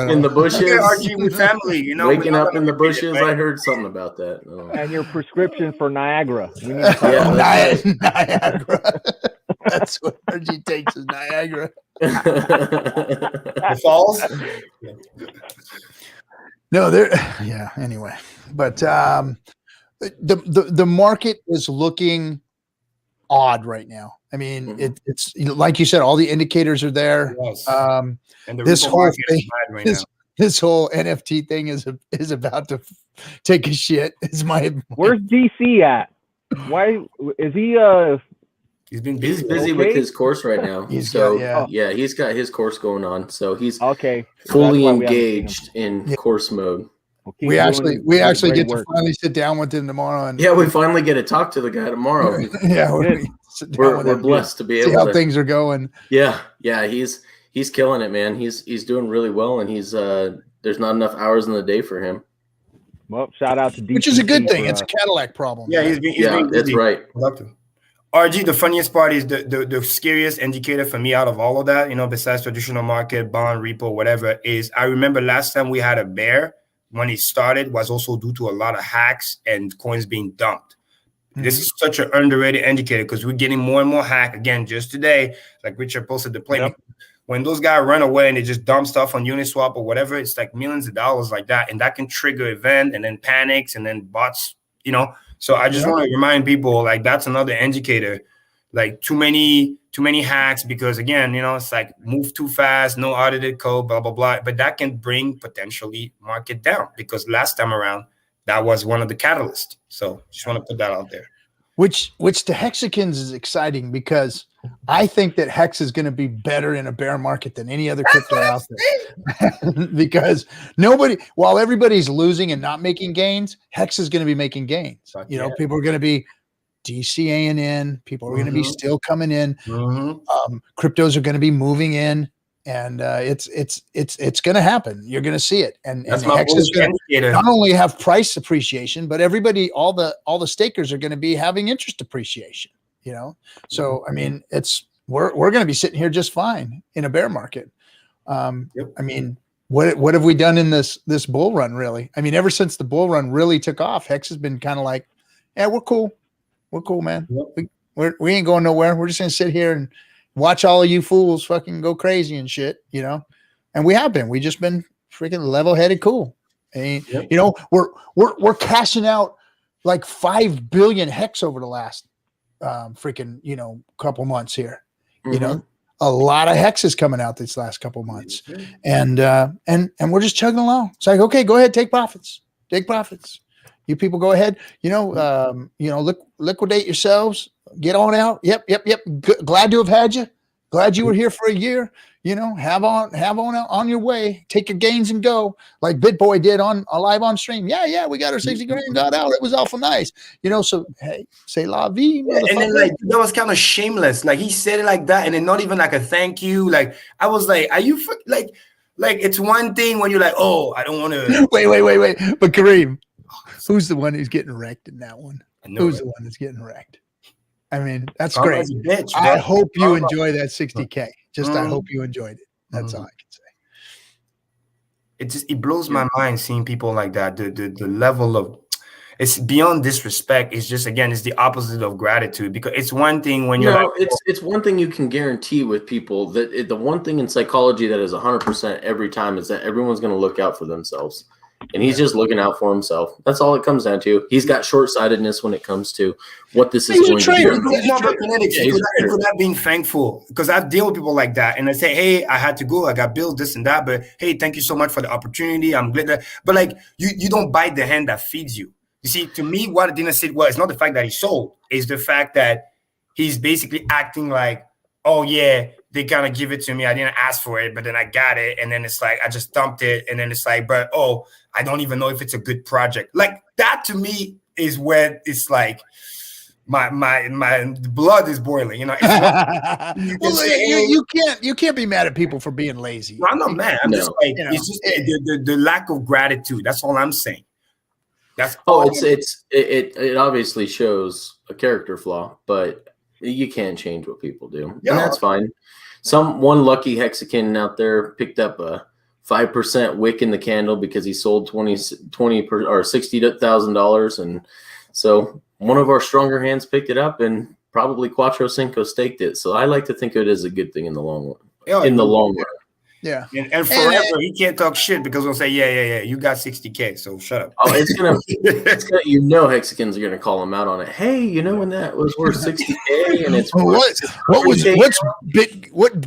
Speaker 2: In the bushes.
Speaker 5: RG with family,
Speaker 2: waking up in the bushes. Right? I heard something about that. Oh.
Speaker 6: And your prescription for Niagara.
Speaker 1: We need to Niagara. That's what RG takes is Niagara.
Speaker 5: The falls.
Speaker 1: No, anyway, but the market is looking odd right now. I mean, it's like you said, all the indicators are there.
Speaker 5: Yes.
Speaker 1: And this whole thing, this whole NFT thing is about to take a shit.
Speaker 6: Where's DC at? Why is he?
Speaker 5: He's busy
Speaker 2: with his course right now. He's got his course going on. So he's fully engaged in course mode.
Speaker 1: Okay, we actually get to finally sit down with him tomorrow. And
Speaker 2: we finally get to talk to the guy tomorrow.
Speaker 1: sit down with
Speaker 2: we're
Speaker 1: him,
Speaker 2: blessed to be
Speaker 1: see
Speaker 2: able
Speaker 1: how
Speaker 2: to.
Speaker 1: things are going.
Speaker 2: Yeah, he's killing it, man. He's doing really well, and he's there's not enough hours in the day for him.
Speaker 6: Well, shout out to DCC,
Speaker 1: which is a good thing. It's a Cadillac problem.
Speaker 5: Yeah,
Speaker 1: man.
Speaker 5: he's being
Speaker 2: that's
Speaker 5: busy.
Speaker 2: right.
Speaker 5: Productive. RG, the funniest part is the scariest indicator for me out of all of that, besides traditional market, bond, repo, whatever, is I remember last time we had a bear when it started was also due to a lot of hacks and coins being dumped. This is such an underrated indicator because we're getting more and more hack. Again, just today, like Richard posted the play. Yep. When those guys run away and they just dump stuff on Uniswap or whatever, it's like millions of dollars like that. And that can trigger event and then panics and then bots, So I just want to remind people, like, that's another indicator, like too many hacks, because again, it's like move too fast, no audited code, blah, blah, blah. But that can bring potentially market down, because last time around, that was one of the catalysts. So just want to put that out there.
Speaker 1: Which to Hexicans is exciting, because I think that Hex is going to be better in a bear market than any other crypto out there. Because while everybody's losing and not making gains, Hex is going to be making gains. People are going to be DCAing in, people are going to be still coming in. Cryptos are going to be moving in. And it's going to happen. You're going to see it, and Hex is going to not only have price appreciation, but everybody, all the stakers are going to be having interest appreciation. So I mean, we're going to be sitting here just fine in a bear market. I mean, what have we done in this bull run? Really, I mean, ever since the bull run really took off, Hex has been kind of like, yeah, we're cool, man. We ain't going nowhere. We're just going to sit here and watch all of you fools fucking go crazy and shit, and we have been. We just been freaking level-headed, cool. And we're cashing out like 5 billion Hex over the last couple months here. A lot of Hex is coming out this last couple months, and we're just chugging along. It's like, okay, go ahead, take profits. You people go ahead, liquidate yourselves. Get on out. Yep. Glad to have had you. Glad you were here for a year. Have on your way. Take your gains and go, like BitBoy did on live on stream. Yeah, we got our 60 grand, got out. It was awful nice. So hey, say la vie.
Speaker 5: And then that was kind of shameless. Like he said it like that, and then not even like a thank you. Like I was like, are you like it's one thing when you're like, oh, I don't want to.
Speaker 1: Wait. But Kareem, who's the one who's getting wrecked in that one? Who's the one that's getting wrecked? I mean, that's great.
Speaker 5: Bitch,
Speaker 1: I hope you enjoy that 60K. I hope you enjoyed it. That's all I can say.
Speaker 5: It blows my mind seeing people like that. The level of, it's beyond disrespect. It's just, again, it's the opposite of gratitude, because it's one thing when you're
Speaker 2: it's one thing you can guarantee with people, that the one thing in psychology that is 100% every time is that everyone's going to look out for themselves. And he's just looking out for himself. That's all it comes down to. He's got short-sightedness when it comes to what this is going to do.
Speaker 5: People not being thankful, because I deal with people like that, and I say, "Hey, I had to go. I got bills, this and that, but hey, thank you so much for the opportunity. I'm glad that." But like, you don't bite the hand that feeds you. You see, to me, what I didn't say, well, it's not the fact that he sold, it's the fact that he's basically acting like, oh yeah, they kind of give it to me. I didn't ask for it, but then I got it. And then it's like, I just dumped it. And then it's like, but, oh, I don't even know if it's a good project. Like that to me is where it's like my blood is boiling.
Speaker 1: You can't be mad at people for being lazy.
Speaker 5: No, I'm not mad. I'm just like, it's just the lack of gratitude. That's all I'm saying.
Speaker 2: It obviously shows a character flaw, but you can't change what people do. Yeah. And that's fine. One lucky Hexican out there picked up a 5% wick in the candle because he sold $60,000, and so one of our stronger hands picked it up, and probably Cuatro Cinco staked it. So I like to think of it as a good thing in the long run.
Speaker 1: Yeah.
Speaker 5: And forever he can't talk shit, because we'll say, yeah, you got 60K, so shut up.
Speaker 2: Oh, it's gonna Hexicans are gonna call him out on it. Hey, when that was worth 60K, and it's
Speaker 1: what's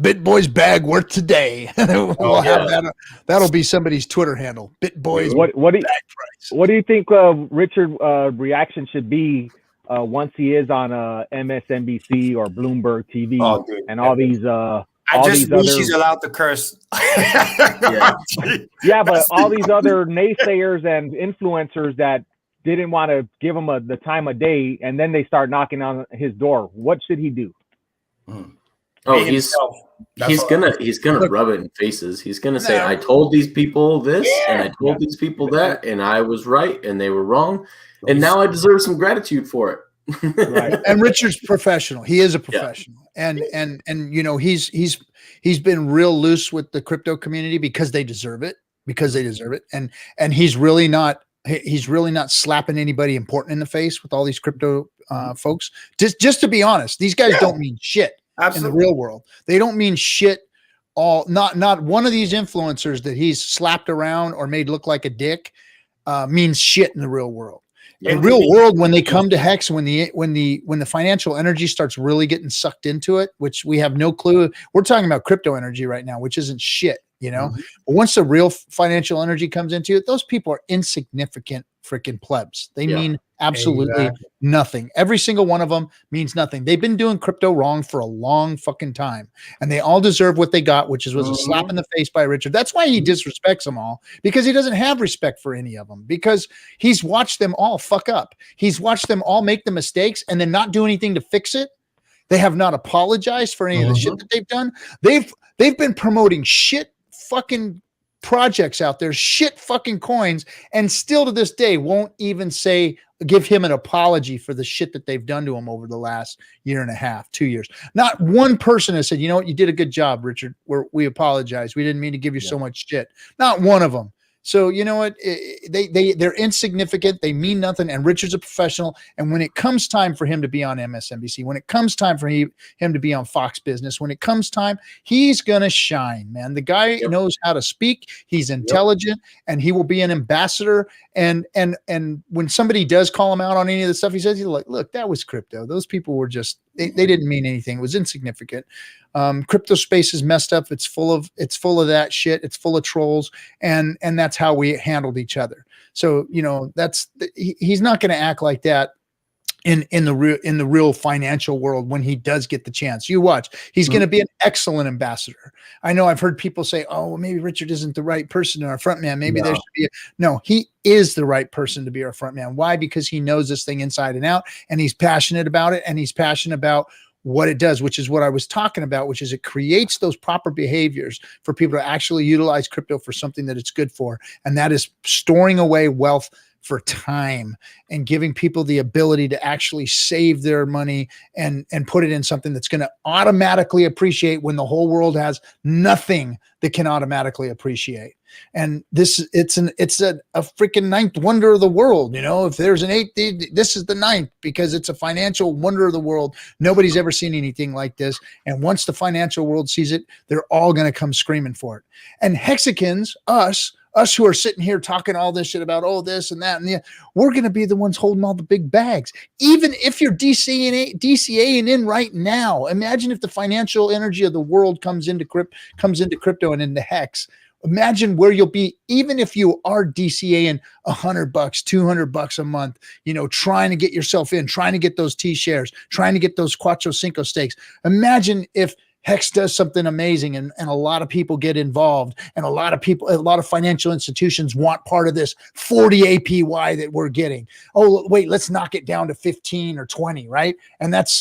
Speaker 1: BitBoy's bag worth today? We'll have that. That'll be somebody's Twitter handle. BitBoy's
Speaker 6: what do you think Richard reaction should be once he is on MSNBC or Bloomberg TV and all these
Speaker 5: I just wish she's allowed to curse.
Speaker 6: Yeah, but all these other naysayers and influencers that didn't want to give him the time of day, and then they start knocking on his door. What should he do?
Speaker 2: Oh, he's gonna rub it in faces. He's gonna say, "I told these people this, and I told these people that, and I was right, and they were wrong, and now I deserve some gratitude for it."
Speaker 6: Right.
Speaker 1: And Richard's professional. He is a professional, and you know he's been real loose with the crypto community because they deserve it. And he's really not slapping anybody important in the face with all these crypto folks. Just to be honest, these guys don't mean shit. Absolutely. In the real world. They don't mean shit. Not one of these influencers that he's slapped around or made look like a dick means shit in the real world. In the real world, when they come to Hex, when the financial energy starts really getting sucked into it, which we have no clue. We're talking about crypto energy right now, which isn't shit, you know. Mm-hmm. But once the real financial energy comes into it, those people are insignificant freaking plebs. They mean absolutely nothing. Every single one of them means nothing. They've been doing crypto wrong for a long fucking time, and they all deserve what they got, which was a slap in the face by Richard. That's why he disrespects them all, because he doesn't have respect for any of them, because he's watched them all fuck up. He's watched them all make the mistakes and then not do anything to fix it. They have not apologized for any of the shit that they've done. They've been promoting shit fucking projects out there, shit fucking coins, and still to this day won't even give him an apology for the shit that they've done to him over the last year and a half, 2 years. Not one person has said, you know what, you did a good job, Richard. We apologize. We didn't mean to give you so much shit. Not one of them. So you know what? They're insignificant. They mean nothing. And Richard's a professional. And when it comes time for him to be on MSNBC, when it comes time for him to be on Fox Business, when it comes time, he's gonna shine, man. The guy knows how to speak. He's intelligent, and he will be an ambassador. And when somebody does call him out on any of the stuff he says, he's like, "Look, that was crypto. Those people were just they didn't mean anything. It was insignificant." Crypto space is messed up. It's full of that shit. It's full of trolls, and that's how we handled each other. So you know he's not going to act like that in the real financial world when he does get the chance. You watch. He's going to be an excellent ambassador. I know I've heard people say, "Oh, well, maybe Richard isn't the right person to our front man. Maybe there should be no." He is the right person to be our front man. Why? Because he knows this thing inside and out, and he's passionate about it, and he's passionate about what it does, which is what I was talking about, which is it creates those proper behaviors for people to actually utilize crypto for something that it's good for. And that is storing away wealth for time and giving people the ability to actually save their money and put it in something that's going to automatically appreciate when the whole world has nothing that can automatically appreciate. And it's a freaking ninth wonder of the world. You know, if there's an eighth, this is the ninth, because it's a financial wonder of the world. Nobody's ever seen anything like this. And once the financial world sees it, they're all going to come screaming for it. And Hexicans, us who are sitting here talking all this shit about, oh, this and that, and we're going to be the ones holding all the big bags. Even if you're DCAing in right now, imagine if the financial energy of the world comes into crypto and into Hex. Imagine where you'll be, even if you are DCAing $100, $200 a month, you know, trying to get yourself in, trying to get those T shares, trying to get those Cuatro Cinco stakes. Imagine if Hex does something amazing and a lot of people get involved, and a lot of financial institutions want part of this 40 APY that we're getting. Oh, wait, let's knock it down to 15 or 20, right? And that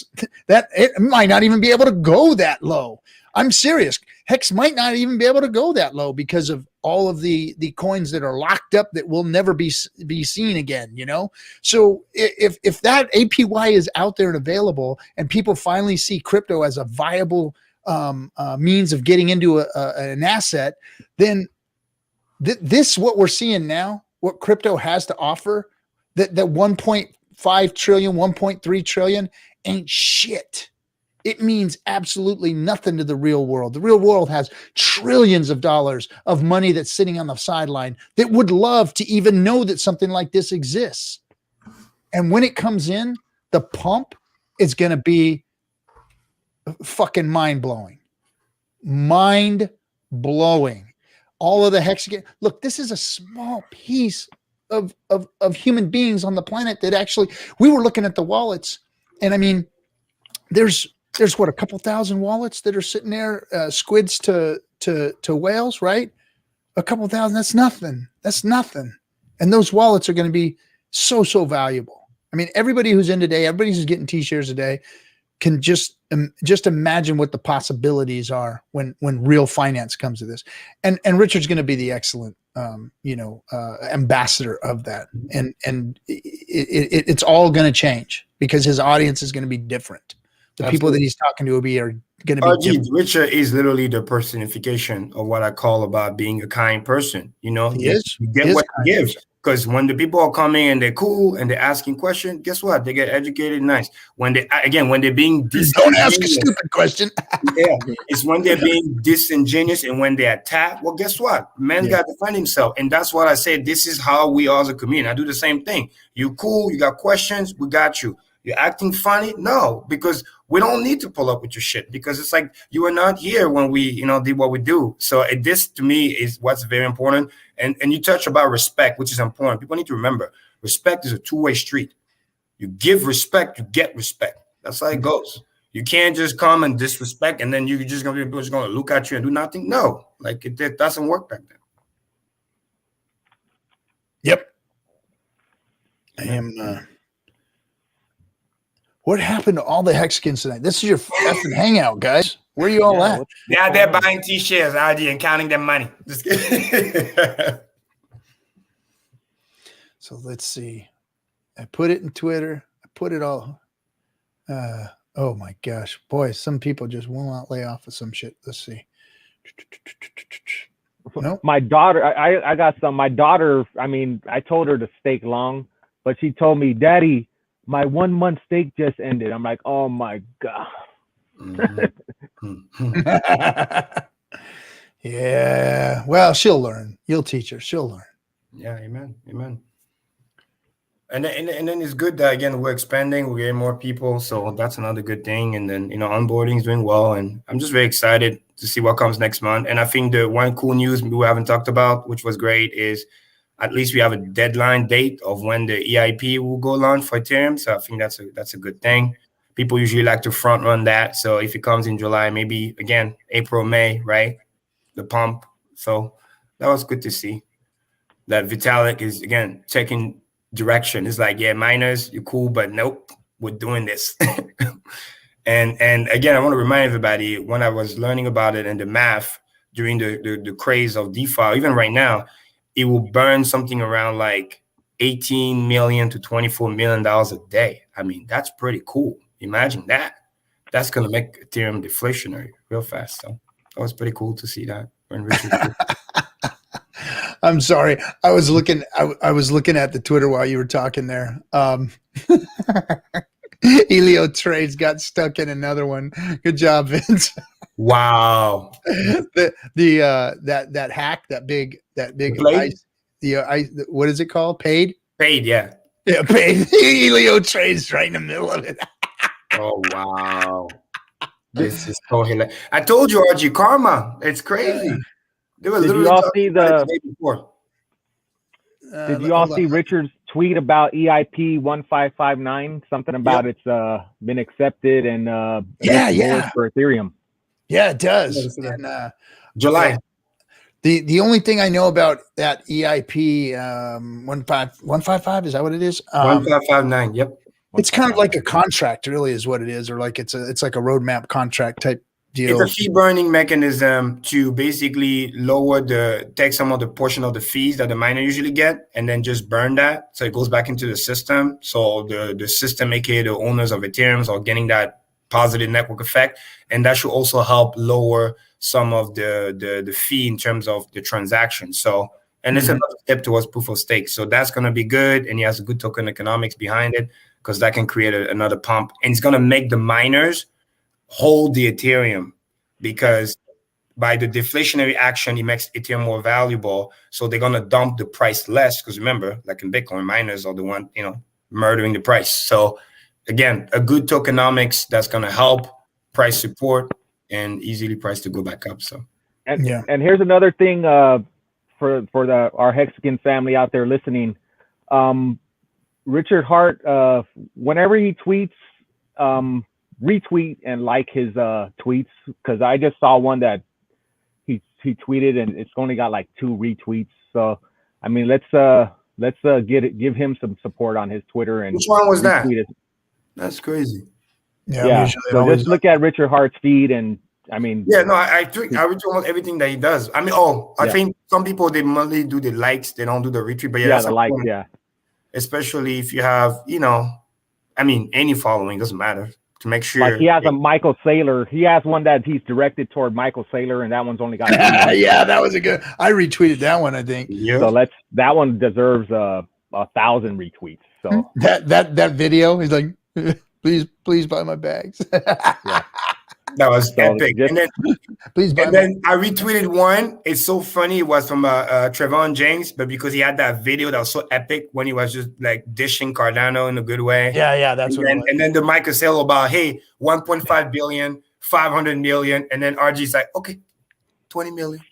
Speaker 1: it might not even be able to go that low. I'm serious. Hex might not even be able to go that low because of all of the coins that are locked up that will never be seen again, you know? So if that APY is out there and available, and people finally see crypto as a viable means of getting into an asset, then this, what we're seeing now, what crypto has to offer, that 1.5 trillion, 1.3 trillion ain't shit. It means absolutely nothing to the real world. The real world has trillions of dollars of money that's sitting on the sideline that would love to even know that something like this exists. And when it comes in, the pump is going to be fucking mind-blowing. Mind-blowing. All of the Hexicans. Look, this is a small piece of human beings on the planet that actually, we were looking at the wallets, and I mean, there's what, a couple thousand wallets that are sitting there, squids to whales, right? A couple thousand, that's nothing. And those wallets are going to be So valuable. I mean, everybody who's in today, everybody who's getting T-shares a day can just imagine what the possibilities are when real finance comes to this. And Richard's going to be the excellent, ambassador of that. And it's all going to change because his audience is going to be different. The people that he's talking to are going to be different.
Speaker 5: Richard is literally the personification of what I call about being a kind person. You know,
Speaker 1: He is.
Speaker 5: You get what he gives. Because when the people are coming and they're cool and they're asking questions, guess what? They get educated, nice. When they're being
Speaker 1: don't ask a stupid question.
Speaker 5: Yeah, it's when they're being disingenuous and when they're attacked. Well, guess what? Man got to defend himself, and that's what I said. This is how we are as a community. I do the same thing. You cool? You got questions? We got you. You're acting funny? No, because we don't need to pull up with your shit because it's like you were not here when we, did what we do. So this to me is what's very important. And you touch about respect, which is important. People need to remember respect is a two-way street. You give respect, you get respect. That's how it goes. You can't just come and disrespect and then you're just gonna be people just gonna look at you and do nothing. No, like it doesn't work back then.
Speaker 1: Yep. I am. What happened to all the Hexicans tonight? This is your FN Hangout, guys. Where are you all at?
Speaker 5: Yeah, they're buying T-shares, RG, and counting their money. Just kidding.
Speaker 1: So let's see. I put it in Twitter. I put it all. Oh my gosh, boy! Some people just will not lay off of some shit. Let's see. Nope.
Speaker 6: My daughter, I got some. My daughter, I mean, I told her to stake long, but she told me, Daddy, my 1 month stake just ended. I'm like, oh my God.
Speaker 1: Yeah. Well, she'll learn. You'll teach her. She'll learn.
Speaker 5: Yeah. Amen. And then it's good that again we're expanding, we're getting more people, so that's another good thing. And then onboarding is doing well, and I'm just very excited to see what comes next month. And I think the one cool news we haven't talked about, which was great, is at least we have a deadline date of when the EIP will go launch for Ethereum. So I think that's a good thing. People usually like to front run that. So if it comes in July, maybe again April, May, right? The pump. So that was good to see. That Vitalik is again taking direction. It's like, yeah, miners, you're cool, but nope, we're doing this. and again, I want to remind everybody, when I was learning about it and the math during the craze of DeFi, even right now, it will burn something around like $18 million to $24 million a day. I mean, that's pretty cool. Imagine that. That's going to make Ethereum deflationary real fast. So that was pretty cool to see that. When Richard
Speaker 1: I'm sorry. I was looking at the Twitter while you were talking there. Elio Trades got stuck in another one. Good job, Vince.
Speaker 5: Wow.
Speaker 1: That hack, that big ice, what is it called? Paid,
Speaker 5: yeah.
Speaker 1: Yeah, paid. Elio Trades right in the middle of it.
Speaker 5: Oh wow. This is so hilarious. I told you, RG, karma. It's crazy. They were
Speaker 6: Did you all see Did you all see Richard's tweet about EIP 1559? Something about it's been accepted and for Ethereum.
Speaker 1: Yeah, it does. And,
Speaker 5: July.
Speaker 1: The only thing I know about that EIP 155 is that what it is?
Speaker 5: 1559. Yep.
Speaker 1: It's kind of like a contract, really, is what it is, or like it's like a roadmap contract type deal.
Speaker 5: It's a fee burning mechanism to basically take some of the portion of the fees that the miner usually get and then just burn that. So it goes back into the system. So the system, aka the owners of Ethereum, are getting that positive network effect. And that should also help lower some of the fee in terms of the transaction. So, and it's another step towards proof of stake. So that's going to be good. And he has a good token economics behind it because that can create another pump. And it's going to make the miners hold the Ethereum because by the deflationary action, it makes Ethereum more valuable. So they're going to dump the price less because remember, like in Bitcoin, miners are the one, murdering the price. So again, a good tokenomics that's going to help price support and easily price to go back up. So,
Speaker 6: and here's another thing for our Hexican family out there listening. Richard Hart, whenever he tweets, retweet and like his tweets, because I just saw one that he tweeted and it's only got like 2 retweets. So I mean, let's Let's give him some support on his Twitter and
Speaker 5: which one was that?
Speaker 6: retweet it.
Speaker 5: That's crazy.
Speaker 6: Yeah. So just look at Richard Hart's feed, and I mean,
Speaker 5: yeah, no, I retweet almost everything that he does. I mean, I think some people they only do the likes, they don't do the retweet. But that's
Speaker 6: the likes,
Speaker 5: especially if you have, I mean, any following doesn't matter to make sure.
Speaker 6: Like he has a Michael Saylor. He has one that he's directed toward Michael Saylor, and that one's only got.
Speaker 1: Yeah, that was a good. I retweeted that one, I think.
Speaker 5: Yeah.
Speaker 6: So that one deserves 1,000 retweets. So
Speaker 1: that video, he's like, please buy my bags.
Speaker 6: Yeah.
Speaker 5: That was epic. And then, I retweeted one. It's so funny. It was from Trevon James, but because he had that video that was so epic when he was just like dishing Cardano in a good way.
Speaker 1: Yeah, that's what it was.
Speaker 5: And then the Michael Saylor about, hey, 1.5 billion, 500 million. And then RG's like, okay, 20 million.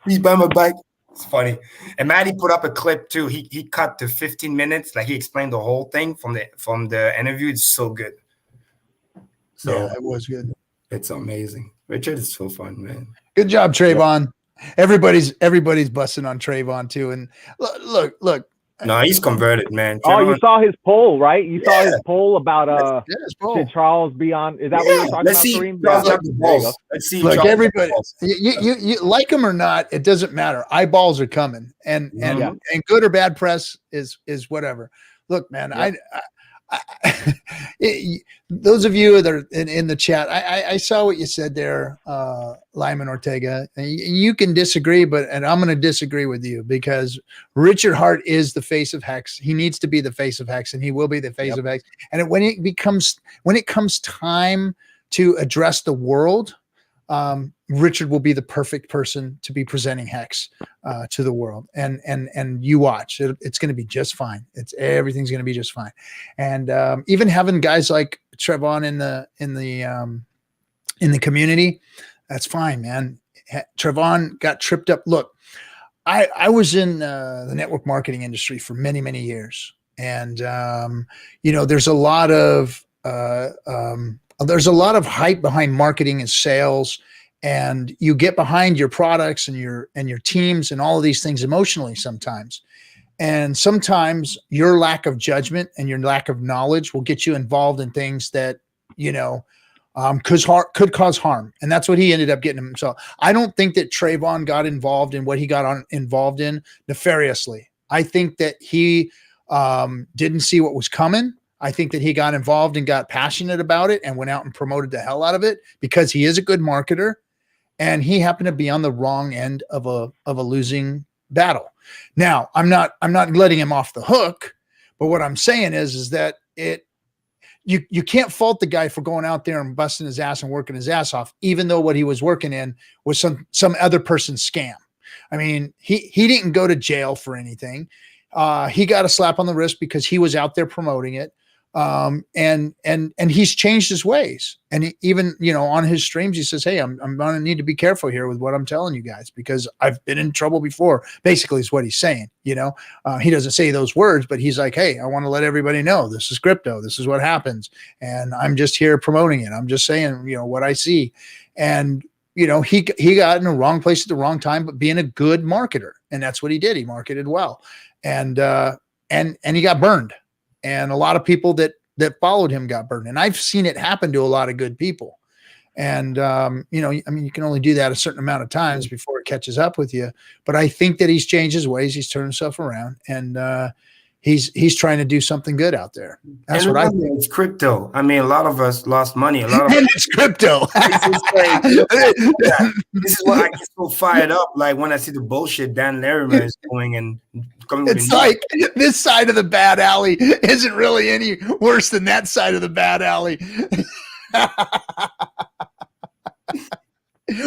Speaker 5: Please buy my bike. It's funny. And Maddie put up a clip too. He cut to 15 minutes. Like he explained the whole thing from the interview. It's so good. So
Speaker 1: yeah, it was good.
Speaker 5: It's amazing. Richard is so fun, man.
Speaker 1: Good job, Trayvon. Yeah. Everybody's busting on Trayvon too. And look.
Speaker 5: No, he's converted, man.
Speaker 6: Trayvon. You saw his poll, right? You saw his poll about should Charles be on? Is that what you were talking about?
Speaker 5: Let's see.
Speaker 1: Look, everybody, you like him or not, it doesn't matter. Eyeballs are coming, and good or bad press is whatever. Look, man, those of you that are in the chat, I saw what you said there, Lyman Ortega. You can disagree, and I'm going to disagree with you because Richard Hart is the face of Hex. He needs to be the face of Hex, and he will be the face of Hex. And when it comes time to address the world, Richard will be the perfect person to be presenting Hex to the world, and you watch it's going to be just fine. Everything's going to be just fine. And even having guys like Trevon in the community, that's fine, man. Trevon got tripped up. Look, I was in the network marketing industry for many, many years, and there's a lot of hype behind marketing and sales, and you get behind your products and your teams and all of these things emotionally sometimes. And sometimes your lack of judgment and your lack of knowledge will get you involved in things that, could cause harm. And that's what he ended up getting himself. I don't think that Trayvon got involved in what he got involved in nefariously. I think that he didn't see what was coming. I think that he got involved and got passionate about it and went out and promoted the hell out of it because he is a good marketer, and he happened to be on the wrong end of a losing battle. Now, I'm not letting him off the hook, but what I'm saying is that you can't fault the guy for going out there and busting his ass and working his ass off, even though what he was working in was some other person's scam. I mean, he didn't go to jail for anything. He got a slap on the wrist because he was out there promoting it. And he's changed his ways. And he, even, on his streams, he says, hey, I'm going to need to be careful here with what I'm telling you guys, because I've been in trouble before, basically is what he's saying. He doesn't say those words, but he's like, hey, I want to let everybody know this is crypto. This is what happens. And I'm just here promoting it. I'm just saying, what I see. And, he got in the wrong place at the wrong time, but being a good marketer. And that's what he did. He marketed well. And he got burned. And a lot of people that followed him got burned. And I've seen it happen to a lot of good people. And, you can only do that a certain amount of times before it catches up with you. But I think that he's changed his ways. He's turned himself around, and he's trying to do something good out there. That's what I think.
Speaker 5: It's crypto. I mean, a lot of us lost money.
Speaker 1: And it's crypto.
Speaker 5: This is what I get so fired up. Like when I see the bullshit Dan Larimer is doing and coming with.
Speaker 1: It's like this side of the bad alley isn't really any worse than that side of the bad alley.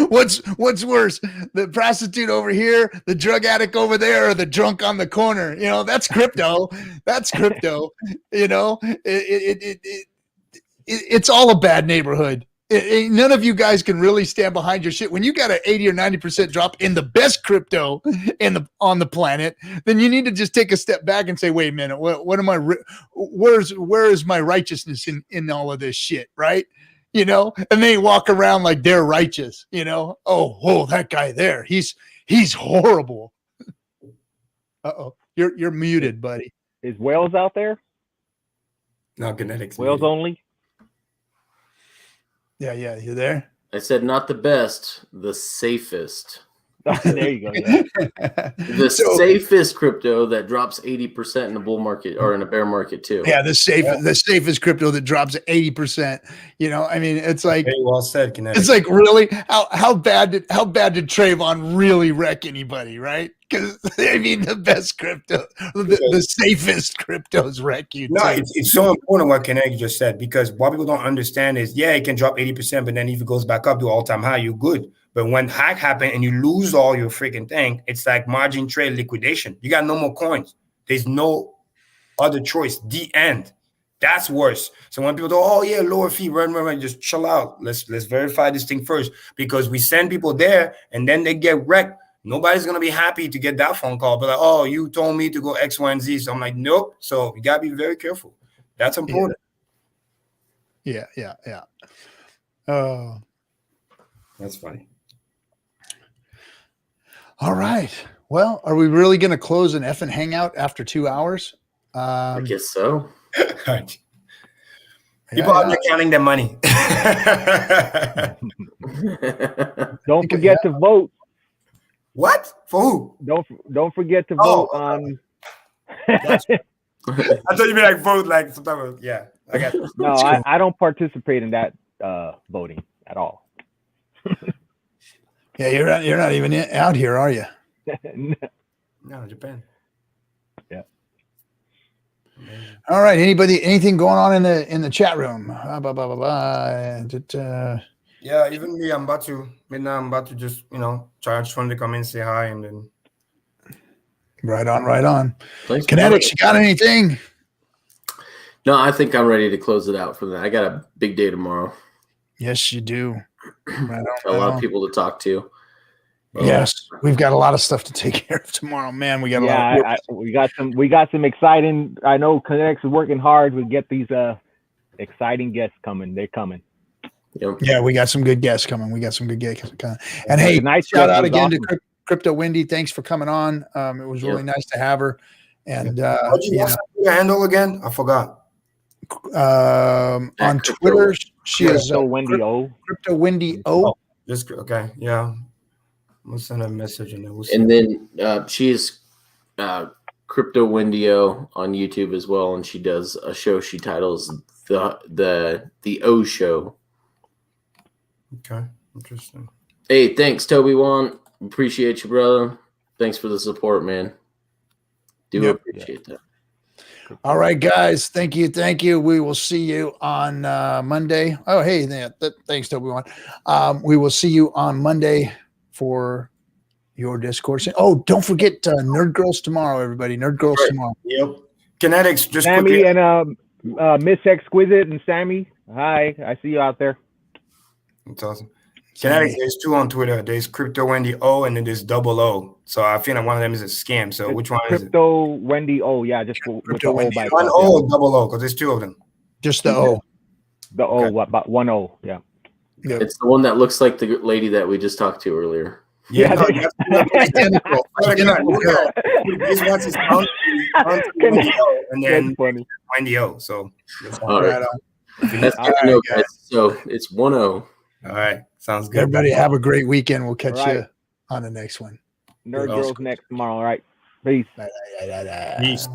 Speaker 1: What's worse, the prostitute over here, the drug addict over there, or the drunk on the corner? That's crypto. That's crypto. It's all a bad neighborhood. None of you guys can really stand behind your shit. When you got an 80 or 90% drop in the best crypto on the planet, then you need to just take a step back and say, wait a minute, what am I? Where is my righteousness in all of this shit, right? And they walk around like they're righteous, Oh, that guy there, he's horrible. Uh-oh. You're muted, buddy.
Speaker 6: Is Wales out there?
Speaker 5: No, Kinetics.
Speaker 6: Wales only?
Speaker 1: Yeah, you there?
Speaker 2: I said not the best, the safest.
Speaker 6: There you go. Yeah.
Speaker 2: The safest crypto that drops 80% in a bull market or in a bear market too.
Speaker 1: Yeah, the safest crypto that drops 80%. I mean, it's like
Speaker 5: Very well said, Kinetics.
Speaker 1: it's like really how bad did Trayvon really wreck anybody, right? Because I mean, the best crypto, the safest cryptos wreck you.
Speaker 5: No,
Speaker 1: too.
Speaker 5: it's so important what Kinetic just said, because what people don't understand is, yeah, it can drop 80%, but then if it goes back up to all-time high, you're good. But when hack happen and you lose all your freaking thing, it's like margin trade liquidation. You got no more coins. There's no other choice. The end. That's worse. So when people go, oh yeah, lower fee, run, just chill out. Let's verify this thing first, because we send people there and then they get wrecked. Nobody's gonna be happy to get that phone call, but like, oh, you told me to go X, Y, and Z. So I'm like, nope. So you gotta be very careful. That's important.
Speaker 1: Yeah. Oh,
Speaker 5: That's funny.
Speaker 1: all right. Well, are we really going to close an FN Hangout after 2 hours?
Speaker 2: I guess so.
Speaker 5: Right. People are not counting their money.
Speaker 6: Don't forget to vote.
Speaker 5: What? For who?
Speaker 6: Don't forget to vote on.
Speaker 5: I thought you meant like vote like sometimes. Yeah, I got it.
Speaker 6: No, I don't participate in that voting at all.
Speaker 1: Yeah, you're not even out here, are you?
Speaker 5: No, Japan.
Speaker 6: Yeah.
Speaker 1: All right. Anything going on in the chat room?
Speaker 5: Yeah, even me, I'm about to just, charge fund to come in, say hi, and then.
Speaker 1: Right on.
Speaker 2: Thanks,
Speaker 1: Kinetics, you got anything?
Speaker 2: No, I think I'm ready to close it out for that. I got a big day tomorrow.
Speaker 1: Yes, you do. Right
Speaker 2: A lot of people to talk to.
Speaker 1: Yes, we've got a lot of stuff to take care of tomorrow, man. We got a lot.
Speaker 6: We got some exciting. I know Kinetics is working hard. We get these exciting guests coming. They're coming.
Speaker 2: Yep.
Speaker 1: Yeah, we got some good guests coming. And hey,
Speaker 6: nice
Speaker 1: shout out again
Speaker 6: awesome.
Speaker 1: to Crypto Wendy. Thanks for coming on. It was really nice to have her. And
Speaker 5: What'd you your handle again? I forgot.
Speaker 1: On Twitter, she is
Speaker 6: Crypto Wendy O.
Speaker 1: Crypto Wendy O.
Speaker 5: Just okay, yeah. We'll send a message and then we'll see.
Speaker 2: And then she is Crypto Wendio on YouTube as well, and she does a show she titles the O Show.
Speaker 5: Okay, interesting.
Speaker 2: Hey, thanks, Toby Wan. Appreciate you, brother. Thanks for the support, man. Appreciate that.
Speaker 1: All right, guys. Thank you. We will see you on Monday. Oh, hey, thanks, Toby Wan. We will see you on Monday for your Discourse. Oh, don't forget Nerd Girls tomorrow, everybody. Nerd Girls tomorrow.
Speaker 5: Yep. Kinetics, just
Speaker 6: Sammy
Speaker 5: quickly.
Speaker 6: And Miss Exquisite and Sammy. Hi, I see you out there.
Speaker 5: That's awesome. Kinetics, there's two on Twitter. There's Crypto Wendy O and then there's Double O. So I feel like one of them is a scam. So which one is it?
Speaker 6: Crypto Wendy O. Yeah, just with the O by
Speaker 5: One
Speaker 6: itself,
Speaker 5: O or Double O, because there's two of them.
Speaker 1: Just the O.
Speaker 6: The O, about one O. Yeah.
Speaker 1: Yep.
Speaker 2: It's the one that looks like the lady that we just talked to earlier.
Speaker 5: Yeah, no,
Speaker 1: Identical.
Speaker 5: This one's his Wendy O, and then
Speaker 6: funny.
Speaker 5: Wendy O. So
Speaker 2: All right. That's good to know, guys. So it's 1-0.
Speaker 5: all right, sounds good.
Speaker 1: Everybody have a great weekend. We'll catch
Speaker 6: Right.
Speaker 1: you on the next one.
Speaker 6: Nerd Girls next tomorrow. All right. Peace.
Speaker 1: Bye.
Speaker 5: Peace.